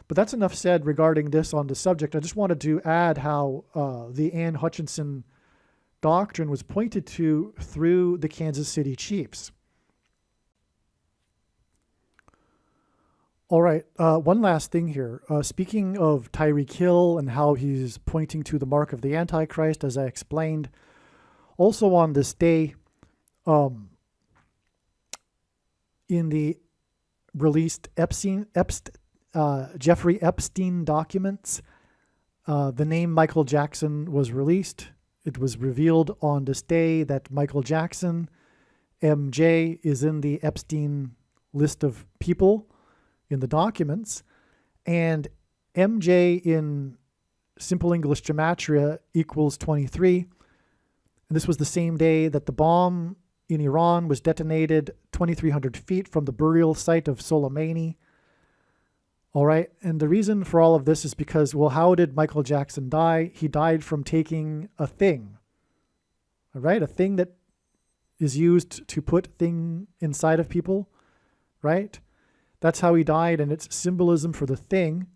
But that's enough said regarding this on the subject. I just wanted to add how the Anne Hutchinson doctrine was pointed to through the Kansas City Chiefs. All right, one last thing here. Speaking of Tyreek Hill and how he's pointing to the mark of the Antichrist, as I explained, also on this day, in the released Jeffrey Epstein documents, the name Michael Jackson was released. It was revealed on this day that Michael Jackson, MJ, is in the Epstein list of people in the documents. And MJ in simple English gematria equals 23. And this was the same day that the bomb in Iran was detonated 2,300 feet from the burial site of Soleimani. All right. And the reason for all of this is because, well, how did Michael Jackson die? He died from taking a thing. All right. A thing that is used to put thing inside of people. Right. That's how he died. And it's symbolism for the thing.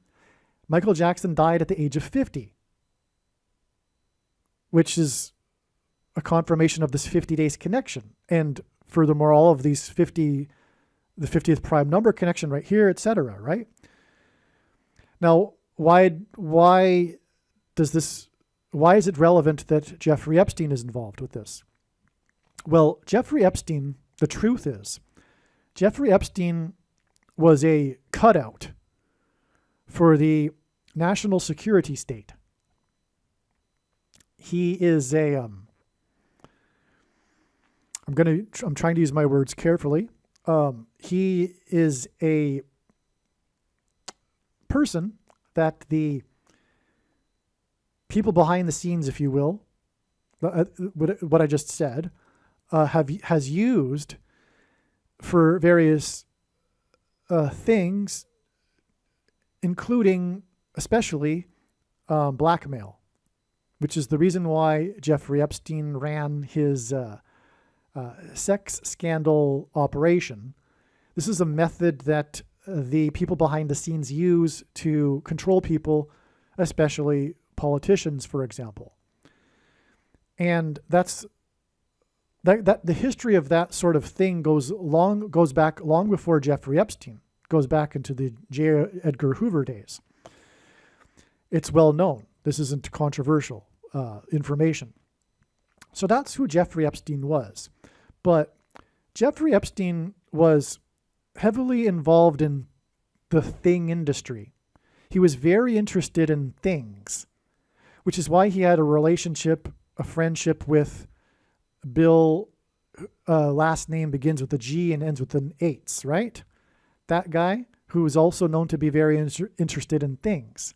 Michael Jackson died at the age of 50, which is a confirmation of this 50 days connection. And furthermore, all of these the 50th prime number connection right here, etc. Right? Now, why is it relevant that Jeffrey Epstein is involved with this? Well, Jeffrey Epstein, the truth is, Jeffrey Epstein was a cutout for the national security state. He is I'm trying to use my words carefully. He is a person that the people behind the scenes, if you will, what I just said, has used for various things, including especially blackmail, which is the reason why Jeffrey Epstein ran his sex scandal operation. This is a method that the people behind the scenes use to control people, especially politicians, for example. And that's that the history of that sort of thing goes back long before Jeffrey Epstein, goes back into the J. Edgar Hoover days. It's well known. This isn't controversial information. So that's who Jeffrey Epstein was. But Jeffrey Epstein was heavily involved in the thing industry. He was very interested in things, which is why he had a friendship with Bill, last name begins with a G and ends with an 8, right? That guy who is also known to be very interested in things.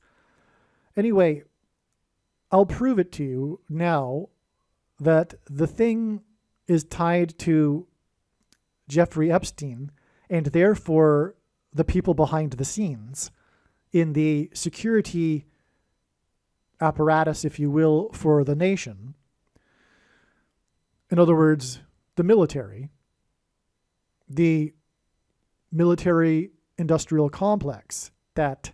Anyway, I'll prove it to you now that the thing is tied to Jeffrey Epstein and therefore the people behind the scenes in the security apparatus, if you will, for the nation. In other words, the military industrial complex that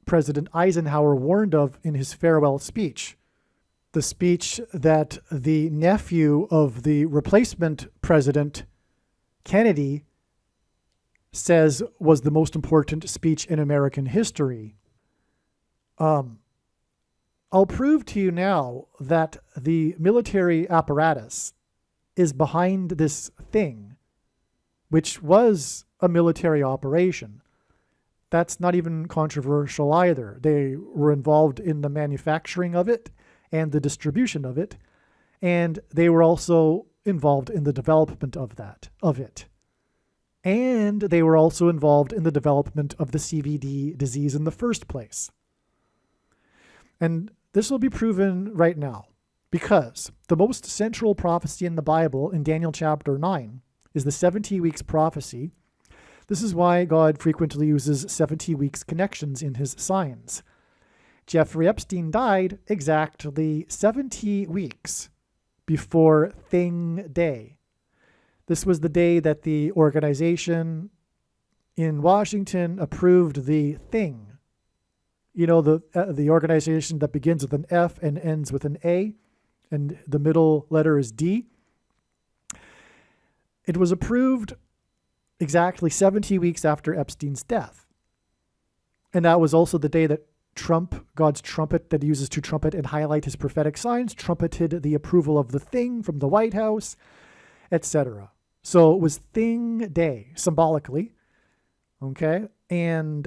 President Eisenhower warned of in his farewell speech. The speech that the nephew of the replacement president, Kennedy, says was the most important speech in American history. I'll prove to you now that the military apparatus is behind this thing, which was a military operation. That's not even controversial either. They were involved in the manufacturing of it and the distribution of it, and they were also involved in the development of it. And they were also involved in the development of the CVD disease in the first place. And this will be proven right now, because the most central prophecy in the Bible, in Daniel chapter 9, is the 70 weeks prophecy. This is why God frequently uses 70 weeks connections in his signs. Jeffrey Epstein died exactly 70 weeks before Thing Day. This was the day that the organization in Washington approved the thing. You know, the organization that begins with an F and ends with an A, and the middle letter is D. It was approved exactly 70 weeks after Epstein's death. And that was also the day that Trump, God's trumpet that he uses to trumpet and highlight his prophetic signs, trumpeted the approval of the thing from the White House, etc. So it was Thing Day, symbolically. Okay. And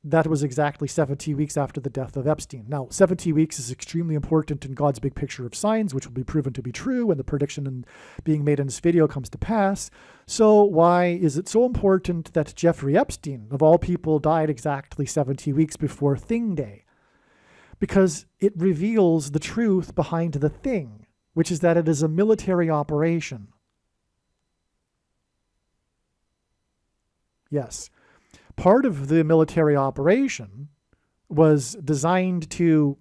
that was exactly 70 weeks after the death of Epstein. Now, 70 weeks is extremely important in God's big picture of signs, which will be proven to be true when the prediction being made in this video comes to pass. So why is it so important that Jeffrey Epstein, of all people, died exactly 70 weeks before Thing Day? Because it reveals the truth behind the thing, which is that it is a military operation. Yes. Part of the military operation was designed to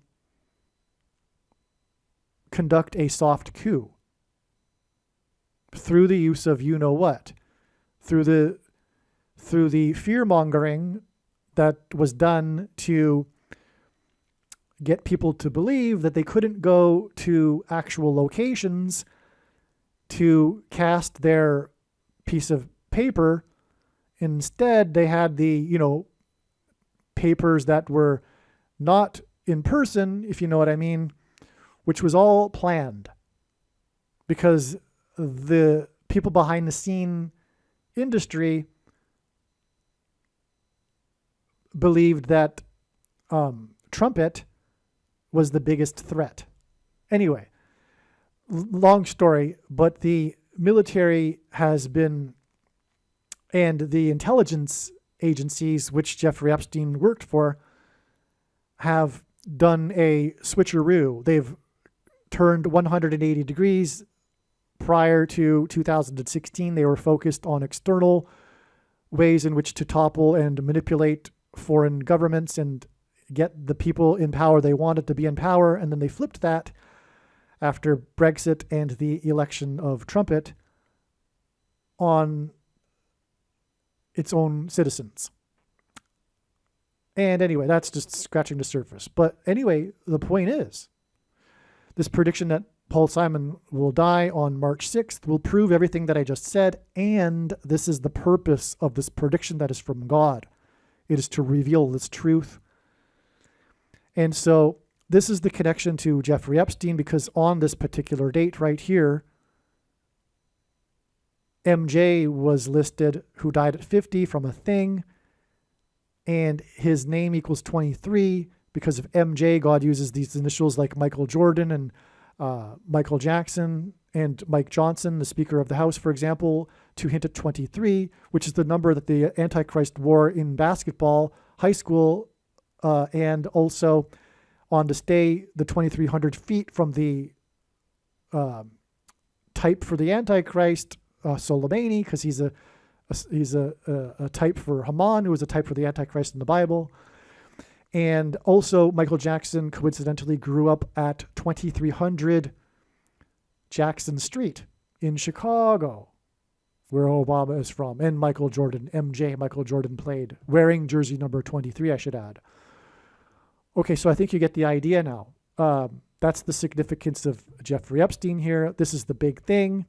conduct a soft coup through the use of you-know-what, through the fear-mongering that was done to get people to believe that they couldn't go to actual locations to cast their piece of paper. Instead, they had the, papers that were not in person, if you know what I mean, which was all planned because the people behind the scene industry believed that Trumpet was the biggest threat. Anyway, long story, but the military has been, and the intelligence agencies, which Jeffrey Epstein worked for, have done a switcheroo. They've turned 180 degrees. Prior to 2016, they were focused on external ways in which to topple and manipulate foreign governments and get the people in power they wanted to be in power. And then they flipped that after Brexit and the election of Trumpet on its own citizens. And anyway, that's just scratching the surface. But anyway, the point is, this prediction that Paul Simon will die on March 6th will prove everything that I just said. And this is the purpose of this prediction that is from God. It is to reveal this truth. And so this is the connection to Jeffrey Epstein, because on this particular date right here, MJ was listed, who died at 50 from a thing, and his name equals 23 because of MJ. God uses these initials like Michael Jordan and Michael Jackson and Mike Johnson, the Speaker of the House, for example, to hint at 23, which is the number that the Antichrist wore in basketball, high school, and also on this day, the 2,300 feet from the type for the Antichrist, Soleimani, because he's a type for Haman, who is a type for the Antichrist in the Bible. And also Michael Jackson coincidentally grew up at 2300 Jackson Street in Chicago, where Obama is from, and Michael Jordan, MJ, Michael Jordan played, wearing jersey number 23, I should add. Okay, so I think you get the idea now. That's the significance of Jeffrey Epstein here. This is the big thing.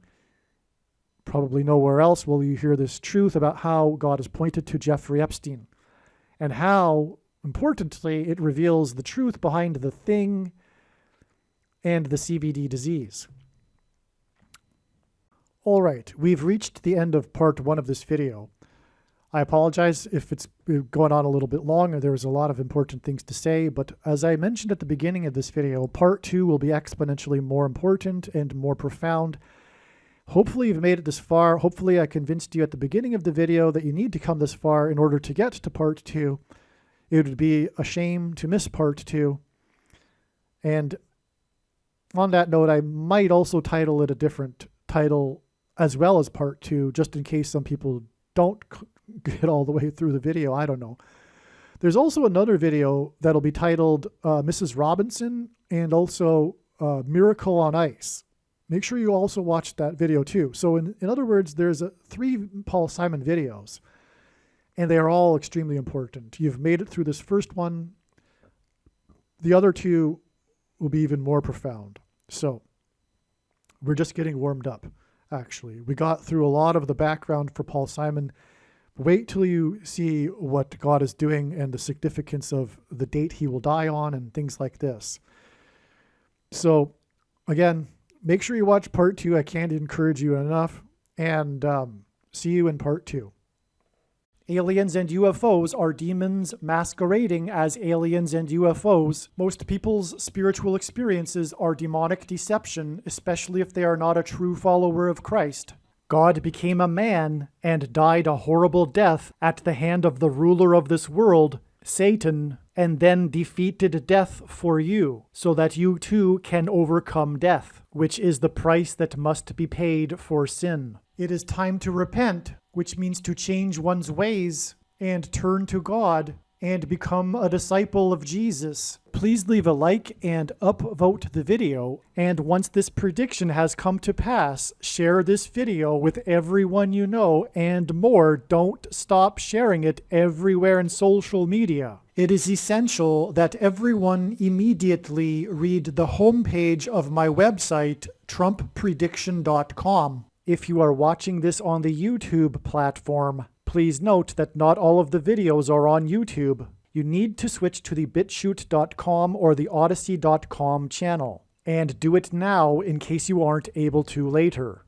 Probably nowhere else will you hear this truth about how God has pointed to Jeffrey Epstein and how, importantly, it reveals the truth behind the thing and the CBD disease. All right, we've reached the end of part 1 of this video. I apologize if it's going on a little bit long or there's a lot of important things to say, but as I mentioned at the beginning of this video, part 2 will be exponentially more important and more profound. Hopefully you've made it this far. Hopefully I convinced you at the beginning of the video that you need to come this far in order to get to part 2. It would be a shame to miss part 2. And on that note, I might also title it a different title as well as part 2, just in case some people don't get all the way through the video. I don't know. There's also another video that'll be titled Mrs. Robinson and also Miracle on Ice. Make sure you also watch that video too. So in other words, there's 3 Paul Simon videos, and they are all extremely important. You've made it through this first one. The other 2 will be even more profound. So we're just getting warmed up, actually. We got through a lot of the background for Paul Simon. Wait till you see what God is doing and the significance of the date he will die on and things like this. So again, make sure you watch part 2. I can't encourage you enough. And see you in part 2. Aliens and UFOs are demons masquerading as aliens and UFOs. Most people's spiritual experiences are demonic deception, especially if they are not a true follower of Christ. God became a man and died a horrible death at the hand of the ruler of this world, Satan, and then defeated death for you, so that you too can overcome death, which is the price that must be paid for sin. It is time to repent, which means to change one's ways and turn to God and become a disciple of Jesus. Please leave a like and upvote the video, and once this prediction has come to pass, share this video with everyone you know, and more, don't stop sharing it everywhere in social media. It is essential that everyone immediately read the homepage of my website, TrumpPrediction.com. If you are watching this on the YouTube platform, please note that not all of the videos are on YouTube. You need to switch to the BitChute.com or the Odyssey.com channel. And do it now in case you aren't able to later.